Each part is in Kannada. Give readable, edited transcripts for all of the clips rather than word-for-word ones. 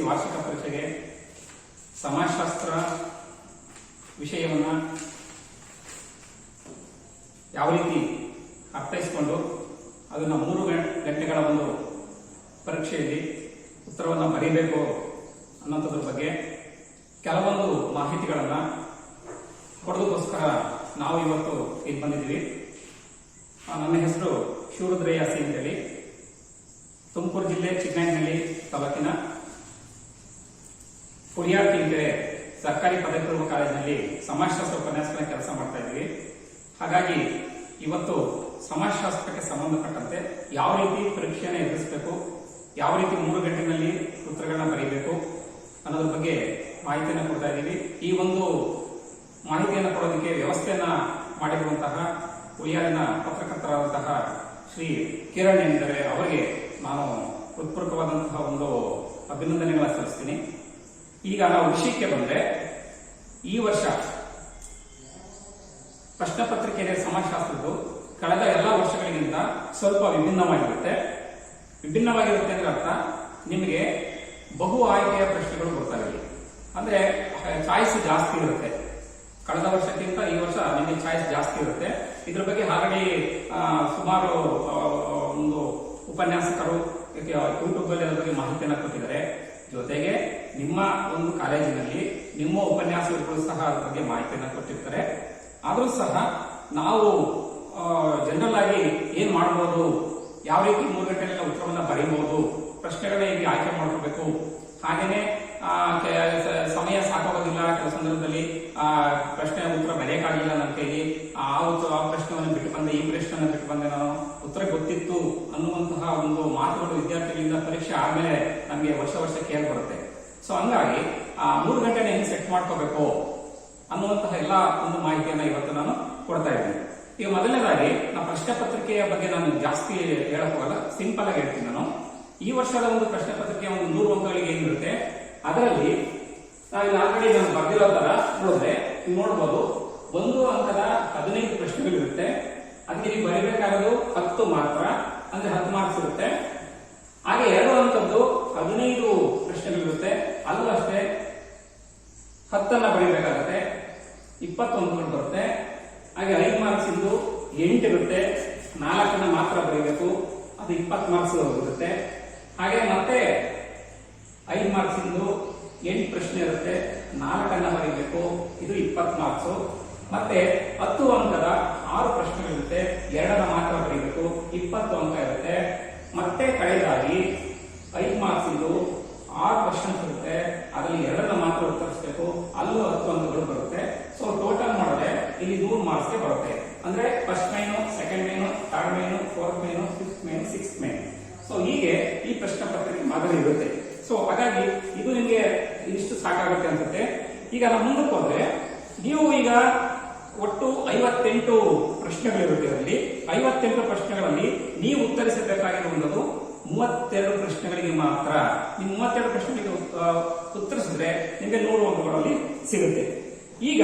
ವಾರ್ಷಿಕ ಪರೀಕ್ಷೆಗೆ ಸಮಾಜಶಾಸ್ತ್ರ ವಿಷಯವನ್ನು ಯಾವ ರೀತಿ ಅರ್ಥೈಸಿಕೊಂಡು ಅದನ್ನು 3 ಗಂಟೆಗಳ ಒಂದು ಪರೀಕ್ಷೆಯಲ್ಲಿ ಉತ್ತರವನ್ನು ಬರೀಬೇಕು ಅನ್ನೋದ್ರ ಬಗ್ಗೆ ಕೆಲವೊಂದು ಮಾಹಿತಿಗಳನ್ನು ಕೊಡೋದಕ್ಕೋಸ್ಕರ ನಾವು ಇವತ್ತು ಇಲ್ಲಿ ಬಂದಿದ್ದೀವಿ. ನನ್ನ ಹೆಸರು ಶಿವರುದ್ರಯ್ಯ ಸಿ ಅಂತೇಳಿ, ತುಮಕೂರು ಜಿಲ್ಲೆ ಚಿಕ್ಕನಾಯಕನಹಳ್ಳಿ ತಾಲೂಕಿನ ಕುಡಿಯಾರ್ಕೆರೆ ಸರ್ಕಾರಿ ಪದವಿ ಪೂರ್ವ ಕಾಲೇಜಿನಲ್ಲಿ ಸಮಾಜಶಾಸ್ತ್ರ ಉಪನ್ಯಾಸಕರ ಕೆಲಸ ಮಾಡ್ತಾ ಇದ್ದೀವಿ. ಹಾಗಾಗಿ ಇವತ್ತು ಸಮಾಜಶಾಸ್ತ್ರಕ್ಕೆ ಸಂಬಂಧಪಟ್ಟಂತೆ ಯಾವ ರೀತಿ ಪರೀಕ್ಷೆಯನ್ನು ಎದುರಿಸಬೇಕು, ಯಾವ ರೀತಿ 3 ಗಂಟೆಗಳಲ್ಲಿ ಉತ್ತರಗಳನ್ನ ಬರೀಬೇಕು ಅನ್ನೋದ್ರ ಬಗ್ಗೆ ಮಾಹಿತಿಯನ್ನು ಕೊಡ್ತಾ ಇದ್ದೀವಿ. ಈ ಒಂದು ಮಾಹಿತಿಯನ್ನು ಕೊಡೋದಕ್ಕೆ ವ್ಯವಸ್ಥೆಯನ್ನ ಮಾಡಿರುವಂತಹ ಉಳಿಯಾರಿನ ಪತ್ರಕರ್ತರಾದಂತಹ ಶ್ರೀ ಕಿರಣ್ ಎಂದರೆ ಅವರಿಗೆ ನಾನು ಹೃತ್ಪೂರ್ವಕವಾದಂತಹ ಒಂದು ಅಭಿನಂದನೆಗಳನ್ನು ಸಲ್ಲಿಸ್ತೀನಿ. ಈಗ ನಾವು ವಿಷಯಕ್ಕೆ ಬಂದ್ರೆ, ಈ ವರ್ಷ ಪ್ರಶ್ನೆ ಪತ್ರಿಕೆಯ ಸಮಾಜಶಾಸ್ತ್ರದ್ದು ಕಳೆದ ಎಲ್ಲ ವರ್ಷಗಳಿಗಿಂತ ಸ್ವಲ್ಪ ವಿಭಿನ್ನವಾಗಿರುತ್ತೆ ಅಂದ್ರೆ ಅರ್ಥ ನಿಮಗೆ ಬಹು ಆಯ್ಕೆಯ ಪ್ರಶ್ನೆಗಳು ಬರ್ತವೆ. ಅಂದ್ರೆ ಚಾಯ್ಸ್ ಜಾಸ್ತಿ ಇರುತ್ತೆ. ಕಳೆದ ವರ್ಷಕ್ಕಿಂತ ಈ ವರ್ಷ ನಿಮಗೆ ಚಾಯ್ಸ್ ಜಾಸ್ತಿ ಇರುತ್ತೆ. ಇದ್ರ ಬಗ್ಗೆ ಆಲ್ರೆಡಿ ಸುಮಾರು ಒಂದು ಉಪನ್ಯಾಸಕರು ಯೂಟ್ಯೂಬ್ ಅಲ್ಲಿ ಅದರ ಬಗ್ಗೆ ಮಾಹಿತಿಯನ್ನು ಕೊಟ್ಟಿದ್ದಾರೆ. ಜೊತೆಗೆ ನಿಮ್ಮ ಒಂದು ಕಾಲೇಜಿನಲ್ಲಿ ನಿಮ್ಮ ಉಪನ್ಯಾಸಕರು ಸಹ ಅದ್ರ ಬಗ್ಗೆ ಮಾಹಿತಿಯನ್ನು ಕೊಟ್ಟಿರ್ತಾರೆ. ಆದರೂ ಸಹ ನಾವು ಜನರಲ್ ಆಗಿ ಏನ್ ಮಾಡಬಹುದು, ಯಾವ ರೀತಿ 3 ಗಂಟೆಗಳ ಉತ್ತರವನ್ನು ಬರೀಬಹುದು, ಪ್ರಶ್ನೆಗಳನ್ನ ಹೇಗೆ ಆಯ್ಕೆ ಮಾಡ್ಕೋಬೇಕು, ಹಾಗೇನೆ ಸಮಯ ಸಾಕಾಗೋದಿಲ್ಲ, ಕೆಲವು ಸಂದರ್ಭದಲ್ಲಿ ಪ್ರಶ್ನೆ ಉತ್ತರ ಬರೆಯಕ್ಕಾಗಿಲ್ಲ ನನ್ನ ಕೈಲಿ, ಆ ಪ್ರಶ್ನೆಯನ್ನು ಬಿಟ್ಟು ಬಂದೆ, ಈ ಪ್ರಶ್ನೆಯನ್ನು ಬಿಟ್ಟು ಬಂದೆ, ನಾನು ಉತ್ತರ ಗೊತ್ತಿತ್ತು ಅನ್ನುವಂತಹ ಒಂದು ಮಾತುಗಳು ವಿದ್ಯಾರ್ಥಿಗಳಿಂದ ಪರೀಕ್ಷೆ ಆದ್ಮೇಲೆ ನಮಗೆ ವರ್ಷ ಕೇಳಿ ಬರುತ್ತೆ. ಸೊ ಹಂಗಾಗಿ ಆ 3 ಗಂಟೆನ ಹೆಂಗೆ ಸೆಟ್ ಮಾಡ್ಕೋಬೇಕು ಅನ್ನುವಂತಹ ಎಲ್ಲ ಒಂದು ಮಾಹಿತಿಯನ್ನ ಇವತ್ತು ನಾನು ಕೊಡ್ತಾ ಇದ್ದೀನಿ. ಈಗ ಮೊದಲನೇದಾಗಿ ನಾ ಪ್ರಶ್ನೆ ಪತ್ರಿಕೆಯ ಬಗ್ಗೆ ನಾನು ಜಾಸ್ತಿ ಹೇಳಕ್ ಹೋಗಲ್ಲ, ಸಿಂಪಲ್ ಆಗಿ ಹೇಳ್ತೀನಿ. ನಾನು ಈ ವರ್ಷದ ಒಂದು ಪ್ರಶ್ನೆ ಪತ್ರಿಕೆ ಒಂದು 100 ಅಂಕಗಳಿಗೆ ಏನಿರುತ್ತೆ, ಅದರಲ್ಲಿ ನಾವು ಆಲ್ರೆಡಿ ನಾನು ಬರ್ದಿರೋ ತರ ನೋಡಿದ್ರೆ ನೋಡ್ಬೋದು, 1 ಅಂಕದ 15 ಪ್ರಶ್ನೆಗಳಿರುತ್ತೆ. ಅದಕ್ಕೆ ನೀವು ಬರೀಬೇಕಾಗೋದು 10 ಮಾತ್ರ, ಅಂದ್ರೆ 10 ಮಾರ್ಕ್ಸ್ ಇರುತ್ತೆ. ಹಾಗೆ 2 ಅಂಕದ್ದು 15 ಪ್ರಶ್ನೆಗಳಿರುತ್ತೆ, ಅಲ್ಲೂ ಅಷ್ಟೇ 10 ಬರೀಬೇಕಾಗುತ್ತೆ, 20 ಅಂಕಗಳು ಬರುತ್ತೆ. ಹಾಗೆ 5 ಮಾರ್ಕ್ಸ್ ಇಂದು 8 ಇರುತ್ತೆ, 4 ಮಾತ್ರ ಬರೀಬೇಕು, ಅದು 20 ಮಾರ್ಕ್ಸ್ ಇರುತ್ತೆ. ಹಾಗೆ ಮತ್ತೆ 5 ಮಾರ್ಕ್ಸ್ ಇಂದು 8 ಪ್ರಶ್ನೆ ಇರುತ್ತೆ, 4 ಬರೀಬೇಕು, ಇದು 20 ಮಾರ್ಕ್ಸ್. ಮತ್ತೆ 10 ಅಂಕದ 6 ಪ್ರಶ್ನೆಗಳಿರುತ್ತೆ, 2 ಮಾತ್ರ ಬರೀಬೇಕು, 20 ಅಂಕ ಇರುತ್ತೆ. ಮತ್ತೆ ಕಳೆದಾಗಿ 5 ಮಾರ್ಕ್ಸ್ ಇಂದು 6 ಕ್ವಶನ್ಸ್ ಇರುತ್ತೆ, ಅದರಲ್ಲಿ 2 ಮಾತ್ರ ಉತ್ತರಿಸಬೇಕು, ಅಲ್ಲೂ 10 ಅಂಕಗಳು ಬರುತ್ತೆ. ಸೊ ಟೋಟಲ್ ಮಾಡಿದ್ರೆ ಇಲ್ಲಿ 100 ಮಾರ್ಕ್ಸ್ಗೆ ಬರುತ್ತೆ. ಅಂದ್ರೆ ಫಸ್ಟ್ ಮೈನು, ಸೆಕೆಂಡ್ ಮೈನು, ಥರ್ಡ್ ಮೈನು, ಫೋರ್ತ್ ಮೈನು, ಫಿಫ್ತ್ ಮೈನು, ಸಿಕ್ಸ್ತ್ ಮೈನು. ಸೊ ಹೀಗೆ ಈ ಪ್ರಶ್ನೆ ಪತ್ರಿಕೆ ಮಾದರಿ ಇರುತ್ತೆ. ಸೊ ಹಾಗಾಗಿ ಇದು ನಿಮಗೆ ಇಷ್ಟು ಸಾಕಾಗುತ್ತೆ ಅನ್ಸುತ್ತೆ. ಈಗ ನಾವು ಮುಂದಕ್ಕೆ ಹೋದ್ರೆ, ನೀವು ಈಗ ಒಟ್ಟು 58 ಪ್ರಶ್ನೆಗಳಿರುತ್ತೆ. ಅದರಲ್ಲಿ 58 ಪ್ರಶ್ನೆಗಳಲ್ಲಿ ನೀವು ಉತ್ತರಿಸಬೇಕಾಗಿರುವುದು 32 ಪ್ರಶ್ನೆಗಳಿಗೆ ಮಾತ್ರ. ನೀವು 32 ಪ್ರಶ್ನೆಗಳಿಗೆ ಉತ್ತರಿಸಿದ್ರೆ ನಿಮಗೆ 100 ಅಂಕಗಳಲ್ಲಿ ಸಿಗುತ್ತೆ. ಈಗ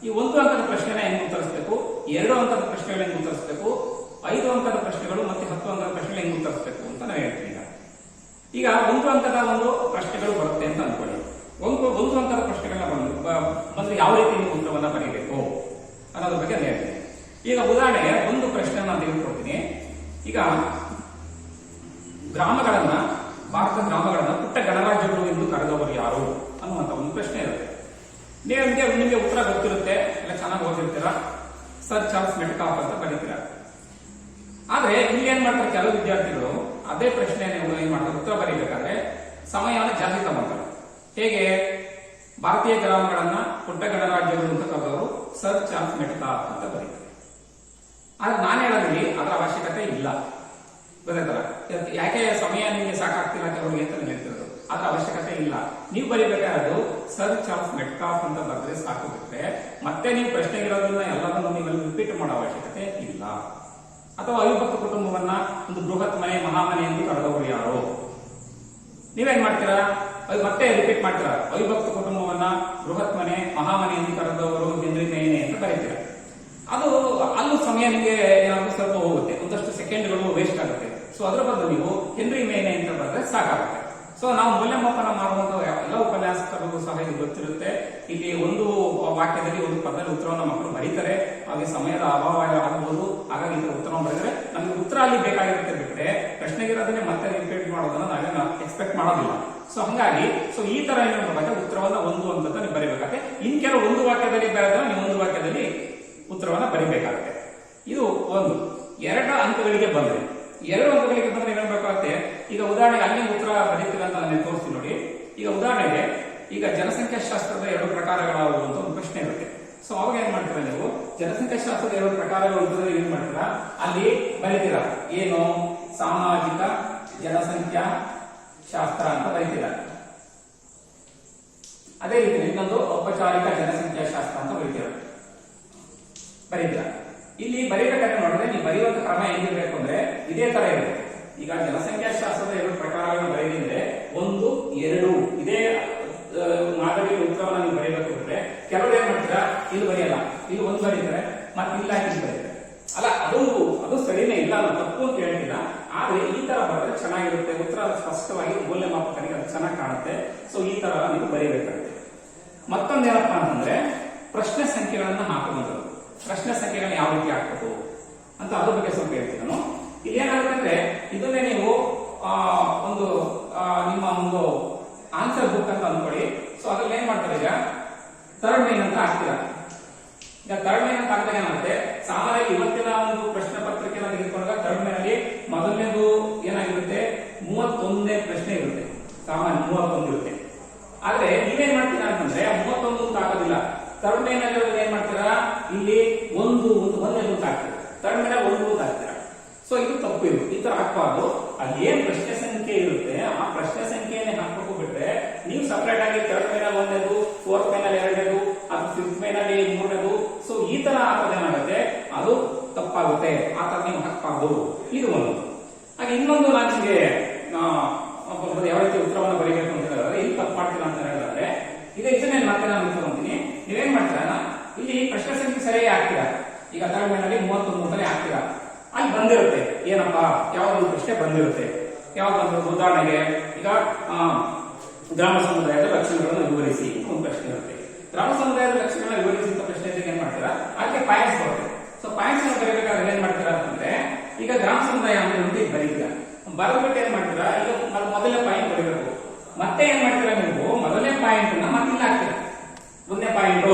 ಈ 1 ಅಂಕದ ಪ್ರಶ್ನೆನ ಹೆಂಗೆ ಉತ್ತರಿಸಬೇಕು, 2 ಅಂಕದ ಪ್ರಶ್ನೆಗಳು ಹೆಂಗೆ ಉತ್ತರಿಸಬೇಕು, 5 ಅಂಕದ ಪ್ರಶ್ನೆಗಳು ಮತ್ತೆ 10 ಅಂಕದ ಪ್ರಶ್ನೆಗಳು ಹೆಂಗೆ ಉತ್ತರಿಸಬೇಕು ಅಂತ ನಾವು ಹೇಳ್ತೀವಿ. ಈಗ 1 ಅಂಕದ ಒಂದು ಪ್ರಶ್ನೆಗಳು ಬರುತ್ತೆ ಅಂತ ಅನ್ಕೊಳ್ಳಿ. 1 ಅಂಕದ ಪ್ರಶ್ನೆಗಳನ್ನ ಬಂದ್ರೆ ಯಾವ ರೀತಿ ನೀವು ಉತ್ತರವನ್ನ ಬರೀಬೇಕು ಅನ್ನೋದ್ರ ಬಗ್ಗೆ ನಾನು ಹೇಳ್ತೀನಿ. ಈಗ ಉದಾಹರಣೆಗೆ ಒಂದು ಪ್ರಶ್ನೆ ನಾನು ತೆಗೆದುಕೊಳ್ತೀನಿ. ಈಗ ಭಾರತ ಗ್ರಾಮಗಳನ್ನ ಪುಟ್ಟ ಗಣರಾಜ್ಯಗಳು ಎಂದು ಕರೆದವರು ಯಾರು ಅನ್ನುವಂತ ಒಂದು ಪ್ರಶ್ನೆ ಇರುತ್ತೆ. ನಿಮಗೆ ಉತ್ತರ ಗೊತ್ತಿರುತ್ತೆ, ಎಲ್ಲ ಚೆನ್ನಾಗಿ ಓದಿರ್ತೀರಾ, ಸರ್ ಚಾರ್ಲ್ಸ್ ಮೆಟ್ಕಾಫ್ ಅಂತ ಬರೀತೀರಾ. ಆದ್ರೆ ಇಲ್ಲಿ ಏನ್ ಮಾಡ್ತಾರೆ ಕೆಲವು ವಿದ್ಯಾರ್ಥಿಗಳು, ಅದೇ ಪ್ರಶ್ನೆ ಏನ್ ಮಾಡ್ತಾರೆ, ಉತ್ತರ ಬರೀಬೇಕಾದ್ರೆ ಸಮಯವನ್ನು ಜಾಸ್ತಿ ತಗೊಳ್ತಾರೆ. ಹೇಗೆ, ಭಾರತೀಯ ಗ್ರಾಮಗಳನ್ನ ಪುಟ್ಟ ಗಣರಾಜ್ಯಗಳು ಅಂತ ಕರೆದವರು ಸರ್ ಚಾರ್ಲ್ಸ್ ಮೆಟ್ಕಾಫ್ ಅಂತ ಬರೀತಾರೆ. ಆದ್ರೆ ನಾನು ಹೇಳೋದ್ರಲ್ಲಿ ಅದರ ಅವಶ್ಯಕತೆ ಇಲ್ಲ, ಗೊತ್ತಾಯ್ತಲ್ಲ. ಯಾಕೆ ಸಮಯ ನಿಮಗೆ ಸಾಕಾಗ್ತಿಲ್ಲ ಕೆಲವರಿಗೆ ಅಂತ ಹೇಳ್ತಿರೋದು, ಅದರ ಅವಶ್ಯಕತೆ ಇಲ್ಲ. ನೀವು ಬರೀಬೇಕಾದ್ರು ಸರ್ ಚಾರ್ಲ್ಸ್ ಮೆಟ್ಕಾಫ್ ಅಂತ ಬರೆದ್ರೆ ಸಾಕು ಬಿಟ್ರೆ ಮತ್ತೆ ನೀವು ಪ್ರಶ್ನೆ ಇರೋದನ್ನ ಎಲ್ಲರನ್ನೂ ನೀವು ರಿಪೀಟ್ ಮಾಡೋ ಅವಶ್ಯಕತೆ ಇಲ್ಲ. ಅಥವಾ ಅವಿಭಕ್ತ ಕುಟುಂಬವನ್ನ ಒಂದು ಬೃಹತ್ ಮನೆ, ಮಹಾಮನೆ ಎಂದು ಕರೆದವರು ಯಾರು, ನೀವೇನ್ ಮಾಡ್ತೀರಾ, ಅದು ಮತ್ತೆ ರಿಪೀಟ್ ಮಾಡ್ತೀರಾ. ಅವಿಭಕ್ತ ಕುಟುಂಬವನ್ನ ಬೃಹತ್ ಮನೆ, ಮಹಾಮನೆ ಎಂದು ಕರೆದವರು ಹೆನ್ರಿ ಮೇನೆ ಅಂತ ಬರೀತೀರಾ. ಅದು ಅಲ್ಲೂ ಸಮಯ ನಿಮಗೆ ಏನಾದ್ರು ಸ್ವಲ್ಪ ಹೋಗುತ್ತೆ, ಒಂದಷ್ಟು ಸೆಕೆಂಡ್ಗಳು ವೇಸ್ಟ್ ಆಗುತ್ತೆ. ಸೊ ಅದರ ಬದಲು ನೀವು ಹೆನ್ರಿ ಮೇನೆ ಅಂತ ಬರೆದ್ರೆ ಸಾಕಾಗುತ್ತೆ. ಸೊ ನಾವು ಮೌಲ್ಯಮಾಪನ ಮಾಡುವಂತ ಎಲ್ಲ ಉಪನ್ಯಾಸಕರಿಗೂ ಸಹ ಇದು ಗೊತ್ತಿರುತ್ತೆ. ಇಲ್ಲಿ ಒಂದು ವಾಕ್ಯದಲ್ಲಿ ಒಂದು ಪದದಲ್ಲಿ ಉತ್ತರವನ್ನು ಮಕ್ಕಳು ಬರೀತಾರೆ, ಹಾಗೆ ಸಮಯದ ಅಭಾವ ಆಗಬಹುದು, ಹಾಗಾಗಿ ಇದರ ಉತ್ತರವನ್ನು ಬರೆದರೆ ನಮಗೆ ಉತ್ತರ ಅಲ್ಲಿ ಬೇಕಾಗಿರುತ್ತೆ ಬಿಟ್ಟರೆ ಪ್ರಶ್ನೆಗಿರೋದನ್ನೇ ಮತ್ತೆ ರಿಪೀಟ್ ಮಾಡೋದನ್ನ ನಾವೇನು ಎಕ್ಸ್ಪೆಕ್ಟ್ ಮಾಡೋದಿಲ್ಲ. ಸೊ ಹಂಗಾಗಿ ಈ ತರ ಏನಾಗಬೇಕಾದ್ರೆ ಉತ್ತರವನ್ನ ಒಂದು ಅಂತ ನೀವು ಬರೀಬೇಕಾಗುತ್ತೆ. ಇನ್ ಕೆಲವು ಒಂದು ವಾಕ್ಯದಲ್ಲಿ ಬರೆದ್ರೆ ನೀವು ಒಂದು ವಾಕ್ಯದಲ್ಲಿ ಉತ್ತರವನ್ನ ಬರೀಬೇಕಾಗುತ್ತೆ. ಇದು ಒಂದು. 2 ಅಂಕಗಳಿಗೆ ಬಂದ್ರೆ 2 ಅಂಕಗಳಿಗೆ ಬಂದ್ರೆ ಏನಾಗಬೇಕಾಗುತ್ತೆ, ಈಗ ಉದಾಹರಣೆಗೆ ಅಲ್ಲಿ ಉತ್ತರ ಬರೀತೀರ ಅಂತ ನಾನು ತೋರಿಸ್ತೀನಿ ನೋಡಿ. ಈಗ ಉದಾಹರಣೆಗೆ ಈಗ ಜನಸಂಖ್ಯಾಶಾಸ್ತ್ರದ 2 ಪ್ರಕಾರಗಳಾಗುವ ಅಂತ ಒಂದು ಪ್ರಶ್ನೆ ಇರುತ್ತೆ. ಸೊ ಅವಾಗ ಏನ್ ಮಾಡ್ತೀರಾ ನೀವು, ಜನಸಂಖ್ಯಾಶಾಸ್ತ್ರದ 2 ಪ್ರಕಾರಗಳು ಅಂತಂದ್ರೆ ಏನ್ ಮಾಡ್ತೀರಾ, ಅಲ್ಲಿ ಬರೀತೀರಾ ಏನು, ಸಾಮಾಜಿಕ ಜನಸಂಖ್ಯಾ ಶಾಸ್ತ್ರ ಅಂತ ಬರೀತೀರಾ. ಅದೇ ರೀತಿ ಇನ್ನೊಂದು ಔಪಚಾರಿಕ ಜನಸಂಖ್ಯಾ ಶಾಸ್ತ್ರ ಅಂತ ಬರೀತೀರಾ. ಇಲ್ಲಿ ಬರೀಬೇಕಾದ್ರೆ ನೋಡಿದ್ರೆ ನೀವು ಬರೆಯುವಂತ ಕ್ರಮ ಹೆಂಗಿರ್ಬೇಕು ಅಂದ್ರೆ ಇದೇ ತರ ಇರುತ್ತೆ. ಈಗ ಜನಸಂಖ್ಯಾಶಾಸ್ತ್ರದ 2 ಪ್ರಕಾರಗಳನ್ನು ಬರೆದಿದ್ರೆ 1, 2 ಇದೇ ಮಾದರಿಯ ಉತ್ತರವನ್ನು ನೀವು ಬರೀಬೇಕು ಅಂದ್ರೆ ಕೆಲವರು ಏನ್ ಮಾಡ್ತೀರಾ, ಇಲ್ಲಿ ಬರೆಯಲ್ಲ, ಇಲ್ಲಿ 1 ಬರೀತಾರೆ, ಮತ್ತೆ ಇಲ್ಲ ಇಲ್ಲಿ ಬರೀತಾರೆ. ಅಲ್ಲ, ಅದು ಸರಿನೇ ಇಲ್ಲ, ನಾನು ತಪ್ಪು ಅಂತ ಹೇಳ್ತಿಲ್ಲ. ಆದ್ರೆ ಈ ತರ ಬರೆದ್ರೆ ಚೆನ್ನಾಗಿರುತ್ತೆ, ಉತ್ತರ ಸ್ಪಷ್ಟವಾಗಿ ಮೌಲ್ಯಮಾಪಕರಿಗೆ ಅದು ಚೆನ್ನಾಗಿ ಕಾಣುತ್ತೆ. ಸೊ ಈ ತರ ನೀವು ಬರೀಬೇಕಾಗುತ್ತೆ. ಮತ್ತೊಂದೇನಪ್ಪ ಅಂತಂದ್ರೆ ಪ್ರಶ್ನೆ ಸಂಖ್ಯೆಗಳನ್ನ ಹಾಕುವಂಥದ್ದು. ಪ್ರಶ್ನೆ ಸಂಖ್ಯೆಗಳನ್ನ ಯಾವ ರೀತಿ ಹಾಕಬೇಕು ಅಂತ ಅದ್ರ ಬಗ್ಗೆ ಸ್ವಲ್ಪ ಹೇಳ್ತೀನಿ ನಾನು. ಇಲ್ಲಿ ಏನಾಗುತ್ತೆ ಅಂದ್ರೆ ಇದನ್ನೇ ನೀವು ಒಂದು ನಿಮ್ಮ ಒಂದು ಆನ್ಸರ್ ಬುಕ್ ಅಂತ ಅಂದ್ಕೊಳ್ಳಿ. ಸೊ ಅದ್ರಲ್ಲಿ ಏನ್ ಮಾಡ್ತಾರೆ, ಈಗ ಥರ್ಡ್ ಲೈನ್ ಅಂತ ಹಾಕ್ತೀರಾ. ಈಗ ಥರ್ಡ್ ಲೈನ್ ಅಂತ ಹಾಕಿದಾಗ ಏನಾಗುತ್ತೆ, ಸಾಮಾನ್ಯವಾಗಿ ಇವತ್ತಿನ ಒಂದು ಪ್ರಶ್ನೆ ಪತ್ರಿಕೆಯನ್ನು ತೆಗೆದುಕೊಂಡಾಗ ಥರ್ಡ್ ಲೈನ್ ಅಲ್ಲಿ ಮೊದಲನೇದು ಏನಾಗಿರುತ್ತೆ, 31ನೇ ಪ್ರಶ್ನೆ ಇರುತ್ತೆ, ಸಾಮಾನ್ಯ 31 ಇರುತ್ತೆ. ಆದ್ರೆ ನೀವೇನ್ ಮಾಡ್ತೀರಾ ಅಂತಂದ್ರೆ 31 ಅಂತ ಹಾಕೋದಿಲ್ಲ. ಥರ್ಡ್ ಲೈನ್ ಅಲ್ಲಿ ಏನ್ ಮಾಡ್ತೀರಾ, ಇಲ್ಲಿ ಒಂದೇ ಅಂತ ಹಾಕ್ತೀರಾ, ಥರ್ಡ್ ಲೈನ್ 1 ಅಂತ ಹಾಕ್ತೀರಾ. ಸೊ ಇದು ತಪ್ಪು ಇರುತ್ತೆ, ಈ ತರ ಹಾಕಬಾರ್ದು. ಅಲ್ಲಿ ಏನ್ ಪ್ರಶ್ನೆ ಸಂಖ್ಯೆ ಇರುತ್ತೆ ಆ ಪ್ರಶ್ನೆ ಸಂಖ್ಯೆಯನ್ನೇ ಹಾಕಬೇಕು. ಬಿಟ್ರೆ ನೀವು ಸಪರೇಟ್ ಆಗಿ ಥರ್ಡ್ ಲೈನ್ 1ನೇದು, ಫೋರ್ತ್ ಲೈನ್ 2ನೇದು, ಅಥವಾ ಫಿಫ್ತ್ ಲೈನ್ 3ನೇದು, ಸೊ ಈ ತರ ಹಾಕೋದೇನಾಗುತ್ತೆ, ಅದು ತಪ್ಪಾಗುತ್ತೆ. ಆ ತರ ನೀವು ಹಾಕಬಾರ್ದು. ಇದು ಒಂದು. ಹಾಗೆ ಇನ್ನೊಂದು ನಾನು ನಿಮಗೆ ಯಾವ ರೀತಿ ಉತ್ತರವನ್ನು ಬರೀಬೇಕು ಅಂತ ಹೇಳಿದ್ರೆ ಇಲ್ಲಿ ತಪ್ಪು ಮಾಡ್ತೀರಾ ಅಂತ ಹೇಳಿದ್ರೆ ಇದನ್ನೇ ಮತ್ತೆ ನಾನು ತಗೊಂತೀನಿ. ನೀವೇನ್ ಮಾಡ್ತೀರಾ, ಇಲ್ಲಿ ಪ್ರಶ್ನೆ ಸಂಖ್ಯೆ ಸರಿಯಾಗಿ ಹಾಕ್ತೀರಾ. ಈಗ ಥರ್ಡ್ ಲೈನ್ ಅಲ್ಲಿ 31 ಅಂತಾನೆ ಹಾಕ್ತೀರಾ. ಅಲ್ಲಿ ಬಂದಿರುತ್ತೆ ಏನಪ್ಪಾ, ಯಾವ್ದೊಂದು ಪ್ರಶ್ನೆ ಬಂದಿರುತ್ತೆ. ಯಾವ್ದು ಬಂದಿರುತ್ತೆ, ಉದಾಹರಣೆಗೆ ಈಗ ಗ್ರಾಮ ಸಮುದಾಯದ ಲಕ್ಷಣಗಳನ್ನು ವಿವರಿಸಿ ಒಂದು ಪ್ರಶ್ನೆ ಇರುತ್ತೆ. ಗ್ರಾಮ ಸಮುದಾಯದ ಲಕ್ಷಣಗಳನ್ನ ವಿವರಿಸಿ ಅಂತ ಪ್ರಶ್ನೆ ಏನ್ ಮಾಡ್ತೀರಾ, ಅದಕ್ಕೆ ಪಾಯಿಂಟ್ಸ್ ಬರುತ್ತೆ. ಸೊ ಪಾಯಿಂಟ್ಸ್ ಬರೀಬೇಕಾದ್ರೆ ಏನ್ ಮಾಡ್ತೀರಾ ಅಂತಂದ್ರೆ ಈಗ ಗ್ರಾಮ ಸಮುದಾಯ ಅಂತ ಬರೀತೀರಾ. ಬರೆದ್ಬಿಟ್ಟು ಏನ್ ಮಾಡ್ತೀರಾ, ಈಗ ಮೊದಲನೇ ಪಾಯಿಂಟ್ ಬರೀಬೇಕು. ಮತ್ತೆ ಏನ್ ಮಾಡ್ತೀರಾ, ನೀವು ಮೊದಲನೇ ಪಾಯಿಂಟ್ ಮತ್ತೆ ಇಲ್ಲ ಹಾಕ್ತೀರಾ. 1ನೇ ಪಾಯಿಂಟ್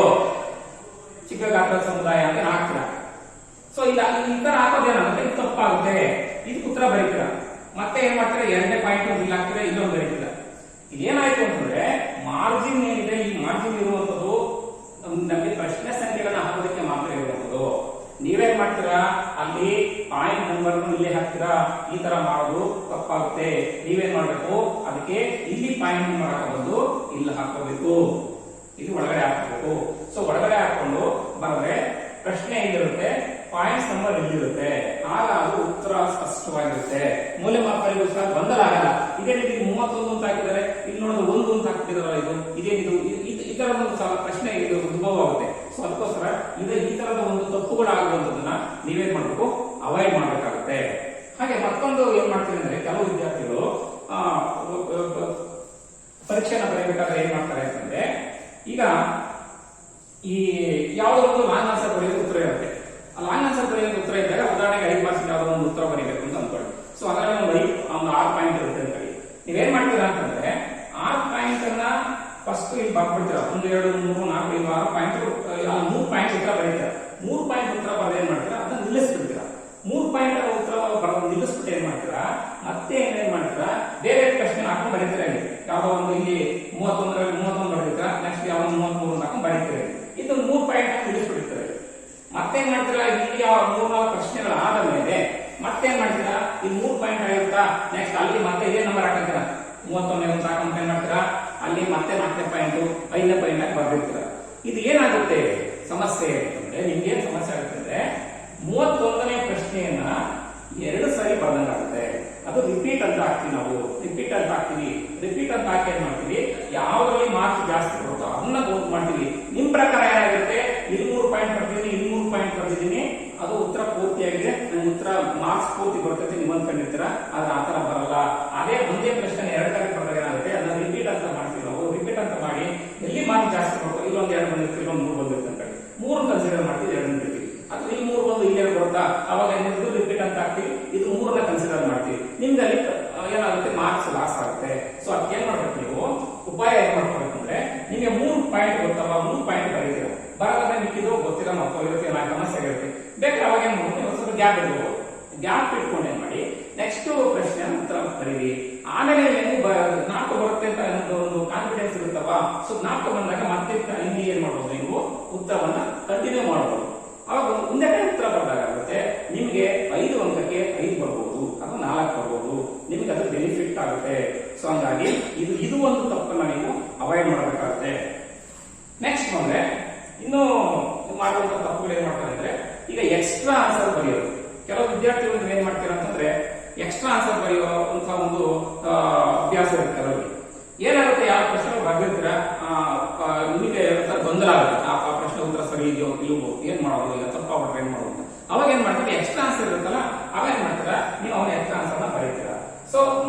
ಚಿಕ್ಕ ಗಾತ್ರದ ಸಮುದಾಯ ಅಂತ ಹಾಕ್ತೀರಾ. ಸೊ ಇಲ್ಲ ಈ ತರ ಹಾಕೋದೇನಾಗುತ್ತೆ, ಇದು ತಪ್ಪಾಗುತ್ತೆ. ಇದಕ್ಕೆ ಉತ್ತರ ಬರೀತೀರಾ. ಮತ್ತೆ ಏನ್ ಮಾಡ್ತೀರಾ, 2ನೇ ಪಾಯಿಂಟ್ ಇಲ್ಲ ಹಾಕ್ತೀರಾ, ಇಲ್ಲೊಂದು ಬರೀತೀರಾ. ಇದೇನಾಯ್ತು ಅಂತಂದ್ರೆ ಮಾರ್ಜಿನ್ ಏನಿದೆ, ಈ ಮಾರ್ಜಿನ್ ಇರುವಂತದ್ದು ನಮಗೆ ಪ್ರಶ್ನೆ ಸಂಖ್ಯೆಗಳನ್ನ ಹಾಕೋದಕ್ಕೆ ಮಾತ್ರ ಇರುವಂತದ್ದು. ನೀವೇನ್ ಮಾಡ್ತೀರಾ, ಅಲ್ಲಿ ಪಾಯಿಂಟ್ ನಂಬರ್ ಇಲ್ಲೇ ಹಾಕ್ತೀರಾ. ಈ ತರ ಮಾಡೋದು ತಪ್ಪಾಗುತ್ತೆ. ನೀವೇನ್ ಮಾಡ್ಬೇಕು, ಅದಕ್ಕೆ ಇಲ್ಲಿ ಪಾಯಿಂಟ್ ನಂಬರ್ ಹಾಕೋದು ಇಲ್ಲಿ ಹಾಕೋಬೇಕು, ಇಲ್ಲಿ ಒಳಗಡೆ ಹಾಕಬೇಕು. ಸೊ ಒಳಗಡೆ ಹಾಕೊಂಡು ಬರೆದ್ರೆ ಪ್ರಶ್ನೆ ಎಲ್ಲಿರುತ್ತೆ, ಪಾಯಿಂಟ್ಸ್ ನಂಬರ್ ಇಲ್ಲಿರುತ್ತೆ. ಆಗ ಅದು ಉತ್ತರ ಸ್ಪಷ್ಟವಾಗಿರುತ್ತೆ. ಮೌಲ್ಯಮಾಪಕರಿಗೂ ಸಹ ಗೊಂದಲ ಆಗಲ್ಲ. ಇದೇ ರೀತಿ 31 ಅಂತ ಹಾಕಿದರೆ ಇಲ್ಲಿ ನೋಡೋದು 1 ಅಂತ ಹಾಕ್ತಿದಾರಲ್ಲ, ಇದೇನಿದು ಈ ತರ ಒಂದು ಪ್ರಶ್ನೆ ಇದು ಉದ್ಭವ ಆಗುತ್ತೆ. ಸೊ ಅದಕ್ಕೋಸ್ಕರ ಈ ತರದ ಒಂದು ತಪ್ಪುಗಳಾಗುವಂತದನ್ನ ನೀವೇನ್ ಮಾಡ್ಬೇಕು, ಅವಾಯ್ಡ್ ಮಾಡ್ಬೇಕಾಗುತ್ತೆ. ಹಾಗೆ ಮತ್ತೊಂದು ಏನ್ ಮಾಡ್ತೀವಿ ಅಂದ್ರೆ ಕೆಲವು ವಿದ್ಯಾರ್ಥಿಗಳು ಪರೀಕ್ಷೆನ ಬರೀಬೇಕಾದ್ರೆ ಏನ್ ಮಾಡ್ತಾರೆ ಅಂತಂದ್ರೆ ಈಗ ಈ ಯಾವುದೋ ಒಂದು ಲಾಂಗ್ ಆನ್ಸರ್ ಬರೆಯೋದು ಉತ್ತರ ಇರುತ್ತೆ. ಆ ಲಾಂಗ್ ಆನ್ಸರ್ ಬರೆಯೋದು ಉತ್ತರ ಇದ್ದಾಗ ಉದಾಹರಣೆಗೆ 5 ಮಾರ್ಕ್ಸ್ ಯಾವುದೋ ಒಂದು ಉತ್ತರ ಬರೀಬೇಕು ಅಂತ ಅಂದ್ಕೊಳ್ಳಿ. ಸೊ ಅದರಲ್ಲಿ ಒಂದು 6 ಪಾಯಿಂಟ್ ಇರುತ್ತೆ ಅಂತ ಹೇಳಿ ನೀವೇನ್ ಮಾಡ್ತೀರಾ ಅಂತಂದ್ರೆ 6 ಪಾಯಿಂಟ್ ಅನ್ನ ಫಸ್ಟ್ ಇಲ್ಲಿ ಬರ್ಬಿಡ್ತೀರಾ. 1, 2, 3, 4, 5, 6 ಪಾಯಿಂಟ್ 3 ಪಾಯಿಂಟ್ ಉತ್ತರ ಬರೀತೀರಾ. 3 ಪಾಯಿಂಟ್ ಉತ್ತರ ಬರೆದು ಏನ್ ಮಾಡ್ತೀರಾ, ಅದನ್ನ ನಿಲ್ಲಿಸ್ಬಿಡ್ತೀರಾ. 3 ಪಾಯಿಂಟ್ ಉತ್ತರ ಬರೆದು ನಿಲ್ಲಿಸ್ಬಿಟ್ಟು ಏನ್ ಮಾಡ್ತೀರಾ, ಮತ್ತೆ ಏನ್ ಮಾಡ್ತೀರಾ, ಬೇರೆ ಪ್ರಶ್ನೆ ಹಾಕೊಂಡು ಬರೀತೀರಾ. ಯಾವ್ದೋ ಒಂದು ಇಲ್ಲಿ 31 ಬರೀತೀರಾ, ನೆಕ್ಸ್ಟ್ ಯಾವ್ದೋ 33 ಹಾಕೊಂಡು ಬರೀತೀರಾ. ಇದು 3 ಪಾಯಿಂಟ್ ನಿಲ್ಲಿಸ್ಬಿಡ್ತೀರಾ. ಮತ್ತೇನ್ ಮಾಡ್ತೀರಾ, ಇಲ್ಲಿ 3-4 ಪ್ರಶ್ನೆಗಳು ಆದ ಮೇಲೆ ಮತ್ತೇನ್ ಮಾಡ್ತೀರಾ, ಇಲ್ಲಿ 3 ಪಾಯಿಂಟ್ ಆಗಿರುತ್ತಾ, ನೆಕ್ಸ್ಟ್ ಅಲ್ಲಿ ಮತ್ತೆ ಇದೇ ನಂಬರ್ ಹಾಕಿರ್ತೀರಾ. 31 ಅಂತ ಹಾಕೊಂಡು ಏನ್ ಮಾಡ್ತೀರಾ, ಅಲ್ಲಿ ಮತ್ತೆ 4ನೇ ಪಾಯಿಂಟ್ 5ನೇ ಪಾಯಿಂಟ್ ಆಗಿ ಬರ್ದಿರ್ತೀರಾ. ಇದು ಏನಾಗುತ್ತೆ ಸಮಸ್ಯೆ ಅಂತಂದ್ರೆ, ನಿಮ್ಗೆ ಏನ್ ಸಮಸ್ಯೆ ಆಗುತ್ತೆ ಅಂದ್ರೆ 31ನೇ ಪ್ರಶ್ನೆಯನ್ನ 2 ಸಾರಿ ಬರ್ದಂಗಾಗುತ್ತೆ. ಅದು ರಿಪೀಟ್ ಅಂತ ಹಾಕ್ತೀವಿ ನಾವು. ರಿಪೀಟ್ ಅಂತ ಹಾಕ್ತೀವಿ. ರಿಪೀಟ್ ಅಂತ ಹಾಕಿ ಏನ್ ಮಾಡ್ತೀವಿ, ಯಾವ್ದ್ರಲ್ಲಿ ಮಾರ್ಕ್ಸ್ ಜಾಸ್ತಿ ಬರುತ್ತೋ ಅದನ್ನ ಕೌಂಟ್ ಮಾಡ್ತೀವಿ. ನಿಮ್ ಪ್ರಕಾರ ಏನಾಗಿರುತ್ತೆ, ಇಲ್ಲಿ 3 ಪಾಯಿಂಟ್ ಬರ್ತಿದ್ದೀನಿ, ಇಲ್ಲಿ 3 ಪಾಯಿಂಟ್ ಬರ್ತಿದ್ದೀನಿ, ಅದು ಉತ್ತರ ಪೂರ್ತಿಯಾಗಿದೆ, ನನ್ ಉತ್ತರ ಮಾರ್ಕ್ಸ್ ಪೂರ್ತಿ ಬರ್ತೈತೆ ನೀವು ಅನ್ಕೊಂಡಿರ್ತೀರಾ. ಆದ್ರೆ ಆತರ ಬರಲ್ಲ. ಅದೇ ಒಂದೇ ಪ್ರಶ್ನೆ 2 ಸಾರಿ ಬರೆದಾಗ ಗ್ಯಾಪ್ ಇಟ್ಕೋಬಹುದು. ಗ್ಯಾಪ್ ಇಟ್ಕೊಂಡು ಏನ್ ಮಾಡಿ ನೆಕ್ಸ್ಟ್ ಪ್ರಶ್ನೆ ಉತ್ತರ ಬರೀರಿ. ಆಮೇಲೆ ನೀವು 4 ಬರುತ್ತೆ ಅಂತ ಒಂದು ಕಾನ್ಫಿಡೆನ್ಸ್ ಇರುತ್ತವಾ, ಸೊ 4 ಬಂದಾಗ ಮತ್ತೆ ಇಲ್ಲಿ ಏನ್ ಮಾಡಬಹುದು, ನೀವು ಉತ್ತರವನ್ನ ಕಂಟಿನ್ಯೂ ಮಾಡಬಹುದು. ಅವಾಗ ಮುಂದೆ ಉತ್ತರ ಬಂದಾಗುತ್ತೆ ನಿಮಗೆ 5 ಅಂಕಕ್ಕೆ 5 ಬರ್ಬೋದು ಅಥವಾ 4 ಬರ್ಬೋದು, ನಿಮ್ಗೆ ಅದು ಬೆನಿಫಿಟ್ ಆಗುತ್ತೆ. ಸೊ ಹಂಗಾಗಿ ಇದು ಒಂದು ತಪ್ಪನ್ನ ನೀವು ಅವಾಯ್ಡ್ ಮಾಡಬೇಕಾಗುತ್ತೆ. ನೆಕ್ಸ್ಟ್ ಬಂದ್ರೆ ಇನ್ನು ಮಾಡುವಂತ ತಪ್ಪುಗಳು ಏನ್ ಮಾಡ್ತಾರೆ ಅಂದ್ರೆ, ಈಗ ಎಕ್ಸ್ಟ್ರಾ ಆನ್ಸರ್ ಬರೆಯೋದು. ಕೆಲವು ವಿದ್ಯಾರ್ಥಿಗಳು ಏನ್ ಮಾಡ್ತೀರಾ ಅಂತಂದ್ರೆ ಎಕ್ಸ್ಟ್ರಾ ಆನ್ಸರ್ ಬರೆಯುವಂತ ಒಂದು ಅಭ್ಯಾಸ ಇರುತ್ತೆ ಕೆಲವರಿಗೆ. ಏನಾಗುತ್ತೆ, ಯಾವ ಪ್ರಶ್ನೆ ಬರ್ದಿರ್ತೀರ ನಿಮಗೆ ಗೊಂದಲ ಆಗುತ್ತೆ, ಆ ಪ್ರಶ್ನೆ ಉತ್ತರ ಸರಿ ಇದೆಯೋ ಇಲ್ವೋ, ಏನ್ ಮಾಡೋದು, ಈಗ ತಪ್ಪಾಗ್ಬಿಟ್ರೆ ಏನ್ ಮಾಡೋದು. ಅವಾಗ ಏನ್ ಮಾಡ್ತೀರಿ, ಎಕ್ಸ್ಟ್ರಾ ಆನ್ಸರ್ ಇರುತ್ತಲ್ಲ ಅವಾಗ ಏನ್ ಮಾಡ್ತೀರಾ, ನೀವು ಅವನ ಎಕ್ಸ್ಟ್ರಾ ಆನ್ಸರ್ನ ಬರೀತೀರಾ. ಸೊ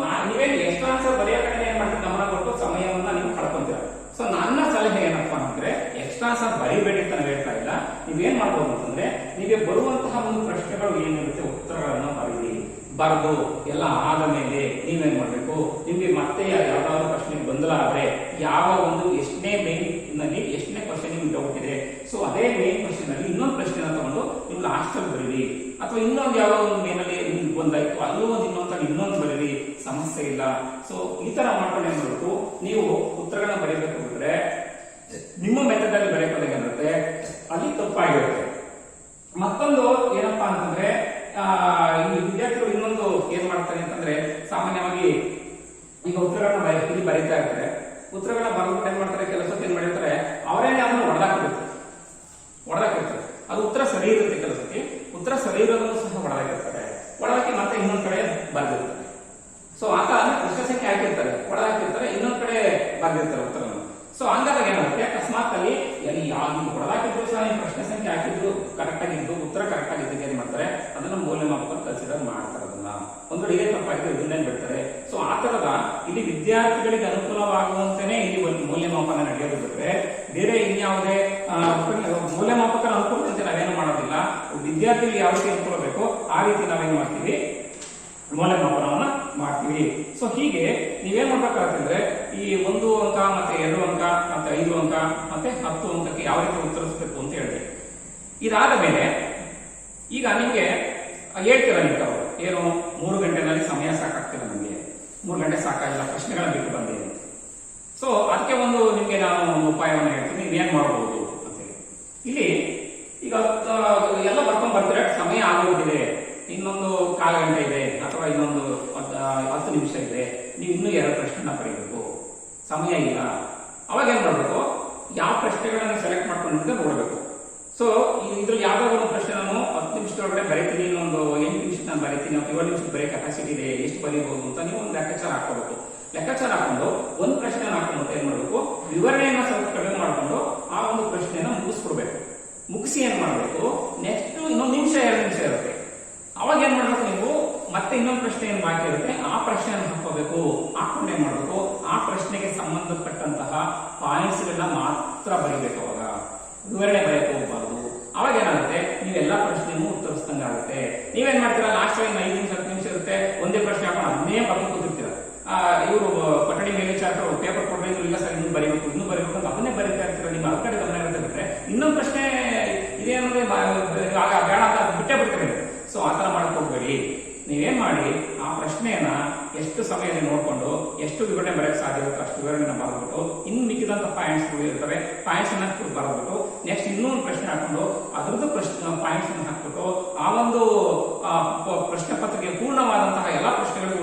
ನೀವೇನು ಎಕ್ಸ್ಟ್ರಾ ಆನ್ಸರ್ ಬರೆಯೋ ಕಡೆ ಏನ್ ಮಾಡ್ತೀರಿ, ಗಮನ ಕೊಟ್ಟು ಸಮಯವನ್ನ ನೀವು ಕಳ್ಕೊಂತೀರ. ಸೊ ನನ್ನ ಸಲಹೆ ಏನಪ್ಪಾ ಅಂದ್ರೆ, ಎಕ್ಸ್ಟ್ರಾ ಆನ್ಸರ್ ಬರಿಬೇಡಿ ಅಂತ ನಾನು ಹೇಳ್ತಾ ಇಲ್ಲ. ನೀವೇನ್ ಮಾಡ್ಬೋದು ಅಂತಂದ್ರೆ, ನಿಮಗೆ ಬರುವಂತಹ ಒಂದು ಪ್ರಶ್ನೆಗಳು ಏನಿರುತ್ತೆ ಉತ್ತರಗಳನ್ನ ಬರೀರಿ. ಬರೆದು ಎಲ್ಲ ಆದ ಮೇಲೆ ನೀವೇನ್ ಮಾಡ್ಬೇಕು, ನಿಮ್ಗೆ ಮತ್ತೆ ಯಾವ್ದಾದ್ರು ಪ್ರಶ್ನೆ ಗೊಂದಲ ಆದ್ರೆ ಯಾವ ಒಂದು ಎಷ್ಟನೇ ಮೇನ್ ನಲ್ಲಿ ಎಷ್ಟನೇ ಕ್ವಶನ್ ನಿಮ್ಗೆ ಡೌಟ್ ಇದೆ, ಸೊ ಅದೇ ಮೇನ್ ಕ್ವಶನ್ ಅಲ್ಲಿ ಇನ್ನೊಂದು ಪ್ರಶ್ನೆನ ತಗೊಂಡು ನೀವು ಲಾಸ್ಟ್ ಅಲ್ಲಿ ಬರೀರಿ. ಅಥವಾ ಇನ್ನೊಂದು ಯಾವ ಒಂದು ಮೇನಲ್ಲಿ ನಿಮ್ಗೆ ಗೊಂದಾಯ್ತು ಅಲ್ಲೂ ಒಂದು ಇನ್ನೊಂದು ಬರೀರಿ, ಸಮಸ್ಯೆ ಇಲ್ಲ. ಸೊ ಈ ತರ ಮಾಡ್ಕೊಂಡು ಏನ್ ಮಾಡಬೇಕು, ನೀವು ಉತ್ತರಗಳನ್ನ ಬರೀಬೇಕು ಬಿಟ್ರೆ ನಿಮ್ಮ ಮೆಥಡ್ ಅಲ್ಲಿ ಬರೆಯೋದಾಗ ಏನಿರುತ್ತೆ ಅಲ್ಲಿ ತಪ್ಪಾಗಿರುತ್ತೆ. ಮತ್ತೊಂದು ಏನಪ್ಪಾ ಅಂತಂದ್ರೆ, ಈ ವಿದ್ಯಾರ್ಥಿಗಳು ಇನ್ನೊಂದು ಏನ್ ಮಾಡ್ತಾರೆ ಅಂತಂದ್ರೆ, ಸಾಮಾನ್ಯವಾಗಿ ಈಗ ಉತ್ತರಗಳನ್ನ ಇಲ್ಲಿ ಬರೀತಾ ಇರ್ತಾರೆ. ಉತ್ತರಗಳನ್ನ ಬರೆದ್ಬಿಟ್ಟು ಏನ್ ಮಾಡ್ತಾರೆ, ಕೆಲಸ ಏನ್ ಮಾಡಿರ್ತಾರೆ, ಅವರೇನೆ ಅದನ್ನು ಹೊಡೆದಾಕಿರ್ತಾರೆ. ಅದು ಉತ್ತರ ಸರಿ ಇರುತ್ತೆ, ಕೆಲಸಕ್ಕೆ ಉತ್ತರ ಸರಿ ಇರೋದನ್ನು ಸಹ ಹೊಡೆದಾಕಿ ಮತ್ತೆ ಇನ್ನೊಂದ್ ಕಡೆ ಬರ್ದಿರ್ತಾರೆ. ಸೊ ಆತ ಪ್ರಶ್ನೆ ಸಂಖ್ಯೆ ಹಾಕಿರ್ತಾರೆ, ಹೊಡೆದಾಕಿರ್ತಾರೆ, ಇನ್ನೊಂದ್ ಕಡೆ ಬರ್ದಿರ್ತಾರೆ ಉತ್ತರವನ್ನು. ಸೊ ಹಂಗಾದಾಗ ಏನಾಗುತ್ತೆ, ಅಕಸ್ಮಾತ್ ಅಲ್ಲಿ ಹೊಡೆದಾಕಿದ್ರು ಸಹ ಪ್ರಶ್ನೆ ಸಂಖ್ಯೆ ಹಾಕಿದ್ರು ಕರೆಕ್ಟ್ ಆಗಿದ್ದು ಉತ್ತರ ಕರೆಕ್ಟ್ ಆಗಿದ್ದಕ್ಕೆ ಏನ್ ಮಾಡ್ತಾರೆ, ಅದನ್ನ ಮೌಲ್ಯಮಾಪಕ ಕನ್ಸಿಡರ್ ಮಾಡ್ತಾರೆ. ಅದನ್ನ ಒಂದು ಇದೇ ತಪ್ಪಾಗಿದ್ದು ಇದನ್ನೇನ್ ಬಿಡ್ತಾರೆ. ಸೊ ಆ ತರದ ಇಲ್ಲಿ ವಿದ್ಯಾರ್ಥಿಗಳಿಗೆ ಅನುಕೂಲವಾಗುವಂತೆನೇ ಇಲ್ಲಿ ಮೌಲ್ಯಮಾಪನ ನಡೆಯೋದು ಬಿಟ್ರೆ ಬೇರೆ ಇನ್ಯಾವುದೇ ಮೌಲ್ಯಮಾಪಕರ ಅನುಕೂಲದಂತೆ ನಾವೇನು ಮಾಡೋದಿಲ್ಲ. ವಿದ್ಯಾರ್ಥಿಗಳಿಗೆ ಯಾವ ರೀತಿ ಅನುಕೂಲ ಬೇಕೋ ಆ ರೀತಿ ನಾವೇನು ಮಾಡ್ತೀವಿ, ಮೌಲ್ಯಮಾಪನವನ್ನ ಮಾಡ್ತೀವಿ. ಸೊ ಹೀಗೆ ನೀವೇನ್ ಮಾಡ್ಬೇಕಾಗತ್ತಂದ್ರೆ, ಈ 1 ಅಂಕ ಮತ್ತೆ 2 ಅಂಕ ಮತ್ತೆ 5 ಅಂಕ ಮತ್ತೆ 10 ಅಂಕಕ್ಕೆ ಯಾವ ರೀತಿ ಉತ್ತರಿಸಬೇಕು ಅಂತ ಹೇಳಿ, ಇದಾದ ಮೇಲೆ ಈಗ ನಿಮ್ಗೆ ಹೇಳ್ತೀರ ನಿಂತವರು ಏನು 3 ಗಂಟೆನಲ್ಲಿ ಸಮಯ ಸಾಕಾಗ್ತಿಲ್ಲ, ನಮಗೆ 3 ಗಂಟೆ ಸಾಕಾಗಿಲ್ಲ, ಪ್ರಶ್ನೆಗಳ ಬಿಟ್ಟು ಬಂದಿದೆ. ಸೊ ಅದಕ್ಕೆ ನಿಮ್ಗೆ ನಾನು ಒಂದು ಉಪಾಯವನ್ನು ಹೇಳ್ತೀನಿ, ನೀವೇನ್ ಮಾಡಬಹುದು ಅಂತ ಹೇಳಿ. ಇಲ್ಲಿ ಈಗ ಎಲ್ಲ ಬರ್ಕೊಂಡ್ ಬರ್ತೀರ, ಸಮಯ ಆಗೋಗಿದೆ, ಇನ್ನೊಂದು 1/4 ಗಂಟೆ ಇದೆ ಅಥವಾ ಇನ್ನೊಂದು 10 ನಿಮಿಷ ಇದೆ, ನೀವು ಇನ್ನೂ 2 ಪ್ರಶ್ನೆನ ಬರೀಬೇಕು, ಸಮಯ ಇಲ್ಲ. ಅವಾಗ ಏನ್ ಮಾಡ್ಬೇಕು, ಯಾವ ಪ್ರಶ್ನೆಗಳನ್ನ ಸೆಲೆಕ್ಟ್ ಮಾಡ್ಕೊಂಡಿದ್ದ ನೋಡ್ಬೇಕು. ಸೊ ಇದ್ರಲ್ಲಿ ಯಾವ್ದಾದ್ರು ಒಂದು ಪ್ರಶ್ನೆ ನಾನು 10 ನಿಮಿಷದೊಳಗಡೆ ಬರೀತೀನಿ, ಇನ್ನೊಂದು 8 ನಿಮಿಷ ನಾನು ಬರೀತೀನಿ, 7 ನಿಮಿಷ ಬರೀ ಕೆಪಾಸಿಟಿ ಇದೆ, ಎಷ್ಟು ಬರೀಬಹುದು ಅಂತ ನೀವು ಒಂದು ಲೆಕ್ಕಾಚಾರ ಹಾಕೋಬೇಕು. ಲೆಕ್ಕಾಚಾರ ಹಾಕೊಂಡು ಒಂದು ಪ್ರಶ್ನೆ ಹಾಕೊಂಡು ಏನ್ ಮಾಡ್ಬೇಕು, ವಿವರಣೆಯನ್ನ ಸ್ವಲ್ಪ ಕಡಿಮೆ ಮಾಡಿಕೊಂಡು ಆ ಒಂದು ಪ್ರಶ್ನೆಯನ್ನ ಮುಗಿಸ್ಕೊಡ್ಬೇಕು. ಮುಗಿಸಿ ಏನ್ ಮಾಡ್ಬೇಕು, ನೆಕ್ಸ್ಟ್ ಇನ್ನೊಂದು 1 ನಿಮಿಷ 2 ನಿಮಿಷ ಇರುತ್ತೆ, ಅವಾಗ ಏನ್ ಮಾಡ್ಬೇಕು, ನೀವು ಮತ್ತೆ ಇನ್ನೊಂದು ಪ್ರಶ್ನೆ ಏನ್ ಬಾಕಿ ಇರುತ್ತೆ ಆ ಪ್ರಶ್ನೆಯನ್ನು ಹಾಕೋಬೇಕು. ಹಾಕೊಂಡು ಏನ್ ಮಾಡ್ಬೇಕು, ಆ ಪ್ರಶ್ನೆಗೆ ಸಂಬಂಧಪಟ್ಟಂತಹ ಪಾಯಿಂಟ್ಸ್ ಗಳನ್ನ ಮಾತ್ರ ಬರೀಬೇಕು. ಅವಾಗ ವಿವರಣೆ ಬರೆಯಕ್ಕೆ ಹೋಗಬಾರ್ದು. ಅವಾಗ ಏನಾಗುತ್ತೆ, ನೀವೆಲ್ಲಾ ಪ್ರಶ್ನೆಯನ್ನು ಉತ್ತರಿಸಿದಂಗಾಗುತ್ತೆ. ನೀವೇನ್ ಮಾಡ್ತೀರಾ, ಲಾಸ್ಟ್ 5 ನಿಮಿಷ 10 ನಿಮಿಷ ಇರುತ್ತೆ, ಒಂದೇ ಪ್ರಶ್ನೆ ಹಾಕೊಂಡು ಅದನ್ನೇ ಬರ್ದು ಕೂತಿರ್ತೀರ. ಇವರು ಕೊಠಡಿ ಮೇಲ್ವಿಚಾರಕರು ಪೇಪರ್ ಕೊಟ್ಟರೆ ಇಲ್ಲ ಸರ್ ಇನ್ನೂ ಬರೀಬೇಕು ಅಂತ ಅದನ್ನೇ ಬರೀತಾ ಇರ್ತೀರ. ನಿಮ್ಮ ಆ ಕಡೆ ಗಮನ ಇರುತ್ತೆ ಬಿಟ್ರೆ ಇನ್ನೊಂದು ಪ್ರಶ್ನೆ ಇದೇನಂದ್ರೆ ಬೇಡ ಅಂತ ಬಿಟ್ಟೇ ಬಿಡ್ತಾರೆ. ಸೊ ಆತರ ಮಾಡಕ್ ಹೋಗ್ಬೇಡಿ. ನೀವೇನ್ ಮಾಡಿ, ಆ ಪ್ರಶ್ನೆಯನ್ನ ಎಷ್ಟು ಸಮಯದಲ್ಲಿ ನೋಡ್ಕೊಂಡು ಎಷ್ಟು ವಿವರಣೆ ಬರೆಯಕ್ಕೆ ಸಾಧ್ಯ ಇರುತ್ತೆ ಅಷ್ಟು ವಿವರಣೆನ ಬರೆದ್ಬಿಟ್ಟು, ಇನ್ನು ಮಿಕ್ಕಿದಂತ ಪಾಯಿಂಟ್ಸ್ ಇರ್ತವೆ, ಪಾಯಿಂಟ್ಸ್ ಅನ್ನ ಬರೆದ್ಬಿಟ್ಟು ನೆಕ್ಸ್ಟ್ ಇನ್ನೊಂದು ಪ್ರಶ್ನೆ ಹಾಕೊಂಡು ಅದ್ರದ್ದು ಪಾಯಿಂಟ್ಸ್ ಅನ್ನು ಹಾಕ್ಬಿಟ್ಟು ಆ ಒಂದು ಪ್ರಶ್ನೆ ಪತ್ರಿಕೆ ಪೂರ್ಣವಾದಂತಹ ಎಲ್ಲಾ ಪ್ರಶ್ನೆಗಳಿಗೆ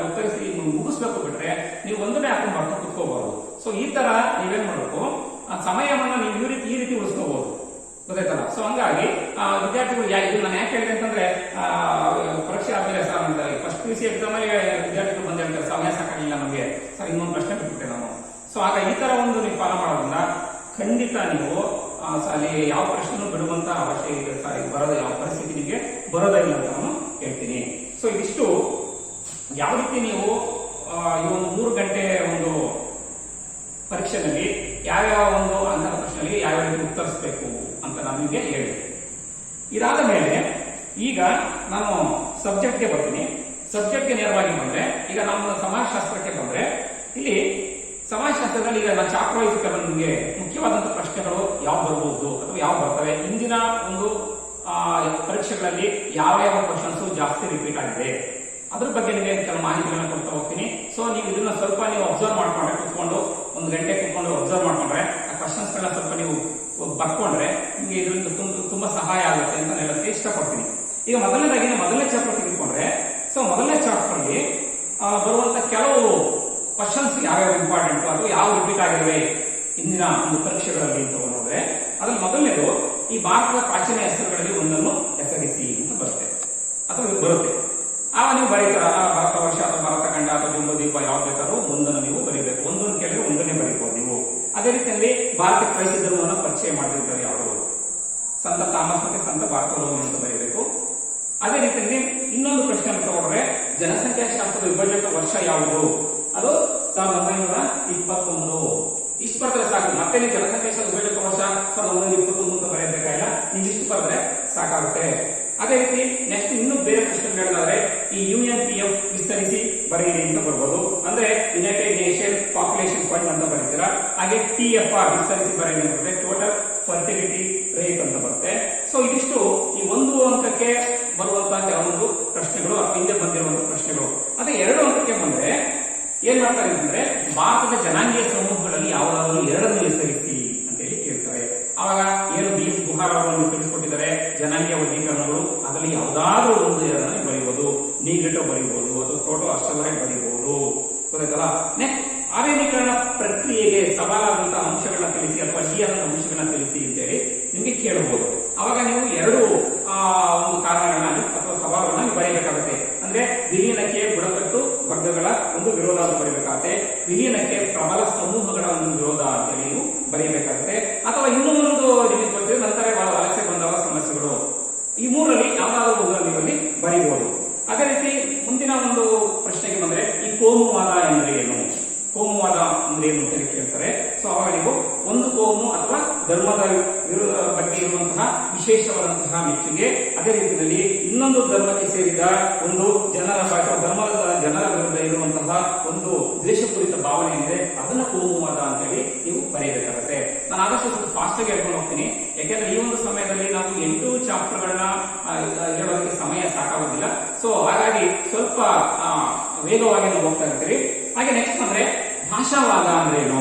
ಉತ್ತರಿಸಿ ಮುಗಿಸ್ಬೇಕು. ಬಿಟ್ರೆ ನೀವು ಒಂದನೇ ಹಾಕೊಂಡು ಮಾಡ್ಕೊಂಡು ಕುತ್ಕೋಬಹುದು. ಸೊ ಈ ತರ ನೀವೇನ್ ಮಾಡಬೇಕು, ಆ ಸಮಯವನ್ನ ನೀವು ಈ ರೀತಿ ಉಳಿಸ್ಕೋಬಹುದು, ಗೊತ್ತಾಯ್ತಲ್ಲ. ಸೊ ಹಂಗಾಗಿ ವಿದ್ಯಾರ್ಥಿಗಳು ಇದು ನಾನು ಯಾಕೆ ಹೇಳಿದೆ ಅಂತಂದ್ರೆ, ಪರೀಕ್ಷೆ ಆದ್ಮೇಲೆ ಫಸ್ಟ್ PUC ಎಕ್ಸಾಮ್ ಅಲ್ಲಿ ವಿದ್ಯಾರ್ಥಿಗಳು ಬಂದು ಹೇಳ್ತಾರೆ ಸಮಯ ಸಾಕಾಗಿಲ್ಲ ನಮಗೆ ಸರ್, ಇನ್ನೊಂದು ಪ್ರಶ್ನೆ ಬಿಟ್ಬಿಟ್ಟೆ ನಾನು. ಸೊ ಆಗ ಈ ತರ ಒಂದು ನೀವು ಫಾಲೋ ಮಾಡೋದ್ರಿಂದ ಖಂಡಿತ ನೀವು ಅಲ್ಲಿ ಯಾವ ಪ್ರಶ್ನೆ ಬಿಡುವಂತ ಅವಶ್ಯಕತೆ ಬರೋದು, ಯಾವ ಪರಿಸ್ಥಿತಿ ನಿಮಗೆ ಬರೋದಿಲ್ಲ ಅಂತ ನಾನು ಹೇಳ್ತೀನಿ. ಸೊ ಇದಿಷ್ಟು ಯಾವ ರೀತಿ ನೀವು ಈ ಒಂದು 3 ಗಂಟೆ ಒಂದು ಪರೀಕ್ಷೆನಲ್ಲಿ ಯಾವ್ಯಾವ ಒಂದು ಅಂತಹ ಪ್ರಶ್ನೆಗಳಿಗೆ ಯಾವ ರೀತಿ ಉತ್ತರಿಸಬೇಕು ಅಂತ ನಾನು ನಿಮಗೆ ಹೇಳಿ. ಇದಾದ ಮೇಲೆ ಈಗ ನಾನು ಸಬ್ಜೆಕ್ಟ್ಗೆ ಬರ್ತೀನಿ. ಸಬ್ಜೆಕ್ಟ್ಗೆ ನೇರವಾಗಿ ಬಂದ್ರೆ, ಈಗ ನಮ್ಮ ಸಮಾಜಶಾಸ್ತ್ರಕ್ಕೆ ಬಂದ್ರೆ, ಇಲ್ಲಿ ಸಮಾಜಶಾಸ್ತ್ರದಲ್ಲಿ ಈಗ ನಾನು ಚಾಪ್ಟರ್ ವೈಸ್ ನಿಮಗೆ ಮುಖ್ಯವಾದಂತಹ ಪ್ರಶ್ನೆಗಳು ಯಾವ ಬರಬಹುದು ಅಥವಾ ಯಾವ ಬರ್ತವೆ, ಇಂದಿನ ಒಂದು ಪರೀಕ್ಷೆಗಳಲ್ಲಿ ಯಾವ ಯಾವ ಕ್ವಶನ್ಸ್ ಜಾಸ್ತಿ ರಿಪೀಟ್ ಆಗಿದೆ ಅದ್ರ ಬಗ್ಗೆ ನಿಮಗೆ ಕೆಲವು ಮಾಹಿತಿಗಳನ್ನ ಕೊಡ್ತಾ ಹೋಗ್ತೀನಿ. ಸೊ ನೀವು ಇದನ್ನ ಸ್ವಲ್ಪ ನೀವು ಅಬ್ಸರ್ವ್ ಮಾಡ್ಕೊಂಡ್ರೆ, ಕುತ್ಕೊಂಡು 1 ಗಂಟೆ ಕುತ್ಕೊಂಡು ಅಬ್ಸರ್ವ್ ಮಾಡ್ಕೊಂಡ್ರೆ, ಆ ಕ್ವಶನ್ಸ್ ಗಳನ್ನ ಸ್ವಲ್ಪ ನೀವು ಬರ್ಕೊಂಡ್ರೆ ನಿಮ್ಗೆ ಇದರಿಂದ ತುಂಬಾ ಸಹಾಯ ಆಗುತ್ತೆ ಅಂತ ಹೇಳಕ್ಕೆ ಇಷ್ಟಪಡ್ತೀನಿ. ಈಗ ಮೊದಲನೇ ಚಾಪ್ಟರ್ ತೆಗೆದುಕೊಂಡ್ರೆ, ಸೊ ಮೊದಲನೇ ಚಾಪ್ಟರ್ ಅಲ್ಲಿ ಬರುವಂತ ಕೆಲವು ಕ್ವಶನ್ಸ್ ಯಾವ್ಯಾವ ಇಂಪಾರ್ಟೆಂಟ್ ಅಥವಾ ಯಾವ ರಿಪೀಟ್ ಆಗಿರುವೆ ಇಂದಿನ ಒಂದು ಪರೀಕ್ಷೆಗಳಲ್ಲಿ ಅಂತ ನೋಡಿದ್ರೆ, ಅದ್ರಲ್ಲಿ ಮೊದಲನೇದು ಈ ಭಾರತದ ಪ್ರಾಚೀನ ಹೆಸರುಗಳಲ್ಲಿ ಒಂದನ್ನು ಹೆಸರಿಸಿ ಅಂತ ಬರುತ್ತೆ. ಆಗ ನೀವು ಬರೀತೀರ ಭಾರತ ವರ್ಷ ಅಥವಾ ಭಾರತ ಖಂಡ ಅಥವಾ ಜಂಬೂದ್ವೀಪ ಯಾವ್ದು ಬೇಕಾದ್ರೂ ಒಂದನ್ನು ನೀವು ಬರೀಬೇಕು. ಒಂದನ್ನು ಕೇಳಿದ್ರೆ ಒಂದನ್ನೇ ಬರೀಬಹುದು ನೀವು. ಅದೇ ರೀತಿಯಲ್ಲಿ ಭಾರತಕ್ಕೆ ಕ್ರೈಸ್ತ ಧರ್ಮವನ್ನು ಪರಿಚಯ ಮಾಡಿರ್ತಾರೆ ಯಾರು, ಸಂತ ಥಾಮಸ್ ಮತ್ತೆ ಸಂತ ಬಾರ್ತೋಲೋಮ ಅಂತ ಬರೀಬೇಕು. ಅದೇ ರೀತಿಯಲ್ಲಿ ಇನ್ನೊಂದು ಪ್ರಶ್ನೆ ತಗೊಂಡ್ರೆ, ಜನಸಂಖ್ಯಾ ಶಾಸ್ತ್ರದ ವಿಭಜಕ ವರ್ಷ ಯಾವುದು? ಅದು 1921. ಇಷ್ಟು ಬರೆದ್ರೆ ಸಾಕು. ಮತ್ತೆ ನೀವು ಜನಸಂಖ್ಯಾ ಶಾಸ್ತ್ರ ವಿಭಜಕ ವರ್ಷ 1921 ಅಂತ ಬರೆಯಬೇಕಾಗಿಲ್ಲ, ನೀವು ಇಷ್ಟು ಬರೆದ್ರೆ ಸಾಕಾಗುತ್ತೆ. ಅದೇ ರೀತಿ ನೆಕ್ಸ್ಟ್ ಇನ್ನೂ ಬೇರೆ ಪ್ರಶ್ನೆಗಳಾದ್ರೆ, ಈ UNPF ವಿಸ್ತರಿಸಿ ಬರೆಯಿರಿ ಅಂತ ಬರ್ಬೋದು. ಅಂದ್ರೆ ಯುನೈಟೆಡ್ ನೇಷನ್ ಪಾಪ್ಯುಲೇಷನ್ ಫಂಡ್ ಅಂತ ಬರೀತೀರಾ. ಹಾಗೆ TFR ವಿಸ್ತರಿಸಿ ಬರೆಯಿರಿ ಅಂತ ಬರುತ್ತೆ, ಟೋಟಲ್ ಫರ್ಟಿಲಿಟಿ ರೇಟ್ ಅಂತ ಬರುತ್ತೆ. ಸೊ ಇದಿಷ್ಟು ಈ 1 ಅಂಕಕ್ಕೆ ಬರುವಂತಹ ಕೆಲವೊಂದು ಪ್ರಶ್ನೆಗಳು, ಹಿಂದೆ ಬಂದಿರುವಂತಹ ಪ್ರಶ್ನೆಗಳು. ಅದೇ 2 ಅಂಕಕ್ಕೆ ಬಂದ್ರೆ ಏನ್ ಮಾಡ್ತಾರೆ ಅಂತಂದ್ರೆ, ಭಾರತದ ಜನಾಂಗೀಯ ಸಮೂಹಗಳಲ್ಲಿ ಯಾವುದಾದ್ರು 2 ಹೆಸರಿಸಿ ಅಂತ ಹೇಳಿ ಕೇಳ್ತಾರೆ. ಅವಾಗ ಏನು BF ಗುಹಾರ್ ಅವರನ್ನು ತಿಳಿಸ್ಕೊಟ್ಟಿದ್ದಾರೆ, ಜನಾಂಗೀಯ ವರ್ಗೀಕರಣಗಳು, ಅದರಲ್ಲಿ ಯಾವುದಾದ್ರೂ ಒಂದು 2 ಬರೀಬಹುದು. ನೀಗ್ರಿಟೋ ಬರೀಬಹುದು ಅಥವಾ ಟೋಟೋ ಅಷ್ಟವರೆಗೆ ಬರೀಬಹುದು. ಗೊತ್ತಾಯ್ತಲ್ಲ. ನೆಕ್ಸ್ಟ್ ಆರೇನೀಕರಣ ಪ್ರಕ್ರಿಯೆಗೆ ಸವಾಲಾದಂತಹ ಅಂಶಗಳನ್ನ ತಿಳಿಸಿ ಅಥವಾ ಅಡ್ಡಿಯಾದಂತಹ ಅಂಶಗಳನ್ನ ತಿಳಿಸಿ ಅಂತೇಳಿ ನಿಮ್ಗೆ ಕೇಳಬಹುದು. ಅವಾಗ ನೀವು 2 ಒಂದು ಕಾರಣಗಳನ್ನ ಅಥವಾ ಸವಾಲುಗಳನ್ನ ಬರೀಬೇಕಾಗುತ್ತೆ. ಅಂದ್ರೆ ವಿಲೀನಕ್ಕೆ ಬುಡಕಟ್ಟು ವರ್ಗಗಳ ಒಂದು ವಿರೋಧ ಅಂತ ಬರೀಬೇಕಾಗುತ್ತೆ, ವಿಲೀನಕ್ಕೆ ಪ್ರಬಲ ಸಮೂಹಗಳ ಒಂದು ವಿರೋಧ ಅಂತೇಳಿ ನೀವು ಬರೀಬೇಕಾಗುತ್ತೆ. ಅಥವಾ ಇನ್ನೂ ಒಂದು ನಿಮಗೆ ಗೊತ್ತಿದೆ, ನಂತರ ವಲಸೆ ಬಂದವರ ಸಮಸ್ಯೆಗಳು. ಈ 3ರಲ್ಲಿ ಯಾವ್ದಾದ್ರು ಒಂದು ನೀವಲ್ಲಿ ಬರೀಬಹುದು. ಅದೇ ರೀತಿ ಮುಂದಿನ ಒಂದು ಪ್ರಶ್ನೆಗೆ ಬಂದ್ರೆ, ಈ ಕೋಮುವಾದ ಎಂದ್ರೆ ಏನು? ಕೋಮುವಾದ ಅಂದ್ರೆ ಏನು ಅಂತ ಕೇಳ್ತಾರೆ. ಸೊ ಅವಾಗ ನೀವು ಒಂದು ಕೋಮು ಅಥವಾ ಧರ್ಮದ ವಿರೋಧ ಬಗ್ಗೆ ಇರುವಂತಹ ವಿಶೇಷವಾದಂತಹ ಮೆಚ್ಚುಗೆ, ಅದೇ ರೀತಿಯಲ್ಲಿ ಇನ್ನೊಂದು ಧರ್ಮಕ್ಕೆ ಸೇರಿದ ಒಂದು ಧರ್ಮದ ಜನರ ವಿರುದ್ಧ ಇರುವಂತಹ ಒಂದು ದ್ವೇಷಪೂರಿತ ಭಾವನೆ ಇದೆ, ಅದನ್ನ ಕೋಮುವಾದ ಅಂತೇಳಿ ನೀವು ಬರೆಯಬೇಕಾಗುತ್ತೆ. ನಾನು ಆದಷ್ಟು ಸ್ವಲ್ಪ ಫಾಸ್ಟ್ ಆಗಿ ಹೇಳ್ಕೊಂಡು ಹೋಗ್ತೀನಿ, ಯಾಕೆಂದ್ರೆ ಈ ಒಂದು ಸಮಯದಲ್ಲಿ ನಾವು 8 ಚಾಪ್ಟರ್ಗಳನ್ನ ಹೇಳೋದಕ್ಕೆ ಸಮಯ ಸಾಕಾಗೋದಿಲ್ಲ. ಸೊ ಹಾಗಾಗಿ ಸ್ವಲ್ಪ ವೇಗವಾಗಿ ನಾವು ಹೋಗ್ತಾ ಇರ್ತೀವಿ. ಹಾಗೆ ನೆಕ್ಸ್ಟ್ ಅಂದ್ರೆ ಭಾಷಾವಾದ ಅಂದ್ರೆ ಏನು?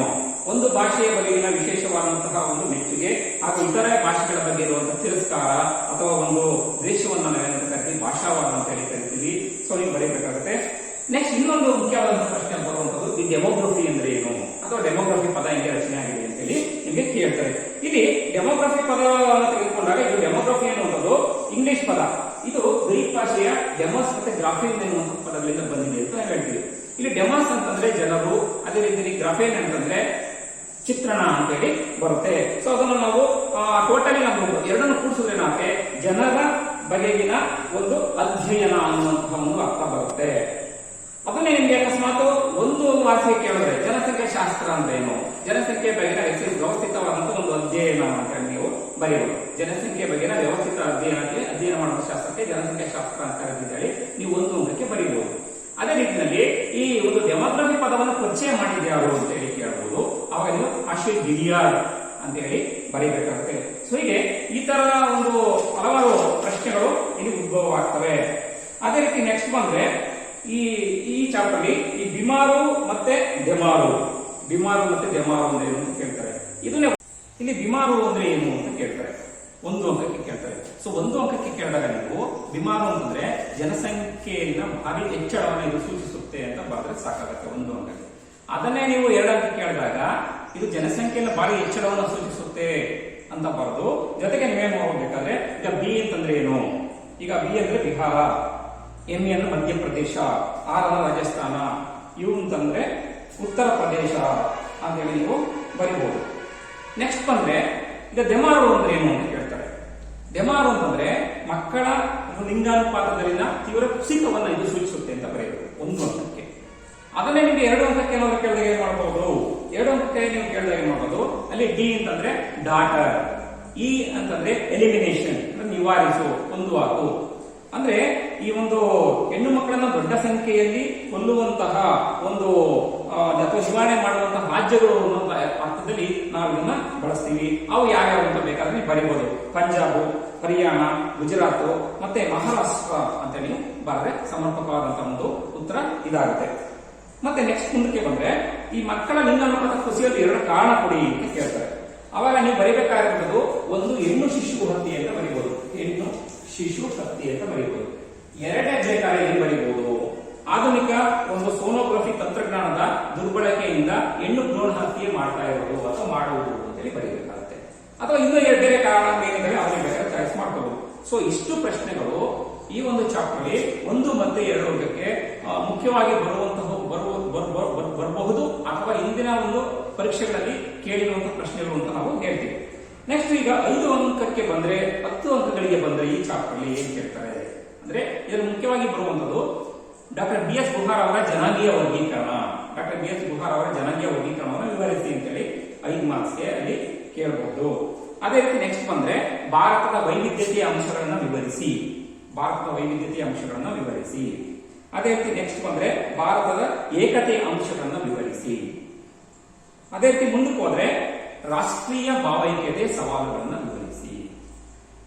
ಒಂದು ಭಾಷೆಯ ಬಗೆಗಿನ ವಿಶೇಷವಾದಂತಹ ಒಂದು ಮೆಚ್ಚುಗೆ ಹಾಗೂ ಇತರೆ ಭಾಷೆಗಳ ಬಗ್ಗೆ ಇರುವಂತಹ ತಿರಸ್ಕಾರ ಅಥವಾ ಒಂದು ದ್ವೇಷವನ್ನು ನಾವೇನಂತ ಕರಿತೀವಿ, ಭಾಷಾವಾದ ಅಂತ ಹೇಳಿ ಕರಿತೀವಿ. ಸೊ ನೀವು ಬರೀಬೇಕಾಗುತ್ತೆ. ನೆಕ್ಸ್ಟ್ ಇನ್ನೊಂದು ಮುಖ್ಯವಾದಂತಹ ಪ್ರಶ್ನೆ ಬರುವಂತದ್ದು, ಈ ಡೆಮೋಗ್ರಫಿ ಅಂದ್ರೆ ಏನು ಅಥವಾ ಡೆಮೋಗ್ರಫಿ ಪದ ಹೆಂಗೆ ರಚನೆ ಆಗಿದೆ ಅಂತ ಹೇಳಿ ನಿಮಗೆ ಕೇಳ್ತಾರೆ. ಇಲ್ಲಿ ಡೆಮೋಗ್ರಫಿ ಪದವನ್ನು ತೆಗೆದುಕೊಂಡಾಗ, ಇದು ಡೆಮೋಗ್ರಫಿ ಅನ್ನುವಂಥದ್ದು ಇಂಗ್ಲಿಷ್ ಪದ. ಇದು ಗ್ರೀಕ್ ಭಾಷೆಯ ಡೆಮೋಸ್ ಮತ್ತೆ ಗ್ರಾಫಿನ್ ಎನ್ನುವಂತಹ ಪದಗಳಿಂದ ಬಂದಿದೆ ಅಂತ ಹೇಳ್ತೀವಿ. ಇಲ್ಲಿ ಡೆಮಾಸ್ ಅಂತಂದ್ರೆ ಜನರು, ಅದೇ ರೀತಿ ಗ್ರಾಫೇನ್ ಅಂತಂದ್ರೆ ಚಿತ್ರಣ ಅಂತ ಹೇಳಿ ಬರುತ್ತೆ. ಸೊ ಅದನ್ನು ನಾವು ಟೋಟಲಿ ನಾವು 2 ಕೂಡಿಸಿದ್ರೆ ನಾಕೆ ಜನರ ಬಗೆಗಿನ ಒಂದು ಅಧ್ಯಯನ ಅನ್ನುವಂತಹ ಒಂದು ಅರ್ಥ ಬರುತ್ತೆ. ಅದನ್ನೇ ನಿಮ್ಗೆ ಅಕಸ್ಮಾತ್ ಒಂದು ವಾಕ್ಯ ಕೇಳಿದ್ರೆ, ಜನಸಂಖ್ಯಾ ಶಾಸ್ತ್ರ ಅಂದ್ರೆ ಏನು? ಜನಸಂಖ್ಯೆ ಬಗೆಗಿನ ವ್ಯವಸ್ಥಿತವಾದಂತಹ ಒಂದು ಅಧ್ಯಯನ ಅಂತ ನೀವು ಬರೆಯಬಹುದು. ಜನಸಂಖ್ಯೆ ಬಗೆಗಿನ ವ್ಯವಸ್ಥಿತ ಅಧ್ಯಯನ ಮಾಡುವ ಶಾಸ್ತ್ರಕ್ಕೆ ಜನಸಂಖ್ಯಾ ಶಾಸ್ತ್ರ ಅಂತ ಕರೆದಿದ್ದೇಳಿ ನೀವು 1 ಅಂಕಕ್ಕೆ ಬರೀಬಹುದು. ಅದೇ ರೀತಿಯಲ್ಲಿ ಈ ಒಂದು ಡೆಮೋಗ್ರಫಿ ಪದವನ್ನು ಪರಿಚಯ ಮಾಡಿದ್ಯಾರು ಅಂತ ಹೇಳಿ ಕೇಳಬಹುದು. ಅವಾಗ ನೀವು ಆಶಿಕ್ ಗಿರಿಯಾರ್ ಅಂತ ಹೇಳಿ ಬರೀಬೇಕಾಗುತ್ತೆ. ಸೊ ಹೀಗೆ ಈ ತರ ಒಂದು ಹಲವಾರು ಪ್ರಶ್ನೆಗಳು ಇಲ್ಲಿ ಉದ್ಭವವಾಗ್ತವೆ. ಅದೇ ರೀತಿ ನೆಕ್ಸ್ಟ್ ಬಂದ್ರೆ, ಈ ಚಾಪ್ಟರ್ ಈ ಬಿಮಾರು ಮತ್ತೆ ಡೆಮಾರು ಅಂದ್ರೆ ಏನು ಅಂತ ಕೇಳ್ತಾರೆ. ಇದನ್ನೇ ಇಲ್ಲಿ ಬಿಮಾರು ಅಂದ್ರೆ ಏನು ಅಂತ ಕೇಳ್ತಾರೆ, 1 ಅಂಕಕ್ಕೆ ಕೇಳ್ತಾರೆ. ಸೊ 1 ಅಂಕಕ್ಕೆ ಕೇಳಿದಾಗ ನೀವು ಬಿಮಾರು ಅಂತಂದ್ರೆ ಜನಸಂಖ್ಯೆಯ ಭಾರಿ ಹೆಚ್ಚಳವನ್ನು ಇದು ಸೂಚಿಸುತ್ತೆ ಅಂತ ಬರೆದ್ರೆ ಸಾಕಾಗುತ್ತೆ 1 ಅಂಕಕ್ಕೆ. ಅದನ್ನೇ ನೀವು 2 ಅಂಕಕ್ಕೆ ಕೇಳಿದಾಗ ಇದು ಜನಸಂಖ್ಯೆಯ ಭಾರಿ ಹೆಚ್ಚಳವನ್ನು ಸೂಚಿಸುತ್ತೆ ಅಂತ ಬರೆದು, ಜೊತೆಗೆ ನೀವೇನು ಹೋಗ್ಬೇಕಾದ್ರೆ ಈಗ ಬಿ ಅಂತಂದ್ರೆ ಏನು? ಈಗ ಬಿ ಅಂದ್ರೆ ಬಿಹಾರ, ಎಂ ಅಂದ್ರೆ ಮಧ್ಯಪ್ರದೇಶ, ಆರ್ ಅಂದ್ರೆ ರಾಜಸ್ಥಾನ, ಯು ಅಂತಂದ್ರೆ ಉತ್ತರ ಪ್ರದೇಶ ಅಂತ ಹೇಳಿ ನೀವು ಬರೀಬಹುದು. ನೆಕ್ಸ್ಟ್ ಬಂದ್ರೆ ಈಗ ಡೆಮಾರು ಅಂದ್ರೆ ಏನು ಅಂತ ಕೇಳ್ತಾರೆ. ಡೆಮಾರು ಅಂತಂದ್ರೆ ಮಕ್ಕಳ ಲಿಂಗಾನುಪಾತದಲ್ಲಿನ ತೀವ್ರ ಕುಸಿತವನ್ನ ಇದು ಸೂಚಿಸುತ್ತೆ ಅಂತ ಬರೆಯಬೇಕು 1 ಅಂಕಕ್ಕೆ. ಅದನ್ನೇ ನಿಮಗೆ 2 ಅಂಕಕ್ಕೆ ನಾವು ಕೇಳಿದಾಗ ಏನ್ ಮಾಡಬಹುದು? 2 ಅಂಕಕ್ಕೆ ನೀವು ಕೇಳಿದಾಗ ಏನ್ ಮಾಡಬಹುದು? ಅಲ್ಲಿ ಡಿ ಅಂತಂದ್ರೆ ಡಾಟರ್, ಇ ಅಂತಂದ್ರೆ ಎಲಿಮಿನೇಷನ್ ನಿವಾರಿಸು, ಒಂದು ಆತು. ಅಂದ್ರೆ ಈ ಒಂದು ಹೆಣ್ಣು ಮಕ್ಕಳನ್ನ ದೊಡ್ಡ ಸಂಖ್ಯೆಯಲ್ಲಿ ಕೊಲ್ಲುವಂತಹ ಒಂದು ಅಥವಾ ನಿವಾರಣೆ ಮಾಡುವಂತಹ ರಾಜ್ಯಗಳು ಅನ್ನೋ ಅರ್ಥದಲ್ಲಿ ನಾವು ಇದನ್ನ ಬಳಸ್ತೀವಿ. ಅವು ಯಾವ್ಯಾವ ಅಂತ ಬೇಕಾದ್ರೆ ನೀವು ಬರೀಬಹುದು. ಪಂಜಾಬ್, ಹರಿಯಾಣ, ಗುಜರಾತ್ ಮತ್ತೆ ಮಹಾರಾಷ್ಟ್ರ ಅಂತ ನೀವು ಬರೆದ್ರೆ ಸಮರ್ಪಕವಾದಂತಹ ಒಂದು ಉತ್ತರ ಇದಾಗುತ್ತೆ. ಮತ್ತೆ ನೆಕ್ಸ್ಟ್ ಮುಂದಕ್ಕೆ ಬಂದ್ರೆ ಈ ಮಕ್ಕಳ ಲಿಂಗಾನುಪಾತ ಕುಸಿಯಲು 2 ಕಾರಣ ಕೊಡಿ ಅಂತ ಕೇಳ್ತಾರೆ. ಅವಾಗ ನೀವು ಬರೀಬೇಕಾಗಿರೋದು ಒಂದು ಹೆಣ್ಣು ಶಿಶು ಹತ್ಯೆ ಅಂತ ಬರೀಬಹುದು, ಹೆಣ್ಣು ಶಿಶು ಹತ್ಯೆ ಅಂತ ಬರೀಬಹುದು. ಎರಡನೇ ಬೇಕಾದ್ರೆ ಏನು ಬರೀಬಹುದು, ಆಧುನಿಕ ಒಂದು ಸೋನೋಗ್ರಫಿ ತಂತ್ರಜ್ಞಾನದ ದುರ್ಬಳಕೆಯಿಂದ ಹೆಣ್ಣು ಭ್ರೂಣ ಹತ್ಯೆ ಮಾಡ್ತಾ ಇರೋದು ಅಥವಾ ಮಾಡುವುದು ಅಂತೇಳಿ ಬರೀಬೇಕಾಗುತ್ತೆ. ಅಥವಾ ಇನ್ನೂ ಬೇರೆ ಕಾರಣ ಏನಿದೆ ಅದನ್ನ ಬೇಕಾದ್ರೆ ಚಾಯ್ಸ್ ಮಾಡ್ಕೋಬಹುದು. ಸೊ ಇಷ್ಟು ಪ್ರಶ್ನೆಗಳು ಈ ಒಂದು ಚಾಪ್ಟರ್ಲಿ 1 ಮತ್ತು 2 ವರ್ಗಕ್ಕೆ ಮುಖ್ಯವಾಗಿ ಬರಬಹುದು ಅಥವಾ ಇಂದಿನ ಒಂದು ಪರೀಕ್ಷೆಗಳಲ್ಲಿ ಕೇಳಿರುವಂತಹ ಪ್ರಶ್ನೆಗಳು ಅಂತ ನಾವು ಹೇಳ್ತೀವಿ. ನೆಕ್ಸ್ಟ್ ಈಗ 5 ಅಂಕಕ್ಕೆ ಬಂದ್ರೆ 10 ಅಂಕಗಳಿಗೆ ಬಂದ್ರೆ ಈ ಚಾಪ್ಟರ್ಲಿ ಏನ್ ಕೇಳ್ತಾರೆ ಅಂದ್ರೆ ಇದರಲ್ಲಿ ಮುಖ್ಯವಾಗಿ ಬರುವಂತದ್ದು ಡಾಕ್ಟರ್ ಬಿ ಎಸ್ ಗುಹಾರ್ ಅವರ ಜನಾಂಗೀಯ ವರ್ಗೀಕರಣ. ಡಾಕ್ಟರ್ ಬಿ ಎಸ್ ಗುಹಾರ್ ಅವರ ಜನಾಂಗೀಯ ವರ್ಗೀಕರಣವನ್ನು ವಿವರಿಸಿ ಅಂತೇಳಿ 5 ಮಾರ್ಕ್ಸ್ಗೆ ಅಲ್ಲಿ ಕೇಳಬಹುದು. ಅದೇ ರೀತಿ ನೆಕ್ಸ್ಟ್ ಬಂದ್ರೆ ಭಾರತದ ವೈವಿಧ್ಯತೆಯ ಅಂಶಗಳನ್ನ ವಿವರಿಸಿ, ಭಾರತದ ವೈವಿಧ್ಯತೆಯ ಅಂಶಗಳನ್ನ ವಿವರಿಸಿ. ಅದೇ ರೀತಿ ನೆಕ್ಸ್ಟ್ ಬಂದ್ರೆ ಭಾರತದ ಏಕತೆಯ ಅಂಶಗಳನ್ನ ವಿವರಿಸಿ. ಅದೇ ರೀತಿ ಮುಂದಕ್ಕೆ ಹೋದ್ರೆ ರಾಷ್ಟ್ರೀಯ ಭಾವೈಕ್ಯತೆ ಸವಾಲುಗಳನ್ನ ವಿವರಿಸಿ.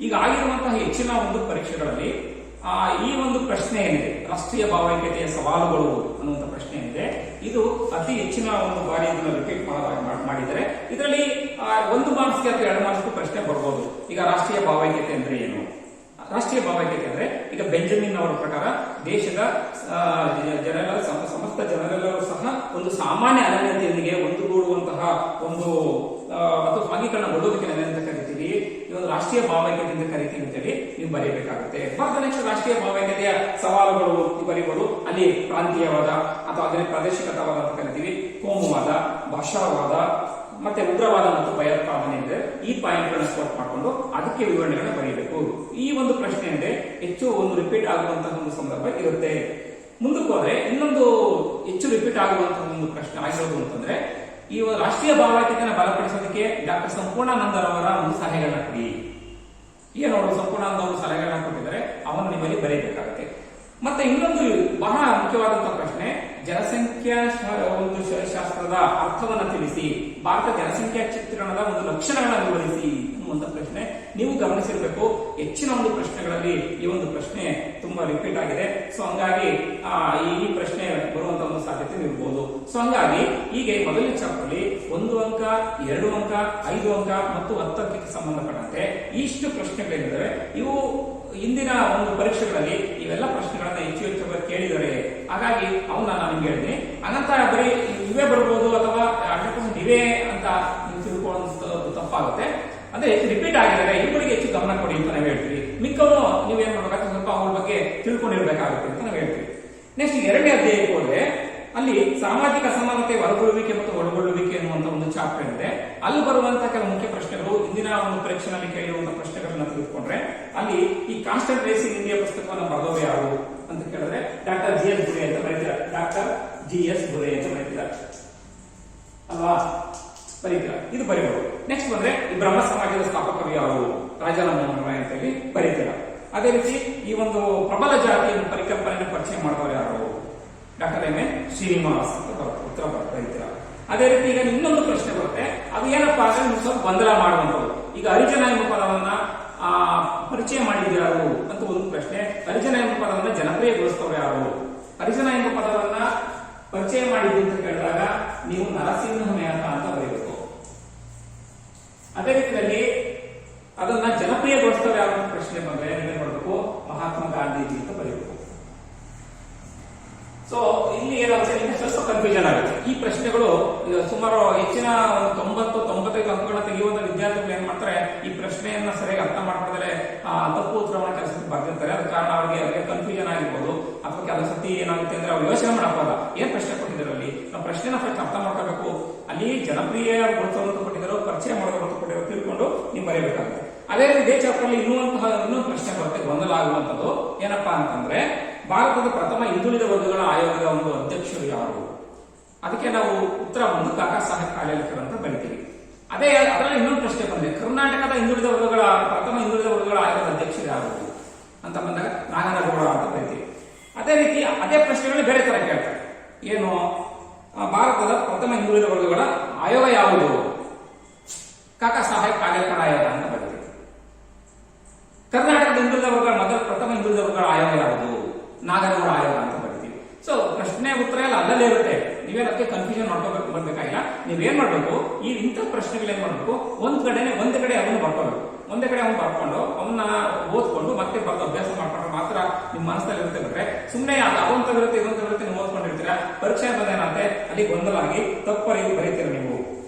ಈಗ ಆಗಿರುವಂತಹ ಹೆಚ್ಚಿನ ಒಂದು ಪರೀಕ್ಷೆಗಳಲ್ಲಿ ಈ ಒಂದು ಪ್ರಶ್ನೆ ಏನಿದೆ, ರಾಷ್ಟ್ರೀಯ ಭಾವೈಕ್ಯತೆಯ ಸವಾಲುಗಳು ಅನ್ನುವಂಥ ಪ್ರಶ್ನೆ ಏನಿದೆ, ಇದು ಅತಿ ಹೆಚ್ಚಿನ ಒಂದು ಬಾರಿ ಇದನ್ನು ರಿಪೀಟ್ ಮಾಡಿದರೆ ಇದರಲ್ಲಿ 1 ಮಾರ್ಕ್ಸ್ಗೆ ಅಥವಾ 2 ಮಾರ್ಕ್ಸ್ಗೂ ಪ್ರಶ್ನೆ ಬರ್ಬೋದು. ಈಗ ರಾಷ್ಟ್ರೀಯ ಭಾವೈಕ್ಯತೆ ಅಂದ್ರೆ ಏನು? ರಾಷ್ಟ್ರೀಯ ಭಾವೈಕ್ಯತೆ ಅಂದ್ರೆ ಈಗ ಬೆಂಜಮಿನ್ ಅವರ ಪ್ರಕಾರ ದೇಶದ ಸಮಸ್ತ ಜನರೆಲ್ಲರೂ ಸಹ ಒಂದು ಸಾಮಾನ್ಯ ಅನನ್ಯತೆಯೊಂದಿಗೆ ಒಂದುಗೂಡುವಂತಹ ಒಂದು ಮತ್ತು ಸ್ವಾಂಗೀಕರಣಗೊಳ್ಳುವುದಕ್ಕೆ ನಾವೇನಂತ ಕರಿತೀವಿ, ಈ ಒಂದು ರಾಷ್ಟ್ರೀಯ ಭಾವೈಕ್ಯತೆ ಅಂತ ಕರಿತೀವಿ ಅಂತೇಳಿ ನೀವು ಬರೀಬೇಕಾಗುತ್ತೆ. ನೆಕ್ಸ್ಟ್ ರಾಷ್ಟ್ರೀಯ ಭಾವೈಕ್ಯತೆಯ ಸವಾಲುಗಳು ಬರೀಬಹುದು. ಅಲ್ಲಿ ಪ್ರಾಂತೀಯವಾದ ಅಥವಾ ಅದನ್ನೇ ಪ್ರಾದೇಶಿಕತಾವಾದ ಅಂತ ಕರಿತೀವಿ, ಕೋಮುವಾದ, ಭಾಷಾವಾದ, ಮತ್ತೆ ಉಗ್ರವಾದ ಮತ್ತು ಭಯೋತ್ಪಾದನೆ ಇದೆ. ಈ ಪಾಯಿಂಟ್ ಗಳನ್ನ ಸ್ಕೋರ್ ಮಾಡಿಕೊಂಡು ಅದಕ್ಕೆ ವಿವರಣೆಗಳನ್ನ ಬರೀಬೇಕು. ಈ ಒಂದು ಪ್ರಶ್ನೆ ಅಂದ್ರೆ ಹೆಚ್ಚು ಒಂದು ರಿಪೀಟ್ ಆಗುವಂತಹ ಒಂದು ಸಂದರ್ಭ ಇರುತ್ತೆ. ಮುಂದಕ್ಕೆ ಹೋದ್ರೆ ಇನ್ನೊಂದು ಹೆಚ್ಚು ರಿಪೀಟ್ ಆಗುವಂತಹ ಒಂದು ಪ್ರಶ್ನೆ ಆಗಿರೋದು ಅಂತಂದ್ರೆ ಈ ರಾಷ್ಟ್ರೀಯ ಭಾವೈಕ್ಯತೆಯನ್ನು ಬಲಪಡಿಸೋದಕ್ಕೆ ಡಾಕ್ಟರ್ ಸಂಪೂರ್ಣಾನಂದರವರ ಒಂದು ಸಲಹೆಗಳನ್ನ ಕೊಡಿ. ಏನು ಅವರು ಸಂಪೂರ್ಣಾನಂದ ಅವರು ಸಲಹೆಗಳನ್ನ ಕೊಟ್ಟಿದ್ದಾರೆ, ಅವನ್ನ ನಿಮ್ಮಲ್ಲಿ ಬರೀಬೇಕಾಗುತ್ತೆ. ಮತ್ತೆ ಇನ್ನೊಂದು ಬಹಳ ಮುಖ್ಯವಾದಂತಹ ಪ್ರಶ್ನೆ, ಜನಸಂಖ್ಯಾ ಒಂದು ಶಾಸ್ತ್ರದ ಅರ್ಥವನ್ನ ತಿಳಿಸಿ, ಭಾರತ ಜನಸಂಖ್ಯಾ ಚಿತ್ರಣದ ಒಂದು ಲಕ್ಷಣಗಳನ್ನು ವಿವರಿಸಿ ಅನ್ನುವಂಥ ಪ್ರಶ್ನೆ ನೀವು ಗಮನಿಸಿರಬೇಕು. ಹೆಚ್ಚಿನ ಒಂದು ಪ್ರಶ್ನೆಗಳಲ್ಲಿ ಈ ಒಂದು ಪ್ರಶ್ನೆ ತುಂಬಾ ರಿಪೀಟ್ ಆಗಿದೆ. ಸೊ ಹಂಗಾಗಿ ಈ ಪ್ರಶ್ನೆ ಬರುವಂತ ಒಂದು ಸಾಧ್ಯತೆ ಇರಬಹುದು. ಸೊ ಹಂಗಾಗಿ ಹೀಗೆ ಮೊದಲನೇ ಚಾಪ್ಟರ್ಲಿ 1 ಅಂಕ, 2 ಅಂಕ, 5 ಅಂಕ ಮತ್ತು 10 ಅಂಕಕ್ಕೆ ಸಂಬಂಧಪಟ್ಟಂತೆ ಇಷ್ಟು ಪ್ರಶ್ನೆಗಳಿದ್ದಾವೆ. ಇವು ಇಂದಿನ ಒಂದು ಪರೀಕ್ಷೆಗಳಲ್ಲಿ ಇವೆಲ್ಲ ಪ್ರಶ್ನೆಗಳನ್ನ ಹೆಚ್ಚು ಕೇಳಿದರೆ, ಹಾಗಾಗಿ ಅವನ್ನ ನಾನು ನಿಮ್ಗೆ ಹೇಳಿದ್ದೀನಿ. ಹಂಗಂತ ಬರೀ ಇವೇ ಬರ್ಬೋದು ಅಥವಾ 100% ಇವೇ ಅಂತ ನೀವು ತಿಳ್ಕೊಳ್ಳೋದು ತಪ್ಪಾಗುತ್ತೆ. ಅಂದ್ರೆ ರಿಪೀಟ್ ಆಗಿದ್ದಾರೆ, ಇವುಗಳಿಗೆ ಹೆಚ್ಚು ಗಮನ ಕೊಡಿ ಅಂತ ನಾವು ಹೇಳ್ತೀವಿ. ಮಿಕ್ಕವರು ನೀವೇನ್ ಮಾಡ್ಬೇಕಾದ್ರೆ ಸ್ವಲ್ಪ ಅವ್ರ ಬಗ್ಗೆ ತಿಳ್ಕೊಂಡಿರ್ಬೇಕಾಗುತ್ತೆ ಅಂತ ನಾವು ಹೇಳ್ತೀವಿ. ನೆಕ್ಸ್ಟ್ 2ನೇ ಅಧ್ಯಾಯಕ್ಕೆ ಹೋದ್ರೆ ಅಲ್ಲಿ ಸಾಮಾಜಿಕ ಅಸಮಾನತೆ, ಹೊರಗೊಳ್ಳುವಿಕೆ ಮತ್ತು ಒಳಗೊಳ್ಳುವಿಕೆ ಅನ್ನುವಂತ ಒಂದು ಚಾಪ್ಟರ್ ಇದೆ. ಅಲ್ಲಿ ಬರುವಂತಹ ಕೆಲವು ಮುಖ್ಯ ಪ್ರಶ್ನೆಗಳು ಇಂದಿನ ಒಂದು ಪರೀಕ್ಷೆಯಲ್ಲಿ ಕೇಳಿರುವಂತಹ ಪ್ರಶ್ನೆಗಳನ್ನ ತೆಗೆದುಕೊಂಡ್ರೆ ಅಲ್ಲಿ ಈ ಕಾನ್ಸ್ಟೆಂಟ್ ರೇಸ್ ಇನ್ ಇಂಡಿಯಾ ಪುಸ್ತಕವನ್ನು ಬರೆದವರು ಯಾರು ಅಂತ ಕೇಳಿದ್ರೆ ಡಾಕ್ಟರ್ ಜಿ ಎಸ್ ಬುರೆ ಅಂತ ಬರೀತೀರಾ, ಡಾಕ್ಟರ್ ಜಿ ಎಸ್ ಬುರೆ ಅಂತ ಬರೀತೀರಾ ಅಲ್ವಾ, ಬರೀತೀರಾ, ಇದು ಬರೀಬಹುದು. ನೆಕ್ಸ್ಟ್ ಬಂದ್ರೆ ಈ ಬ್ರಹ್ಮ ಸಮಾಜದ ಸ್ಥಾಪಕರು ಯಾರು, ರಾಜಾರಾಮ ಮೋಹನ್ ರಾಯ್ ಅಂತ ಹೇಳಿ ಬರೀತೀರಾ. ಅದೇ ರೀತಿ ಈ ಒಂದು ಪ್ರಬಲ ಜಾತಿಯ ಪರಿಕಲ್ಪನೆಯನ್ನು ಪರಿಚಯ ಮಾಡಿದವರು ಯಾರು, ಡಾಕ್ಟರ್ ಎಂ ಎ ಶ್ರೀನಿವಾಸ್ ಅಂತ ಉತ್ತರ ಬರೀತೀರಾ. ಅದೇ ರೀತಿ ಈಗ ಇನ್ನೊಂದು ಪ್ರಶ್ನೆ ಬರುತ್ತೆ, ಅದು ಏನಪ್ಪಾ ಅಂದ್ರೆ ನೀವು ಸ್ವಲ್ಪ ಗೊಂದಲ ಮಾಡುವಂಥದ್ದು. ಈಗ ಹರಿಜನ ಎಂಬ ಪದವನ್ನ ಪರಿಚಯ ಮಾಡಿದ್ಯಾರು ಅಂತ ಒಂದು ಪ್ರಶ್ನೆ. ಹರಿಜನ ಎಂಬ ಪದವನ್ನ ಜನಪ್ರಿಯಗೊಳಿಸ್ತವ್ರು ಯಾರು, ಹರಿಜನ ಎಂಬ ಪದವನ್ನ ಪರಿಚಯ ಮಾಡಿದ್ದು ಅಂತ ಕೇಳಿದಾಗ ನೀವು ನರಸಿಂಹ ಮೆಹ್ತಾ ಅಂತ ಬರೀಬೇಕು. ಅದೇ ರೀತಿಯಲ್ಲಿ ಅದನ್ನ ಜನಪ್ರಿಯಗೊಳಿಸ್ತವ್ರು ಯಾರು ಅಂತ ಪ್ರಶ್ನೆ ಬಂದ್ರೆ ನೀವೇನ್ ಮಾಡಬೇಕು, ಮಹಾತ್ಮ ಗಾಂಧೀಜಿ ಅಂತ ಬರೀಬೇಕು. ಸೊ ಇಲ್ಲಿ ಏನಾಗುತ್ತೆ, ನಿಮಗೆ ಸ್ವಲ್ಪ ಕನ್ಫ್ಯೂಷನ್ ಆಗುತ್ತೆ. ಈ ಪ್ರಶ್ನೆಗಳು ಸುಮಾರು ಹೆಚ್ಚಿನ 90-95 ಅಂಕಗಳನ್ನ ತೆಗೆಯುವಂತ ವಿದ್ಯಾರ್ಥಿಗಳು ಏನ್ ಮಾಡ್ತಾರೆ, ಈ ಪ್ರಶ್ನೆಯನ್ನ ಸರಿಯಾಗಿ ಅರ್ಥ ಮಾಡ್ಕೊಂಡ್ರೆ ತಪ್ಪು ಉತ್ತರವನ್ನು ಕೆಲಸಕ್ಕೆ ಬರ್ತಿರ್ತಾರೆ. ಅದ ಕಾರಣ ಅವರಿಗೆ ಕನ್ಫ್ಯೂಷನ್ ಆಗಿರ್ಬೋದು. ಅಥವಾ ಕೆಲವು ಸತಿ ಏನಾಗುತ್ತೆ ಅಂದ್ರೆ ಅವ್ರು ಯೋಚನೆ ಮಾಡಕ್ಕಾಗ, ಏನ್ ಪ್ರಶ್ನೆ ಕೊಟ್ಟಿದ್ದಾರೆ, ನಾವು ಪ್ರಶ್ನೆನ ಫಸ್ಟ್ ಅರ್ಥ ಮಾಡ್ಕೋಬೇಕು. ಅಲ್ಲಿ ಜನಪ್ರಿಯ ಗೊಳಿಸೋದು ಕೊಟ್ಟಿದ್ದಾರೋ, ಪರಿಚಯ ಮಾಡೋದು ಕೊಟ್ಟಿರೋ ತಿಳ್ಕೊಂಡು ನೀವು ಬರೀಬೇಕಾಗುತ್ತೆ. ಅದೇ ರೀತಿ ಇದೇ ಚಾಪ್ಟರ್ ಅಲ್ಲಿ ಇನ್ನೊಂದು ಪ್ರಶ್ನೆ ಬರುತ್ತೆ, ಗೊಂದಲ ಆಗುವಂತದ್ದು. ಏನಪ್ಪಾ ಅಂತಂದ್ರೆ ಭಾರತದ ಪ್ರಥಮ ಹಿಂದುಳಿದ ವರ್ಗಗಳ ಆಯೋಗದ ಒಂದು ಅಧ್ಯಕ್ಷರು ಯಾರು, ಅದಕ್ಕೆ ನಾವು ಉತ್ತರ ಬಂದು ಕಾಕಾ ಸಾಹೇಬ್ ಕಾಲೇಲ್ಕರ್ ಅಂತ ಬರೀತೀವಿ. ಅದೇ ಅದರಲ್ಲಿ ಇನ್ನೊಂದು ಪ್ರಶ್ನೆ ಬಂದ್ರೆ ಕರ್ನಾಟಕದ ಪ್ರಥಮ ಹಿಂದುಳಿದ ವರ್ಗಗಳ ಆಯೋಗದ ಅಧ್ಯಕ್ಷರು ಯಾರು ಅಂತ ಬಂದಾಗ ನಾಗನಗೌಡ ಅಂತ ಬರೀತೀವಿ. ಅದೇ ರೀತಿ ಅದೇ ಪ್ರಶ್ನೆಗಳಲ್ಲಿ ಬೇರೆ ತರ ಕೇಳ್ತಾರೆ, ಏನು ಭಾರತದ ಪ್ರಥಮ ಹಿಂದುಳಿದ ವರ್ಗಗಳ ಆಯೋಗ ಯಾವುದು, ಕಾಕಾ ಸಾಹೇಬ್ ಕಾಲೇಲ್ಕರ್ ಆಯೋಗ ಅಂತ ಬರೀತೀವಿ. ಬರ್ಬೇಕಾಗಿಲ್ಲ. ನೀವೇನ್ ಮಾಡ್ಬೇಕು, ಈ ಇಂಥ ಪ್ರಶ್ನೆಗಳು ಏನ್ ಮಾಡ್ಬೇಕು, ಒಂದ್ ಕಡೆ ಅವನು ಬರ್ಕೋಬೇಕು. ಒಂದೇ ಕಡೆ ಅವ್ನು ಬರ್ಕೊಂಡು ಅವನ್ನ ಓದ್ಕೊಂಡು ಮತ್ತೆ ಬರ್ದು ಅಭ್ಯಾಸ ಮಾಡ್ಕೊಂಡ್ರೆ ಮಾತ್ರ ನಿಮ್ ಮನಸ್ಸಲ್ಲಿ ಇರುತ್ತೆ. ಬಿಟ್ರೆ ಸುಮ್ಮನೆ ಅದೊಂದು ಇರುತ್ತೆ ಇದೊಂದು ನೀವು ಓದ್ಕೊಂಡಿರ್ತೀರಾ, ಪರೀಕ್ಷೆ ಬಂದೇನಂತೆ ಅಲ್ಲಿ ಗೊಂದಲ ಆಗಿ ತಪ್ಪು ಬರೀತೀರ ನೀವು.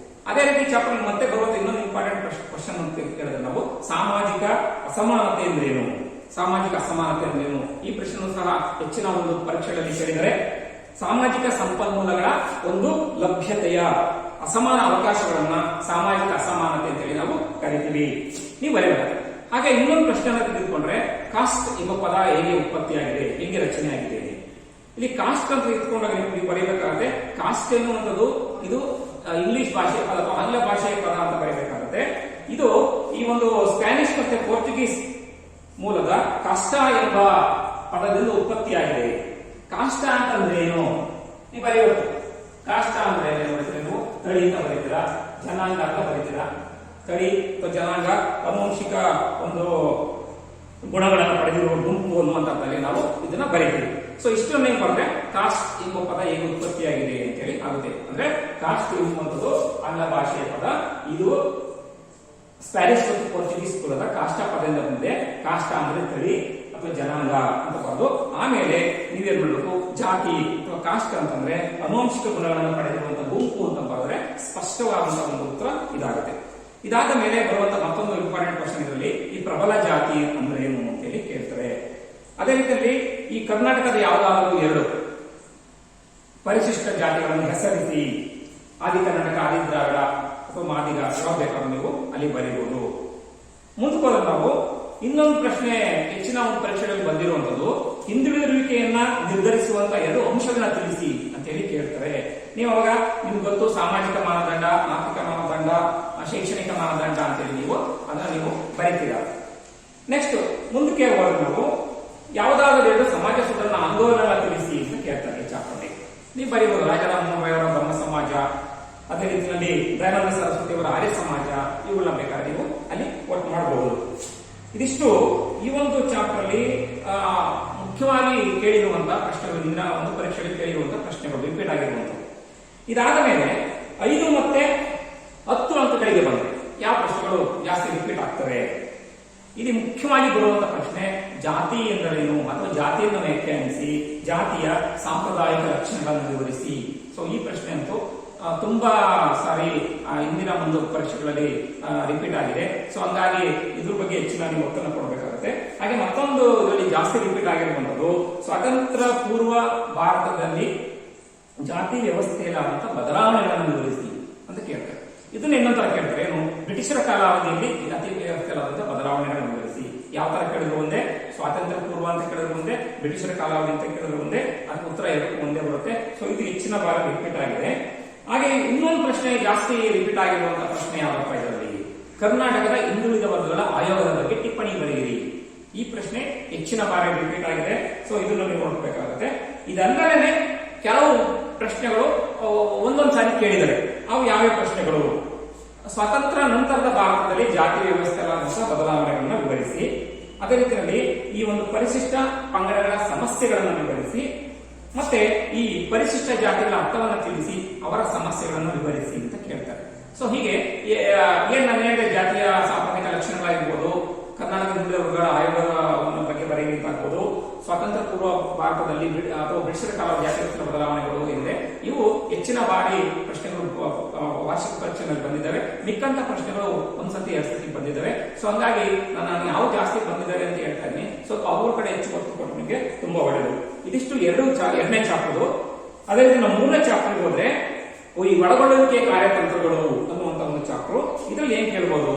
ಅದೇ ರೀತಿ ಚಾಪ್ಟರ್ ಮತ್ತೆ ಬರುವಂತ ಇನ್ನೊಂದು ಇಂಪಾರ್ಟೆಂಟ್ ಕ್ವಶನ್ ಅಂತ ಹೇಳಿದ್ರೆ ನಾವು ಸಾಮಾಜಿಕ ಅಸಮಾನತೆ ಎಂದ್ರೇನು, ಸಾಮಾಜಿಕ ಅಸಮಾನತೆ ಎಂದ್ರೇನು, ಈ ಪ್ರಶ್ನೆ ಸಹ ಹೆಚ್ಚಿನ ಒಂದು ಪರೀಕ್ಷೆಗಳಲ್ಲಿ ಕೇಳಿದರೆ ಸಾಮಾಜಿಕ ಸಂಪನ್ಮೂಲಗಳ ಒಂದು ಲಭ್ಯತೆಯ ಅಸಮಾನ ಅವಕಾಶಗಳನ್ನ ಸಾಮಾಜಿಕ ಅಸಮಾನತೆ ಅಂತೇಳಿ ನಾವು ಕರಿತೀವಿ. ನೀವು ಬರೆಯಬೇಕು. ಹಾಗೆ ಇನ್ನೊಂದು ಪ್ರಶ್ನೆಯನ್ನು ತೆಗೆದುಕೊಂಡ್ರೆ ಕಾಸ್ಟ್ ಎಂಬ ಪದ ಹೇಗೆ ಉತ್ಪತ್ತಿಯಾಗಿದೆ, ಹೇಗೆ ರಚನೆ ಆಗಿದೆ. ಇಲ್ಲಿ ಕಾಸ್ಟ್ ಅಂತ ಇಟ್ಕೊಂಡಾಗ ನೀವು ಬರೀಬೇಕಾಗುತ್ತೆ. ಕಾಸ್ಟ್ ಎನ್ನುವಂಥದ್ದು ಇದು ಇಂಗ್ಲಿಷ್ ಭಾಷೆ ಅಥವಾ ಆಂಗ್ಲ ಭಾಷೆಯ ಪದ ಅಂತ ಬರೀಬೇಕಾಗುತ್ತೆ. ಇದು ಈ ಒಂದು ಸ್ಪ್ಯಾನಿಷ್ ಮತ್ತೆ ಪೋರ್ಚುಗೀಸ್ ಮೂಲದ ಕಾಸ್ಟ ಎಂಬ ಪದದಿಂದ ಉತ್ಪತ್ತಿಯಾಗಿದೆ. ಕಾಷ್ಟ ಅಂತಂದ್ರೆ ಏನು ನೀವು ಬರೆಯಬೇಕು. ಕಾಷ್ಟ ಅಂದ್ರೆ ನೀವು ತಳಿ ಅಂತ ಬರೀತೀರಾ, ಜನಾಂಗ ಅಂತ ಬರೀತೀರಾ. ತಳಿ ಅಥವಾ ಜನಾಂಗ ಆನುವಂಶಿಕ ಒಂದು ಗುಣಗಳನ್ನು ಪಡೆದಿರುವ ಗುಂಪು ಅನ್ನುವಂಥದ್ದಲ್ಲಿ ನಾವು ಇದನ್ನ ಬರೀತೀವಿ. ಸೊ ಇಷ್ಟನ್ನು ಏನ್ ಮಾಡಿದ್ರೆ ಕಾಸ್ಟ್ ಎಂಬ ಪದ ಹೇಗೆ ಉತ್ಪತ್ತಿಯಾಗಿದೆ ಅಂತ ಹೇಳಿ ಆಗುತ್ತೆ. ಅಂದ್ರೆ ಕಾಸ್ಟ್ ಎಂಬುವಂಥದ್ದು ಆಂಗ್ಲ ಭಾಷೆಯ ಪದ, ಇದು ಸ್ಪ್ಯಾನಿಷ್ ಮತ್ತು ಪೋರ್ಚುಗೀಸ್ ಕುಲದ ಕಾಷ್ಟ ಪದದಿಂದ ಬಂದಿದೆ. ಕಾಷ್ಟ ಅಂದ್ರೆ ತಳಿ ಅಥವಾ ಜನಾಂಗ ಅಂತ ಬರೋದು. ಆಮೇಲೆ ನೀವೇನ್ ಮಾಡಬೇಕು, ಜಾತಿ ಅಥವಾ ಕಾಸ್ಟ್ ಅಂತಂದ್ರೆ ಆನುವಂಶಿಕ ಗುಣಗಳನ್ನು ಪಡೆದಿರುವಂತಹ ಗುಂಪು ಅಂತ ಬರೆದ್ರೆ ಸ್ಪಷ್ಟವಾದಂತಹ ಒಂದು ಉತ್ತರ ಇದಾಗುತ್ತೆ. ಇದಾದ ಮೇಲೆ ಬರುವಂತ ಮತ್ತೊಂದು ಇಂಪಾರ್ಟೆಂಟ್ ಕ್ವಶನ್ ಇದರಲ್ಲಿ ಈ ಪ್ರಬಲ ಜಾತಿ ಅಂದ್ರೆ ಏನು ಅಂತ ಹೇಳಿ ಕೇಳ್ತಾರೆ. ಅದೇ ರೀತಿಯಲ್ಲಿ ಈ ಕರ್ನಾಟಕದ ಯಾವುದಾದರೂ 2 ಪರಿಶಿಷ್ಟ ಜಾತಿಗಳನ್ನು ಹೆಸರಿಸಿ, ಆದಿ ಕರ್ನಾಟಕ, ಆದಿ ದ್ರಾವಿಡ ಅಥವಾ ಮಾದಿಗ ಯಾವ ಬೇಕಾದ್ರೂ ನೀವು ಅಲ್ಲಿ ಬರೀಬಹುದು. ಮುಂದಕ್ಕೆ ಹೋದ್ರೆ ನಾವು ಇನ್ನೊಂದು ಪ್ರಶ್ನೆ ಹೆಚ್ಚಿನ ಒಂದು ಪರೀಕ್ಷೆಗಳಲ್ಲಿ ಬಂದಿರುವಂತದ್ದು ಹಿಂದುಳಿದಿರುವಿಕೆಯನ್ನ ನಿರ್ಧರಿಸುವಂತ 2 ಅಂಶಗಳನ್ನ ತಿಳಿಸಿ ಅಂತ ಹೇಳಿ ಕೇಳ್ತಾರೆ. ನೀವು ಅವಾಗ ನಿಮ್ಗೆ ಗೊತ್ತು ಸಾಮಾಜಿಕ ಮಾನದಂಡ, ಆರ್ಥಿಕ ಮಾನದಂಡ, ಶೈಕ್ಷಣಿಕ ಮಾನದಂಡ ಅಂತೇಳಿ ನೀವು ಅದನ್ನ ನೀವು ಬರೀತೀರಾ. ನೆಕ್ಸ್ಟ್ ಮುಂದಕ್ಕೆ ಹೋದ್ರೆ ನಾವು ಯಾವುದಾದ್ರೂ 2 ಸಮಾಜ ಸುಧಾರಣ ಆಂದೋಲನ ತಿಳಿಸಿ ಅಂತ ಕೇಳ್ತಾರೆ. ಚಾಪ್ಟರ್ಗೆ ನೀವು ಬರೀಬಹುದು ರಾಜಾರಾಮ್ ಮೋಹನ್ ರಾಯ್ ಅವರ ಬ್ರಹ್ಮ ಸಮಾಜ, ಅದೇ ರೀತಿಯಲ್ಲಿ ದಯಾನಂದ ಸರಸ್ವತಿ ಅವರ ಆರ್ಯ ಸಮಾಜ, ಇವುಗಳನ್ನ ಬೇಕಾದ್ರೆ ನೀವು ಅಲ್ಲಿ ಒಟ್ಟು ಮಾಡಬಹುದು. ಇದಿಷ್ಟು ಈ ಒಂದು ಚಾಪ್ಟರ್ ಅಲ್ಲಿ ಮುಖ್ಯವಾಗಿ ಕೇಳಿರುವಂತಹ ಪ್ರಶ್ನೆಗಳು, ಇಂದಿನ ಒಂದು ಪರೀಕ್ಷೆಯಲ್ಲಿ ಕೇಳಿರುವಂತಹ ಪ್ರಶ್ನೆಗಳು ರಿಪೀಟ್ ಆಗಿರುವಂತಹ. ಇದಾದ ಮೇಲೆ 5 ಮತ್ತೆ 10 ಅಂಕಗಳಿಗೆ ಬಂದರೆ ಯಾವ ಪ್ರಶ್ನೆಗಳು ಜಾಸ್ತಿ ರಿಪೀಟ್ ಆಗ್ತವೆ. ಇಲ್ಲಿ ಮುಖ್ಯವಾಗಿ ಬರುವಂತಹ ಪ್ರಶ್ನೆ ಜಾತಿ ಎಂದರೇನು ಅಥವಾ ಜಾತಿಯನ್ನು ವ್ಯಾಖ್ಯಾನಿಸಿ, ಜಾತಿಯ ಸಾಂಪ್ರದಾಯಿಕ ಲಕ್ಷಣಗಳನ್ನು ವಿವರಿಸಿ. ಸೊ ಈ ಪ್ರಶ್ನೆ ಅಂತೂ ತುಂಬಾ ಸಾರಿ ಇಂದಿನ ಒಂದು ಪರೀಕ್ಷೆಗಳಲ್ಲಿ ರಿಪೀಟ್ ಆಗಿದೆ. ಸೊ ಹಂಗಾಗಿ ಇದ್ರ ಬಗ್ಗೆ ಹೆಚ್ಚಿನ ನೀವು ಒತ್ತನ್ನು ಕೊಡಬೇಕಾಗುತ್ತೆ. ಹಾಗೆ ಮತ್ತೊಂದು ಇದರಲ್ಲಿ ಜಾಸ್ತಿ ರಿಪೀಟ್ ಆಗಿರುವಂತದ್ದು ಸ್ವಾತಂತ್ರ್ಯ ಪೂರ್ವ ಭಾರತದಲ್ಲಿ ಜಾತಿ ವ್ಯವಸ್ಥೆಯಲ್ಲಾದಂತಹ ಬದಲಾವಣೆಗಳನ್ನು ವಿವರಿಸಿ ಅಂತ ಕೇಳ್ತಾರೆ. ಇದನ್ನ ಇನ್ನೊಂದು ತರ ಕೇಳ್ತಾರೆ, ಏನು ಬ್ರಿಟಿಷರ ಕಾಲಾವಧಿಯಲ್ಲಿ ಜಾತಿ ವ್ಯವಸ್ಥೆಯಲ್ಲಾದಂತಹ ಬದಲಾವಣೆಗಳನ್ನು ವಿವರಿಸಿ. ಯಾವ ತರ ಕೇಳಿದ್ರು ಒಂದೇ, ಸ್ವಾತಂತ್ರ್ಯ ಪೂರ್ವ ಅಂತ ಕೇಳಿದ್ರು ಒಂದೇ, ಬ್ರಿಟಿಷರ ಕಾಲಾವಧಿ ಅಂತ ಕೇಳಿದ್ರು ಒಂದೇ, ಅದಕ್ಕೆ ಉತ್ತರ ಎರಡಕ್ಕೂ ಒಂದೇ ಬರುತ್ತೆ. ಸೊ ಇದು ಹೆಚ್ಚಿನ ಬಾರ ರಿಪೀಟ್ ಆಗಿದೆ. ಹಾಗೆ ಇನ್ನೊಂದು ಪ್ರಶ್ನೆ ಜಾಸ್ತಿ ರಿಪೀಟ್ ಆಗಿರುವಂತಹ ಪ್ರಶ್ನೆ ಯಾವಪ್ಪ ಇದರಲ್ಲಿ, ಕರ್ನಾಟಕದ ಹಿಂದುಳಿದ ವರ್ಗಗಳ ಆಯೋಗದ ಬಗ್ಗೆ ಟಿಪ್ಪಣಿ ಬರೆಯಿರಿ. ಈ ಪ್ರಶ್ನೆ ಹೆಚ್ಚಿನ ಬಾರಿ ರಿಪೀಟ್ ಆಗಿದೆ. ಸೊ ಇದನ್ನು ನೀವು ನೋಡಬೇಕಾಗುತ್ತೆ. ಇದಲ್ಲದೆ ಕೆಲವು ಪ್ರಶ್ನೆಗಳು ಒಂದೊಂದು ಸಾರಿ ಕೇಳಿದರೆ ಅವು ಯಾವ್ಯಾವ ಪ್ರಶ್ನೆಗಳು, ಸ್ವಾತಂತ್ರ್ಯ ನಂತರದ ಭಾರತದಲ್ಲಿ ಜಾತಿ ವ್ಯವಸ್ಥೆಗಳಾದಂತಹ ಬದಲಾವಣೆಗಳನ್ನು ವಿವರಿಸಿ, ಅದೇ ರೀತಿಯಲ್ಲಿ ಈ ಒಂದು ಪರಿಶಿಷ್ಟ ಪಂಗಡಗಳ ಸಮಸ್ಯೆಗಳನ್ನು ವಿವರಿಸಿ, ಮತ್ತೆ ಈ ಪರಿಶಿಷ್ಟ ಜಾತಿಗಳ ಅರ್ಥವನ್ನು ತಿಳಿಸಿ ಅವರ ಸಮಸ್ಯೆಗಳನ್ನು ವಿವರಿಸಿ ಅಂತ ಕೇಳ್ತಾರೆ. ಸೊ ಹೀಗೆ ಏನ್ ಅನೇಕ ಜಾತಿಯ ಸಾಂಪ್ರದಾಯಿಕ ಲಕ್ಷಣಗಳಾಗಿರ್ಬೋದು, ಕರ್ನಾಟಕ ಹಿಂದುಳಿದ ವರ್ಗಗಳ ಆಯೋಗದ ಬಗ್ಗೆ ಬರೆಯಬೇಕಾಗ್ಬೋದು, ಸ್ವಾತಂತ್ರ್ಯ ಪೂರ್ವ ಭಾರತದಲ್ಲಿ ಅಥವಾ ಬ್ರಿಟಿಷರ ಕಾಲ ಜಾತಿ ಬದಲಾವಣೆಗಳು ಏನಿದೆ ಇವು ಹೆಚ್ಚಿನ ಬಾರಿ ಪ್ರಶ್ನೆಗಳು ವಾರ್ಷಿಕ ಪರೀಕ್ಷೆಯಲ್ಲಿ ಬಂದಿದ್ದಾವೆ. ಮಿಕ್ಕಂತ ಪ್ರಶ್ನೆಗಳು ಒಂದ್ಸತಿ 2 ಸತಿ ಬಂದಿದ್ದಾವೆ. ಸೊ ಹಂಗಾಗಿ ನಾನು ಯಾವ ಜಾಸ್ತಿ ಬಂದಿದ್ದಾವೆ ಅಂತ ಹೇಳ್ತಾ ಇದ್ದೀನಿ. ಸೊ ಅವ್ರ ಕಡೆ ಹೆಚ್ಚು ಒತ್ತು ಕೊಟ್ಟು ನಿಮಗೆ ತುಂಬಾ ಒಳ್ಳೆಯದು. ಇದಿಷ್ಟು 2ನೇ ಚಾಪ್ಟರ್. ಅದೇ ರೀತಿ ನಾವು 3ನೇ ಚಾಪ್ಟರ್ಗೆ ಹೋದ್ರೆ ಈ ಒಳಗೊಳ್ಳುವಿಕೆ ಕಾರ್ಯತಂತ್ರಗಳು ಅನ್ನುವಂತ ಒಂದು ಚಾಪ್ಟರ್. ಇದರಲ್ಲಿ ಏನ್ ಕೇಳಬಹುದು,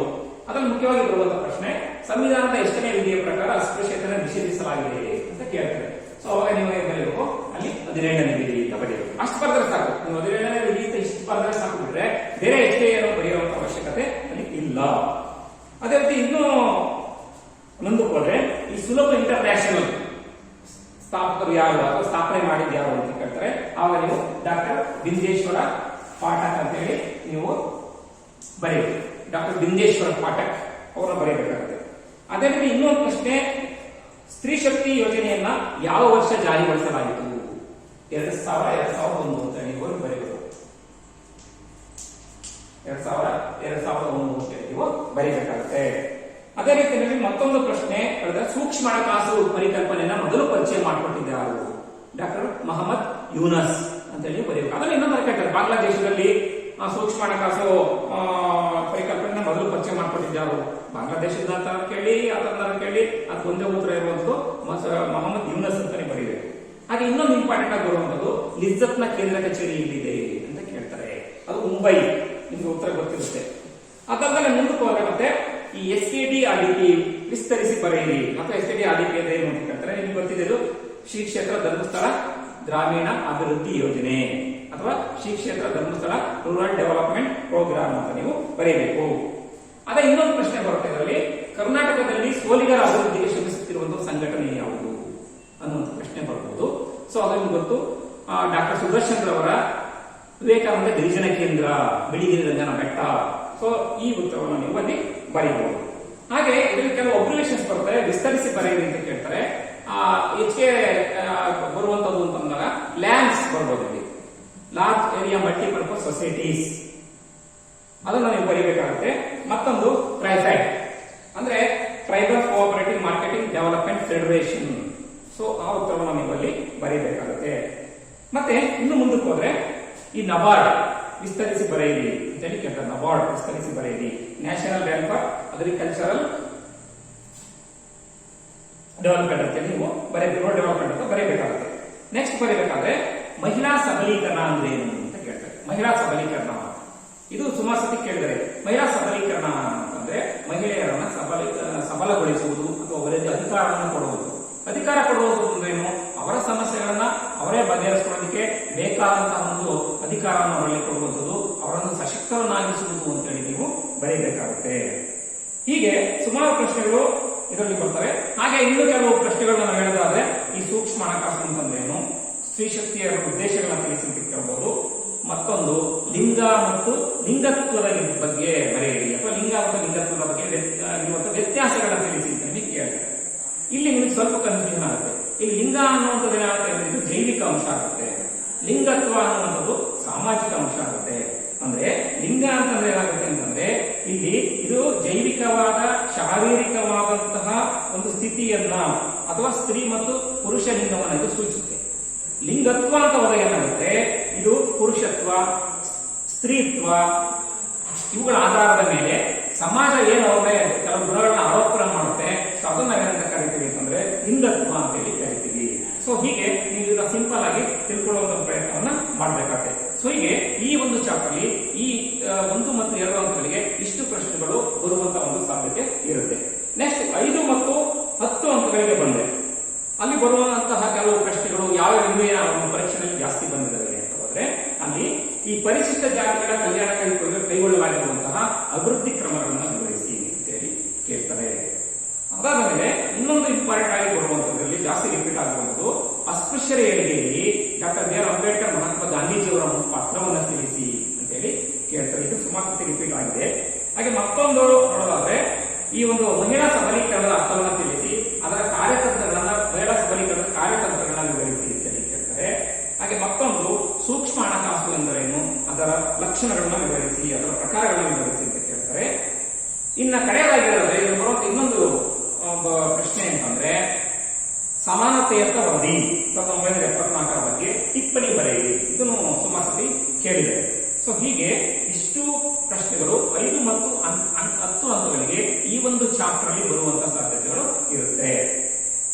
ಅದ್ರಲ್ಲಿ ಮುಖ್ಯವಾಗಿ ಬರುವಂತಹ ಪ್ರಶ್ನೆ ಸಂವಿಧಾನದ ಎಷ್ಟನೇ ವಿಧಿಯ ಪ್ರಕಾರ ಅಸ್ಪೃಶ್ಯತೆಯನ್ನು ನಿಷೇಧಿಸಲಾಗಿದೆ ಅಂತ ಕೇಳ್ತಾರೆ. ಸೊ ಅವಾಗ ನೀವು ಏನ್ ಬರೀಬೇಕು, ಅಲ್ಲಿ 17ನೇ ವಿಧಿ ಅಂತ ಬರೀಬೇಕು. ಅಷ್ಟು ಬರೆದ್ರೆ ಸಾಕು. ನೀವು 17ನೇ ವಿಧಿ ಅಂತ ಇಷ್ಟು ಬರೆದ್ರೆ ಸಾಕು, ಬಿಟ್ರೆ ಬೇರೆ ಎಷ್ಟೇ ಏನೋ ಬರೆಯುವಂತ ಅವಶ್ಯಕತೆ ಅಲ್ಲಿ ಇಲ್ಲ. ಅದೇ ರೀತಿ ಇನ್ನೂ ಮುಂದಕ್ಕೆ ಹೋದ್ರೆ ಈ ಸುಲಭ ಇಂಟರ್ನ್ಯಾಷನಲ್ ಸ್ಥಾಪಕರು ಯಾರು ಅಥವಾ ಸ್ಥಾಪನೆ ಮಾಡಿದ ಯಾರು ಅಂತ ಕೇಳ್ತಾರೆ. ಆವಾಗ ನೀವು ಡಾಕ್ಟರ್ ಬಿಂದೇಶ್ವರ ಪಾಠಕ್ ಅಂತ ಹೇಳಿ ನೀವು ಬರೀಬೇಕು. ಡಾಕ್ಟರ್ ಬಿಂದೇಶ್ವರ ಪಾಠಕ್ ಅವರ ಬರೆಯಬೇಕಾಗುತ್ತೆ. ಅದೇ ರೀತಿ ಇನ್ನೊಂದು ಪ್ರಶ್ನೆ, ಸ್ತ್ರೀ ಶಕ್ತಿ ಯೋಜನೆಯನ್ನ ಯಾವ ವರ್ಷ ಜಾರಿಗೊಳಿಸಲಾಯಿತು? 2000, 2001 ಅಂತ ನೀವು ಬರೆಯಬೇಕು. 2001 ನೀವು ಬರೀಬೇಕಾಗುತ್ತೆ. ಅದೇ ರೀತಿಯಲ್ಲಿ ಮತ್ತೊಂದು ಪ್ರಶ್ನೆ ಹೇಳಿದ್ರೆ ಸೂಕ್ಷ್ಮ ಹಣಕಾಸು ಪರಿಕಲ್ಪನೆಯನ್ನ ಮೊದಲು ಪರಿಚಯ ಮಾಡಿಕೊಟ್ಟಿದ್ದಾರೆ ಡಾಕ್ಟರ್ ಮೊಹಮ್ಮದ್ ಯೂನಸ್ ಅಂತ ಹೇಳಿ ಬರೀಬೇಕು. ಅದನ್ನ ಇನ್ನೊಂದು ಕೇಳ್ತಾರೆ, ಬಾಂಗ್ಲಾದೇಶದಲ್ಲಿ ಸೂಕ್ಷ್ಮ ಹಣಕಾಸು ಪರಿಕಲ್ಪನೆ ಮೊದಲು ಪರಿಚಯ ಮಾಡಿಕೊಟ್ಟಿದ್ದಾರೆ ಬಾಂಗ್ಲಾದೇಶದ ಅಂತ ಕೇಳಿ, ಅದನ್ನ ಕೇಳಿ ಅದು ಒಂದೇ ಉತ್ತರ ಇರುವಂತದ್ದು ಮೊಹಮ್ಮದ್ ಯೂನಸ್ ಅಂತಾನೆ ಬರೀಬೇಕು. ಹಾಗೆ ಇನ್ನೊಂದು ಇಂಪಾರ್ಟೆಂಟ್ ಆಗಿ ಬರುವಂತದ್ದು ಲಿಜ್ಜತ್ನ ಕೇಂದ್ರ ಕಚೇರಿ ಇಲ್ಲಿದೆ ಅಂತ ಕೇಳ್ತಾರೆ, ಅದು ಮುಂಬೈ. ನಿಮ್ಗೆ ಉತ್ತರ ಗೊತ್ತಿರುತ್ತೆ. ಅದಾದ್ಮೇಲೆ ಮುಂದಕ್ಕೆ ಹೋದ್ರೆ ಮತ್ತೆ ಈ SKD-RDP ವಿಸ್ತರಿಸಿ ಬರೆಯಿರಿ ಅಥವಾ SKD-RDP ಅಂದ್ರೆ ಏನು ಅಂತ ಕೇಳ್ತಾರೆ. ನಿಮ್ಗೆ ಗೊತ್ತಿದೆ, ಇದು ಶ್ರೀ ಕ್ಷೇತ್ರ ಧರ್ಮಸ್ಥಳ ಗ್ರಾಮೀಣ ಅಭಿವೃದ್ಧಿ ಯೋಜನೆ ಅಥವಾ ಶ್ರೀ ಕ್ಷೇತ್ರ ಧರ್ಮಸ್ಥಳ ರೂರಲ್ ಡೆವಲಪ್ಮೆಂಟ್ ಪ್ರೋಗ್ರಾಮ್ ಅಂತ ನೀವು ಬರೆಯಬೇಕು. ಅದೇ ಇನ್ನೊಂದು ಪ್ರಶ್ನೆ ಬರುತ್ತೆ ಇದರಲ್ಲಿ, ಕರ್ನಾಟಕದಲ್ಲಿ ಸೋಲಿಗರ ಅಭಿವೃದ್ಧಿಗೆ ಶ್ರಮಿಸುತ್ತಿರುವಂತಹ ಸಂಘಟನೆ ಯಾವುದು ಅನ್ನುವಂಥ ಪ್ರಶ್ನೆ ಬರಬಹುದು. ಸೊ ಅದನ್ನು ಗೊತ್ತು, ಡಾಕ್ಟರ್ ಸುದರ್ಶನ್ ರವರ ವಿವೇಕಾನಂದ ಗಿರಿಜನ ಕೇಂದ್ರ, ಬಿಳಿಗಿರಿ ರಂಗನ ಬೆಟ್ಟ. ಸೊ ಈ ಉತ್ತರವನ್ನು ನೀವು ಅಲ್ಲಿ ಬರೀಬಹುದು. ಹಾಗೆ ಇದರಲ್ಲಿ ಕೆಲವು ಅಬ್ರಿವೇಷನ್ಸ್ ಬರ್ತವೆ, ವಿಸ್ತರಿಸಿ ಬರೆಯಿರಿ ಅಂತ ಕೇಳ್ತಾರೆ. ಹೆಚ್ಚಿಗೆ ಬರುವಂತದ್ದು ಅಂತಂದಾಗ ಲ್ಯಾಂಡ್ಸ್ ಬರ್ಬೋದು, ಇಲ್ಲಿ ಲಾರ್ಜ್ ಏರಿಯಾ ಮಲ್ಟಿಪರ್ಪಸ್ ಸೊಸೈಟೀಸ್ ಅದನ್ನ ನೀವು ಬರೀಬೇಕಾಗುತ್ತೆ. ಮತ್ತೊಂದು ಟ್ರೈಫೆಡ್ ಅಂದ್ರೆ tribal cooperative marketing development federation. So ಆ ಉತ್ತರವನ್ನು ನೀವು ಅಲ್ಲಿ ಬರೀಬೇಕಾಗುತ್ತೆ. ಮತ್ತೆ ಇನ್ನು ಮುಂದಕ್ಕೆ ಹೋದ್ರೆ ಈ ನಬಾರ್ಡ್ ವಿಸ್ತರಿಸಿ ಬರೆಯಿರಿ ಅಂತ ಹೇಳಿ ಕೇಳ್ತಾರೆ. ನಬಾರ್ಡ್ ವಿಸ್ತರಿಸಿ ಬರೆಯಿರಿ, national bank for agricultural development ಅಂತ ನೀವು ಬರೀಬೇಕು, ಡೆವಲಪ್ಮೆಂಟ್ ಅಂತ ಬರೀಬೇಕಾಗುತ್ತೆ. ನೆಕ್ಸ್ಟ್ ಬರೀಬೇಕಾದ್ರೆ ಮಹಿಳಾ ಸಬಲೀಕರಣ ಅಂದ್ರೆ ಏನು ಅಂತ ಕೇಳ್ತಾರೆ. ಮಹಿಳಾ ಸಬಲೀಕರಣ ಇದು ಸುಮಾರು ಸತಿ ಕೇಳಿದರೆ, ಮಹಿಳಾ ಸಬಲೀಕರಣ ಅಂತಂದ್ರೆ ಮಹಿಳೆಯರನ್ನ ಸಬಲಗೊಳಿಸುವುದು ಅಥವಾ ಅವರಿಗೆ ಅಧಿಕಾರವನ್ನು ಕೊಡುವುದು. ಅಧಿಕಾರ ಕೊಡುವುದು ಅಂದ್ರೇನು, ಅವರ ಸಮಸ್ಯೆಗಳನ್ನ ಅವರೇ ಬಗೆಹರಿಸಿಕೊಳ್ಳೋದಕ್ಕೆ ಬೇಕಾದಂತಹ ಒಂದು ಅಧಿಕಾರವನ್ನು ಅವರಲ್ಲಿ ಕೊಡುವಂಥದ್ದು, ಅವರನ್ನು ಸಶಕ್ತರನ್ನಾಗಿಸುವುದು ಅಂತೇಳಿ ನೀವು ಬರೀಬೇಕಾಗುತ್ತೆ. ಹೀಗೆ ಸುಮಾರು ಪ್ರಶ್ನೆಗಳು ಇದರಲ್ಲಿ ಬರ್ತವೆ. ಹಾಗೆ ಇನ್ನೂ ಕೆಲವು ಪ್ರಶ್ನೆಗಳನ್ನ ನಾವು ಹೇಳೋದಾದ್ರೆ, ಈ ಸೂಕ್ಷ್ಮ ಹಣಕಾಸು ಅಂತಂದ್ರೇನು, ಸ್ತ್ರೀ ಶಕ್ತಿಯ ಉದ್ದೇಶಗಳನ್ನ ತಿಳಿಸಿ ಅಂತ ಕೇಳಬಹುದು. ಮತ್ತೊಂದು ಲಿಂಗ ಮತ್ತು ಲಿಂಗತ್ವದ ಬಗ್ಗೆ ಬರೆಯಿರಿ ಅಥವಾ ಲಿಂಗ ಮತ್ತು ಲಿಂಗತ್ವದ ಬಗ್ಗೆ ಇರುವಂತಹ ವ್ಯತ್ಯಾಸಗಳನ್ನ ತಿಳಿಸಿ ಅಂತ ನಿಮಗೆ ಕೇಳ್ತಾರೆ. ಇಲ್ಲಿ ನಿಮಗೆ ಸ್ವಲ್ಪ ಕನ್ಫ್ಯೂಷನ್ ಆಗುತ್ತೆ. ಇಲ್ಲಿ ಲಿಂಗ ಅನ್ನುವಂಥದ್ದು ಏನಾಗುತ್ತೆ ಅಂದ್ರೆ ಇದು ಜೈವಿಕ ಅಂಶ ಆಗುತ್ತೆ, ಲಿಂಗತ್ವ ಅನ್ನುವಂಥದ್ದು ಸಾಮಾಜಿಕ ಅಂಶ ಆಗುತ್ತೆ. ಅಂದ್ರೆ ಲಿಂಗ ಅಂತಂದ್ರೆ ಏನಾಗುತ್ತೆ ಅಂತಂದ್ರೆ ಇಲ್ಲಿ ಇದು ಜೈವಿಕವಾದ ಶಾರೀರಿಕವಾದಂತಹ ಒಂದು ಸ್ಥಿತಿಯನ್ನ ಅಥವಾ ಸ್ತ್ರೀ ಮತ್ತು ಪುರುಷ ಲಿಂಗವನ್ನು ಇದು ಸೂಚಿಸುತ್ತೆ. ಲಿಂಗತ್ವ ಅಂತ ಹೋದಾಗ ಏನಾಗುತ್ತೆ, ಇದು ಪುರುಷತ್ವ, ಸ್ತ್ರೀತ್ವ ಇವುಗಳ ಆಧಾರದ ಮೇಲೆ ಸಮಾಜ ಏನು ಅವ್ರೇ ಕೆಲವು ಗುಣಗಳನ್ನ ಆರೋಪಣ ಮಾಡುತ್ತೆ. ಸೊ ಅದನ್ನ ಏನಂತ ಕರಿತೀವಿ ಅಂತಂದ್ರೆ ಲಿಂಗತ್ವ ಅಂತ ಹೇಳಿ ಕರಿತೀವಿ. ಸೊ ಹೀಗೆ ನೀವು ಇದನ್ನ ಸಿಂಪಲ್ ಆಗಿ ತಿಳ್ಕೊಳ್ಳುವಂತ ಪ್ರಯತ್ನವನ್ನ ಮಾಡಬೇಕಾಗುತ್ತೆ. ಸೊ ಹೀಗೆ ಈ ಒಂದು ಚಾಪ್ಟರ್ಲಿ ಈ 1 ಮತ್ತು 2 ಅಂಕಗಳಿಗೆ ಇಷ್ಟು ಪ್ರಶ್ನೆಗಳು ಬರುವಂತ ಒಂದು ಸಾಧ್ಯತೆ ಇರುತ್ತೆ. ನೆಕ್ಸ್ಟ್ 5 ಮತ್ತು 10 ಅಂಕಗಳಿಗೆ ಬಂದ್ರೆ ಅಲ್ಲಿ ಬರುವಂತಹ ಕೆಲವು ಪ್ರಶ್ನೆಗಳು ಯಾವ ಒಂದು ಪರೀಕ್ಷೆಯಲ್ಲಿ ಜಾಸ್ತಿ ಬಂದಿದ್ದಾವೆ ಅಂತ ಹೋದ್ರೆ, ಅಲ್ಲಿ ಈ ಪರಿಶಿಷ್ಟ ಜಾತಿಗಳ ಕಲ್ಯಾಣಕ್ಕಾಗಿ ಕೈಗೊಳ್ಳಲಾಗಿರುವಂತಹ ಅಭಿವೃದ್ಧಿ ಕ್ರಮಗಳನ್ನು ವಿವರಿಸಿ ಅಂತ ಹೇಳಿ ಕೇಳ್ತಾರೆ. ಅದಾದ ಇನ್ನೊಂದು ಇಂಪಾರ್ಟೆಂಟ್ ಆಗಿ ಬರುವಂತದ್ರಲ್ಲಿ ಜಾಸ್ತಿ ರಿಪೀಟ್ ಆಗುವಂಥದ್ದು ಅಸ್ಪೃಶ್ಯರ ಏಳಿಗೆಯಲ್ಲಿ doctor B R Ambedkar Mahatma ಗಾಂಧೀಜಿಯವರ ಒಂದು ಪಾತ್ರವನ್ನು ತಿಳಿಸಿ ಅಂತ ಹೇಳಿ ಕೇಳ್ತಾರೆ. ಇದು ಸುಮಾರು ರಿಪೀಟ್ ಆಗಿದೆ. ಹಾಗೆ ಮತ್ತೊಂದು ನೋಡೋದಾದ್ರೆ ಈ ಒಂದು ಮಹಿಳಾ ಸಬಲೀಕರಣದ ಅರ್ಥವನ್ನು ತಿಳಿಸಿ ಅದರ ಕಾರ್ಯತಂತ್ರಗಳನ್ನ, ಮಹಿಳಾ ಸಬಲೀಕರಣದ ಕಾರ್ಯತಂತ್ರಗಳನ್ನ ವಿವರಿಸಿ ಅಂತ ಹೇಳಿ ಕೇಳ್ತಾರೆ. ಹಾಗೆ ಮತ್ತೊಂದು ಸೂಕ್ಷ್ಮ ಹಣಕಾಸು ಎಂದರೇನು, ಅದರ ಲಕ್ಷಣಗಳನ್ನ ವಿವರಿಸಿ, ಅದರ ಪ್ರಕಾರಗಳನ್ನ ವಿವರಿಸಿ ಅಂತ ಕೇಳ್ತಾರೆ. ಇನ್ನ ಕಡೆಯದಾಗಿರೋದ್ರೆ ಬರುವಂತ ಇನ್ನೊಂದು ಪ್ರಶ್ನೆ ಅಂತಂದ್ರೆ ಸಮಾನತೆಯಂತ ವರದಿ 1974 ಬಗ್ಗೆ ಟಿಪ್ಪಣಿ ಬರೆಯಿರಿ. ಇದನ್ನು ಸುಮಾರು ಸತಿ ಕೇಳಿದ್ದಾರೆ. ಸೊ ಹೀಗೆ ಇಷ್ಟು ಪ್ರಶ್ನೆಗಳು 5 ಮತ್ತು 10 ಅಂಕಗಳಿಗೆ ಈ ಒಂದು ಚಾಪ್ಟರ್ ಅಲ್ಲಿ ಬರುವಂತಹ ಸಾಧ್ಯತೆಗಳು ಇರುತ್ತೆ.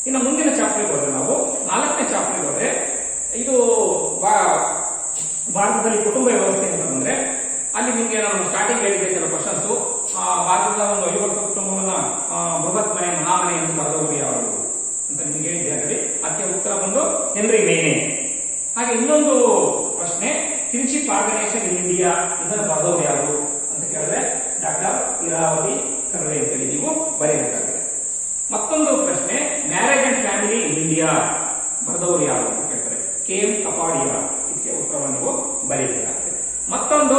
ಇನ್ನು ಮುಂದಿನ ಚಾಪ್ಟರ್ ಹೋದ್ರೆ ನಾವು 4ನೇ ಚಾಪ್ಟರ್ ಹೋದ್ರೆ ಇದು ಭಾರತದಲ್ಲಿ ಕುಟುಂಬ ವ್ಯವಸ್ಥೆ ಅಂತ ಬಂದ್ರೆ ಅಲ್ಲಿ ನಿಮ್ಗೆ ನಾನು ಸ್ಟಾರ್ಟಿಂಗ್ ಹೇಳಿದ್ದೆ ಕೆಲವು ಕ್ವಶನ್ಸ್. ಭಾರತದ ಒಂದು ಅವಿಭಕ್ತ ಕುಟುಂಬವನ್ನ ಬೃಹತ್ ಮನೆ, ಮಹಾಮನೆ ಎಂದು ಬರೆದವರು ಯಾರು ಅಂತ ನಿಮ್ಗೆ ಹೇಳಿದ್ದೆ. ಅದರಲ್ಲಿ ಅದಕ್ಕೆ ಉತ್ತರ ಬಂದು ಹೆನ್ರಿ ಮೇನೆ. ಹಾಗೆ ಇನ್ನೊಂದು ಪ್ರಶ್ನೆ ಕಿನ್ಶಿಪ್ ಆರ್ಗನೈಸೇಷನ್ ಇನ್ ಇಂಡಿಯಾ, ಇದನ್ನು ಬರೆದವರು ಯಾರು ಅಂತ ಕೇಳಿದ್ರೆ ಡಾಕ್ಟರ್ ಇರಾವತಿ ಕರ್ವೆ ಅಂತೇಳಿ ನೀವು ಬರೆಯಬೇಕಾಗುತ್ತೆ. ಮತ್ತೊಂದು ಪ್ರಶ್ನೆ marriage and family in India, ಬರೆದವರು ಯಾರು ಅಂತ ಕೇಳ್ತಾರೆ, KM ಕಪಾಡಿಯಾ. ಇದಕ್ಕೆ ಉತ್ತರವನ್ನು ನೀವು ಬರೆಯಬೇಕಾಗುತ್ತೆ. ಮತ್ತೊಂದು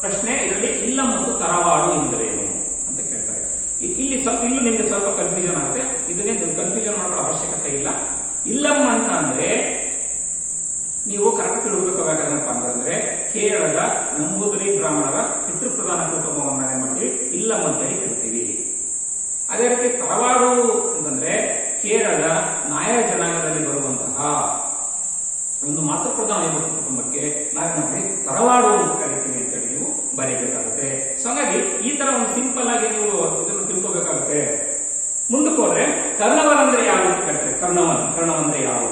ಪ್ರಶ್ನೆ ಇದರಲ್ಲಿ ಇಲ್ಲಂ ಮತ್ತು ತರವಾಡು ಎಂದರೇನು ಅಂತ ಕೇಳ್ತಾರೆ. ಇಲ್ಲೂ ನಿಮ್ಗೆ ಸ್ವಲ್ಪ ಕನ್ಫ್ಯೂಷನ್ ಆಗುತ್ತೆ. ಇದನ್ನೇ ಕನ್ಫ್ಯೂಷನ್ ಮಾಡೋ ಅವಶ್ಯಕತೆ ಇಲ್ಲ. ಇಲ್ಲಂ ಅಂತ ಅಂದ್ರೆ ನೀವು ಕರೆಕ್ಟ್ ತಿಳ್ಕೋಬೇಕಾದಂತ ಅಂದ್ರೆ ಅಂತಂದ್ರೆ ಕೇರಳದ ನಂಬೂದರಿ ಬ್ರಾಹ್ಮಣರ ಪಿತೃಪ್ರಧಾನ ಕುಟುಂಬವನ್ನ ಏನ್ ಮಾಡ್ತೀವಿ ಇಲ್ಲಂ ಅಂತೇಳಿ ಕರಿತೀವಿ. ಅದೇ ರೀತಿ ತರವಾಡು ಅಂತಂದ್ರೆ ಕೇರಳದ ನಾಯರ್ ಜನಾಂಗದಲ್ಲಿ ಬರುವಂತಹ ಒಂದು ಮಾತೃಪ್ರಧಾನ ಕುಟುಂಬಕ್ಕೆ ನಾವೇನ್ ಮಾಡ್ತೀವಿ ತರವಾಡು ಅಂತ ಕರಿತೀವಿ ಅಂತೇಳಿ ನೀವು ಬರೀಬೇಕಾಗುತ್ತೆ. ಸೊ ಹಾಗಾಗಿ ಈ ತರ ಒಂದು ಸಿಂಪಲ್ ಆಗಿ ನೀವು ಇದನ್ನು ತಿಳ್ಕೋಬೇಕಾಗುತ್ತೆ. ಮುಂದಕ್ಕೆ ಹೋದ್ರೆ ಕರ್ಣವನ್ ಅಂದ್ರೆ ಯಾರು ಅಂತ ಕೇಳ್ತಾರೆ. ಕರ್ಣವನ್ ಅಂದ್ರೆ ಯಾರು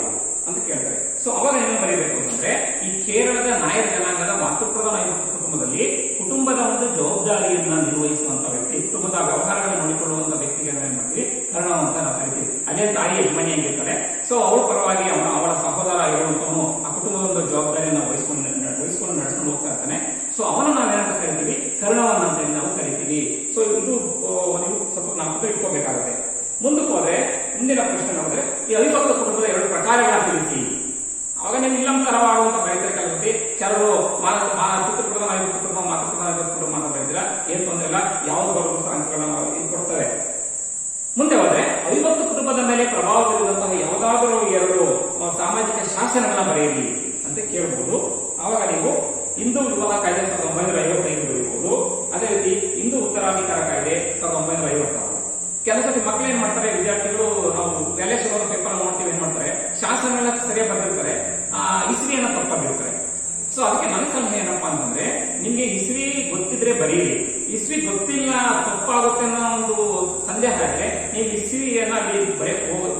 ಅಂತ ಕೇಳ್ತಾರೆ. ಸೊ ಅವಾಗ ಏನು ಬರೀಬೇಕು ಅಂತಂದ್ರೆ ಈ ಕೇರಳದ ನಾಯರ್ ಜನಾಂಗದ ಮಾತೃಪ್ರಧಾನ ಕುಟುಂಬದಲ್ಲಿ ಕುಟುಂಬದ ಒಂದು ಜವಾಬ್ದಾರಿಯನ್ನ ನಿರ್ವಹಿಸುವಂತ ವ್ಯಕ್ತಿ, ಕುಟುಂಬದ ವ್ಯವಹಾರಗಳನ್ನು ನೋಡಿಕೊಳ್ಳುವಂತ ವ್ಯಕ್ತಿಗೆ ಏನ್ ಮಾಡ್ತೀವಿ ಕರ್ಣ ಅಂತ ನಾವು ಕರಿತೀವಿ. ಅದೇ ತಾಯಿ ಯಜಮಾನಿಯಾಗಿರ್ತಾರೆ. ಸೊ ಅವರ ಪರವಾಗಿ ಅವಳ ಸಹೋದರ ಇರುವಂತವನು ಆ ಕುಟುಂಬದ ಒಂದು ಜವಾಬ್ದಾರಿಯನ್ನು ವಹಿಸ್ಕೊಂಡು ನಡೆಸ್ಕೊಂಡು ಹೋಗ್ತಾ ಇರ್ತಾನೆ. ಸೊ ಅವನು ನಾವೇನಂತ ಕರಿತೀವಿ ಕರ್ಣವನ್ ಅಂತ ನಾವು ಕರಿತೀವಿ. ಸೊ ಇದು ನೀವು ಸ್ವಲ್ಪ ನಾವು ಇಟ್ಕೋಬೇಕಾಗುತ್ತೆ. ಮುಂದಕ್ಕೆ ಹೋದ್ರೆ ಮುಂದಿನ ಪ್ರಶ್ನೆ ನೋಡಿದ್ರೆ ಈ ಅವಿಭಕ್ತ ಕುಟುಂಬದ 2 ಪ್ರಕಾರಗಳನ್ನ ತಿಳಿಸಿ. ಅವಾಗ ನೀವು ಇಲ್ಲಂ ತರವಾಡು ಅಂತ ಬರೀಬೇಕಾಗುತ್ತೆ. ಕೆಲವರು ಪಿತೃಪ್ರಧಾನ ಅವಿಭಕ್ತ ಕುಟುಂಬ ಮಾತೃಪ್ರಧಾನ ಅವಿಭಕ್ತ ಕುಟುಂಬ ಅಂತ ಬರೀದಿಲ್ಲ, ಏನ್ ತೊಂದರೆ ಇಲ್ಲ, ಯಾವ್ದು ಬರೋದು ಅಂಕಗಳನ್ನ ಕೊಡ್ತಾರೆ. ಮುಂದೆ ಹೋದ್ರೆ ಅವಿಭಕ್ತ ಕುಟುಂಬದ ಮೇಲೆ ಪ್ರಭಾವ ಬೀರುವಂತಹ ಯಾವುದಾದರೂ 2 ಸಾಮಾಜಿಕ ಶಾಸನಗಳನ್ನ ಬರೆಯಿರಿ ಅಂತ ಕೇಳಬಹುದು. ಆವಾಗ ನೀವು ಹಿಂದೂ ವಿವಾಹ ಕಾಯ್ದೆ 1955 ಬರೀಬಹುದು. ಅದೇ ರೀತಿ ಹಿಂದೂ ಉತ್ತರಾಧಿಕಾರ ಕಾಯ್ದೆ 1956. ಕೆಲಸಕ್ಕೆ ಮಕ್ಕಳು ಏನ್ ಮಾಡ್ತಾರೆ, ವಿದ್ಯಾರ್ಥಿಗಳು ನಾವು ವ್ಯಾಲೇಶ್ವರ ಪೇಪರ್ ನೋಡ್ತೀವಿ, ಏನ್ ಮಾಡ್ತಾರೆ ಶಾಸನಗಳನ್ನ ಸರಿಯಾಗಿ ಬರ್ದಿರ್ತಾರೆ, ಇಸ್ವಿಯನ್ನ ತಪ್ಪಾಗಿರ್ತಾರೆ. ಸೊ ಅದಕ್ಕೆ ನನ್ನ ಸಲಹೆ ಏನಪ್ಪಾ ಅಂತಂದ್ರೆ ನಿಮ್ಗೆ ಇಸ್ವಿ ಗೊತ್ತಿದ್ರೆ ಬರೀರಿ, ಇಸ್ವಿ ಗೊತ್ತಿಲ್ಲ ತಪ್ಪಾಗುತ್ತೆ ಅನ್ನೋ ಒಂದು ಸಂದೇಹ ಆದ್ರೆ ನೀವು ಇಸ್ವಿಯನ್ನ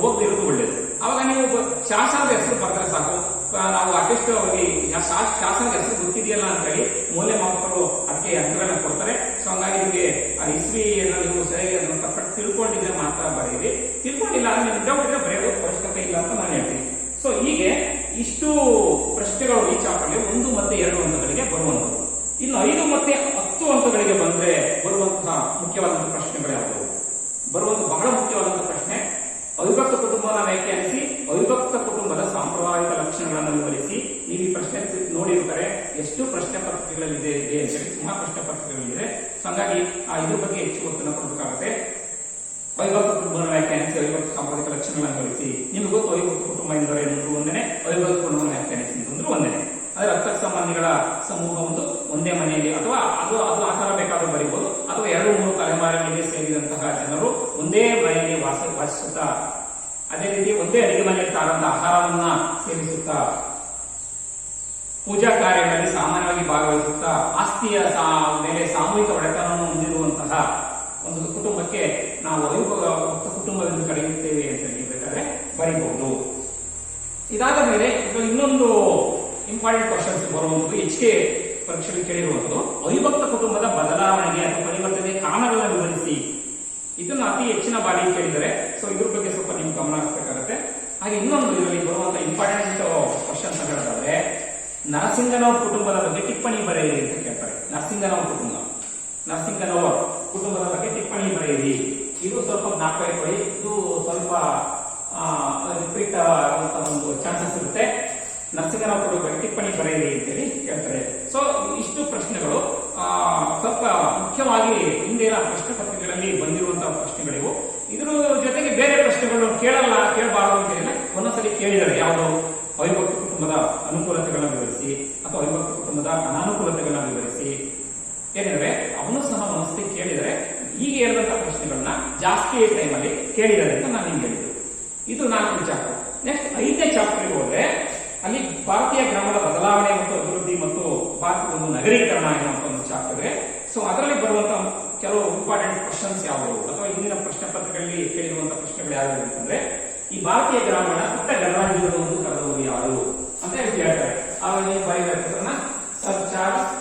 ಹೋಗ್ದಿರೋದು ಒಳ್ಳೇದು. ಅವಾಗ ನೀವು ಶಾಸನದ ಹೆಸರು ಬರ್ತಾರೆ ಸಾಕು. ನಾವು ಅಟ್ಲೀಸ್ಟ್ ಅವ್ರಿಗೆ ಶಾಸನದ ಹೆಸರು ಗೊತ್ತಿದೆಯಲ್ಲ ಅಂತ ಹೇಳಿ ಮೌಲ್ಯಮಾಪಕರು ಅದಕ್ಕೆ ಅಂಕಗಳನ್ನ ಕೊಡ್ತಾರೆ. ಸೊ ಹಂಗಾಗಿ ನಿಮಗೆ ಆ ಇಸ್ವಿಯನ್ನ ನೀವು ಸರಿಯಾಗಿ ಅದನ್ನು ಪರ್ಫೆಕ್ಟ್ ತಿಳ್ಕೊಂಡಿದ್ರೆ ಮಾತ್ರ ಬರೀರಿ, ತಿಳ್ಕೊಂಡಿಲ್ಲ ಅಂದ್ರೆ ನೀವು ಡೌಟ್ ಇದ್ರೆ ಬರೆಯೋದು ಅವಶ್ಯಕತೆ ಇಲ್ಲ ಅಂತ ನಾನು ಹೇಳ್ತೀನಿ. ಸೊ ಹೀಗೆ ಇಷ್ಟು ಪ್ರಶ್ನೆಗಳು ಈ ಚಾಪ್ಟರ್ಗೆ 1 ಮತ್ತು 2 ಹಂತಗಳಿಗೆ ಬರುವಂತದ್ದು. ಇನ್ನು 5 ಮತ್ತು 10 ಹಂತಗಳಿಗೆ ಬಂದ್ರೆ ಬರುವಂತಹ ಮುಖ್ಯವಾದಂತಹ ಪ್ರಶ್ನೆಗಳು ಯಾವುವು? ಬರುವಂತಹ ಬಹಳ ಮುಖ್ಯವಾದಂತಹ ಪ್ರಶ್ನೆ, ಅವಿಭಕ್ತ ಕುಟುಂಬವನ್ನು ವ್ಯಾಖ್ಯಾನಿಸಿ, ಅವಿಭಕ್ತ ಕುಟುಂಬದ ಸಾಂಪ್ರದಾಯಿಕ ಲಕ್ಷಣಗಳನ್ನು ವಿವರಿಸಿ. ನೀವು ಈ ಪ್ರಶ್ನೆ ನೋಡಿರ್ತಾರೆ, ಎಷ್ಟು ಪ್ರಶ್ನೆ ಪತ್ರಿಕೆಗಳಿದೆ ಅಂತೇಳಿ ಸುಮಾರು ಪ್ರಶ್ನೆ ಪತ್ರಿಕೆಗಳಿದೆ. ಸೊ ಹಂಗಾಗಿ ಇದ್ರ ಬಗ್ಗೆ ಹೆಚ್ಚು ಒತ್ತನ್ನು ಕೊಡಬೇಕಾಗುತ್ತೆ. ಅವಿಭಕ್ತ ಕುಟುಂಬವನ್ನು ವ್ಯಾಖ್ಯಾನಿಸಿ, ಅವಿಭಕ್ತ ಸಾಂಪ್ರದಾಯಿಕ ಲಕ್ಷಣಗಳನ್ನು ವಿವರಿಸಿ. ನಿಮ್ಗೆ ಗೊತ್ತು ಅವಿಭಕ್ತ ಕುಟುಂಬ ಎಂದರೆ ಒಂದೇನೆ, ಅವಿಭಕ್ತ ಕುಟುಂಬವನ್ನು ವ್ಯಾಖ್ಯಾನಿಸಿ ಅಂತಂದ್ರೆ ಒಂದೇನೆ. ಅಂದ್ರೆ ರಕ್ತ ಸಂಬಂಧಿಗಳ ಸಮೂಹ ಒಂದೇ ಮನೆಯಲ್ಲಿ, ಅಥವಾ ಅದು ಆಕಾರ ಬೇಕಾದ್ರೂ ಬರೀಬಹುದು, ಅಥವಾ 2-3 ತಲೆಮಾರುಗಳಿಗೆ ಸೇರಿದಂತಹ ಜನರು ಒಂದೇ ಮನೆಯಲ್ಲಿ ವಾಸಿಸುತ್ತಾ, ಅದೇ ರೀತಿ ಒಂದೇ ಅಡಿಗೆ ಮನೆಯಲ್ಲಿ ತಾರಂತ ಆಹಾರವನ್ನ ಸೇವಿಸುತ್ತಾ, ಪೂಜಾ ಕಾರ್ಯಗಳಲ್ಲಿ ಸಾಮಾನ್ಯವಾಗಿ ಭಾಗವಹಿಸುತ್ತಾ, ಆಸ್ತಿಯ ಮೇಲೆ ಸಾಮೂಹಿಕ ಒಡೆತನವನ್ನು ಹೊಂದಿರುವಂತಹ ಒಂದು ಕುಟುಂಬಕ್ಕೆ ನಾವು ಅವಿಭಕ್ತ ಕುಟುಂಬವೆಂದು ಕರೆಯುತ್ತೇವೆ ಅಂತ ಬೇಕಾದ್ರೆ ಬರೀಬಹುದು. ಇದಾದ ಮೇಲೆ ಇನ್ನೊಂದು ಇಂಪಾರ್ಟೆಂಟ್ ಕ್ವಶನ್ಸ್ ಬರುವಂತದ್ದು, HK ಪರೀಕ್ಷೆಯಲ್ಲಿ ಕೇಳಿರುವಂತದ್ದು, ಅವಿಭಕ್ತ ಕುಟುಂಬದ ಬದಲಾವಣೆಗೆ ಅಥವಾ ಪರಿವರ್ತನೆ ಕಾರಣಗಳನ್ನು ವಿವರಿಸಿ. ಇದನ್ನ ಅತಿ ಹೆಚ್ಚಿನ ಬಾರಿ ಕೇಳಿದರೆ. ಸೊ ಇದ್ರ ಬಗ್ಗೆ ಸ್ವಲ್ಪ ನೀವು ಗಮನ ಹರಿಸಬೇಕಾಗುತ್ತೆ. ಹಾಗೆ ಇನ್ನೊಂದು ಇದರಲ್ಲಿ ಬರುವಂತಹ ಇಂಪಾರ್ಟೆಂಟ್ ಕ್ವಶನ್ಸ್ ಅಂತ ಹೇಳಿದ್ರೆ, ನರಸಿಂಗನವರ ಕುಟುಂಬದ ಬಗ್ಗೆ ಟಿಪ್ಪಣಿ ಬರೆಯಿರಿ ಅಂತ ಕೇಳ್ತಾರೆ. ನರಸಿಂಗನವರ ಕುಟುಂಬದ ಬಗ್ಗೆ ಟಿಪ್ಪಣಿ ಬರೆಯಿರಿ. ಇದು ಸ್ವಲ್ಪ ಜ್ಞಾಪಕ ಇಟ್ಕೊಳ್ಳಿ. ಇದು ಸ್ವಲ್ಪ ರಿಪೀಟ್ ಆಗುವಂತಹ ಒಂದು ಚಾನ್ಸಸ್ ಇರುತ್ತೆ. ನರಸಿಂಗನವರ ಕುಟುಂಬ ಬಗ್ಗೆ ಟಿಪ್ಪಣಿ ಬರೆಯಿರಿ ಅಂತೇಳಿ ಕೇಳ್ತಾರೆ. ಸೊ ಇಷ್ಟು ಪ್ರಶ್ನೆಗಳು ಸ್ವಲ್ಪ ಮುಖ್ಯವಾಗಿ ಹಿಂದಿನ ಪ್ರಶ್ನೆ ಪತ್ರಿಕೆಗಳಲ್ಲಿ ಬಂದಿರುವಂತಹ ಪ್ರಶ್ನೆಗಳಿವು. ಇದ್ರ ಜೊತೆಗೆ ಬೇರೆ ಪ್ರಶ್ನೆಗಳು ಕೇಳಬಾರದು ಅಂತೇಳಿ ಒಂದೊಂದ್ಸಲಿ ಕೇಳಿದ್ದಾರೆ. ಯಾವುದು ಅವಿಭಕ್ತ ಕುಟುಂಬದ ಅನುಕೂಲತೆಗಳನ್ನ ವಿವರಿಸಿ ಅಥವಾ ಅವಿಭಕ್ತ ಕುಟುಂಬದ ಅನಾನುಕೂಲತೆಗಳನ್ನ ವಿವರಿಸಿ ಏನಿದ್ರೆ ಅವನು ಸಹ ಒಂದ್ಸತಿ ಕೇಳಿದರೆ ಈಗ ಹೇಳಿದಂತಹ ಪ್ರಶ್ನೆಗಳನ್ನ ಜಾಸ್ತಿ ಟೈಮಲ್ಲಿ ಕೇಳಿದ್ದಾರೆ ಅಂತ ನಾನು ನಿಮ್ಗೆ ಹೇಳಿದ್ದು. ಇದು 4ನೇ ಚಾಪ್ಟರ್. ನೆಕ್ಸ್ಟ್ 5ನೇ ಚಾಪ್ಟರ್ಗೆ ಹೋದ್ರೆ ಅಲ್ಲಿ ಭಾರತೀಯ ಗ್ರಾಮದ ಬದಲಾವಣೆ ಮತ್ತು ಅಭಿವೃದ್ಧಿ ಮತ್ತು ಭಾರತದ ಒಂದು ನಗರೀಕರಣ ಎನ್ನುವಂತ ಒಂದು ಚಾಪ್ಟರ್. ಸೊ ಅದರಲ್ಲಿ ಬರುವಂತಹ ಕೆಲವು ಇಂಪಾರ್ಟೆಂಟ್ ಕ್ವಶನ್ಸ್ ಯಾವುವು ಅಥವಾ ಇಂದಿನ ಪ್ರಶ್ನೆ ಪತ್ರಿಕೆಗಳಲ್ಲಿ ಕೇಳಿರುವಂತಹ ಪ್ರಶ್ನೆಗಳು ಯಾವ್ದು ಅಂತಂದ್ರೆ, ಈ ಭಾರತೀಯ ಗ್ರಾಮೀಣ ಪುಟ್ಟ ಗಣರಾಜ್ಯದ ಒಂದು ಕರೆದವರು ಯಾರು ಅಂತ ಹೇಳಿ ಕೇಳ್ತಾರೆ. ಆವಾಗ ನೀವು ಬರೀಬೇಕನ್ನ ಸರ್ ಚಾರ್ಲ್ಸ್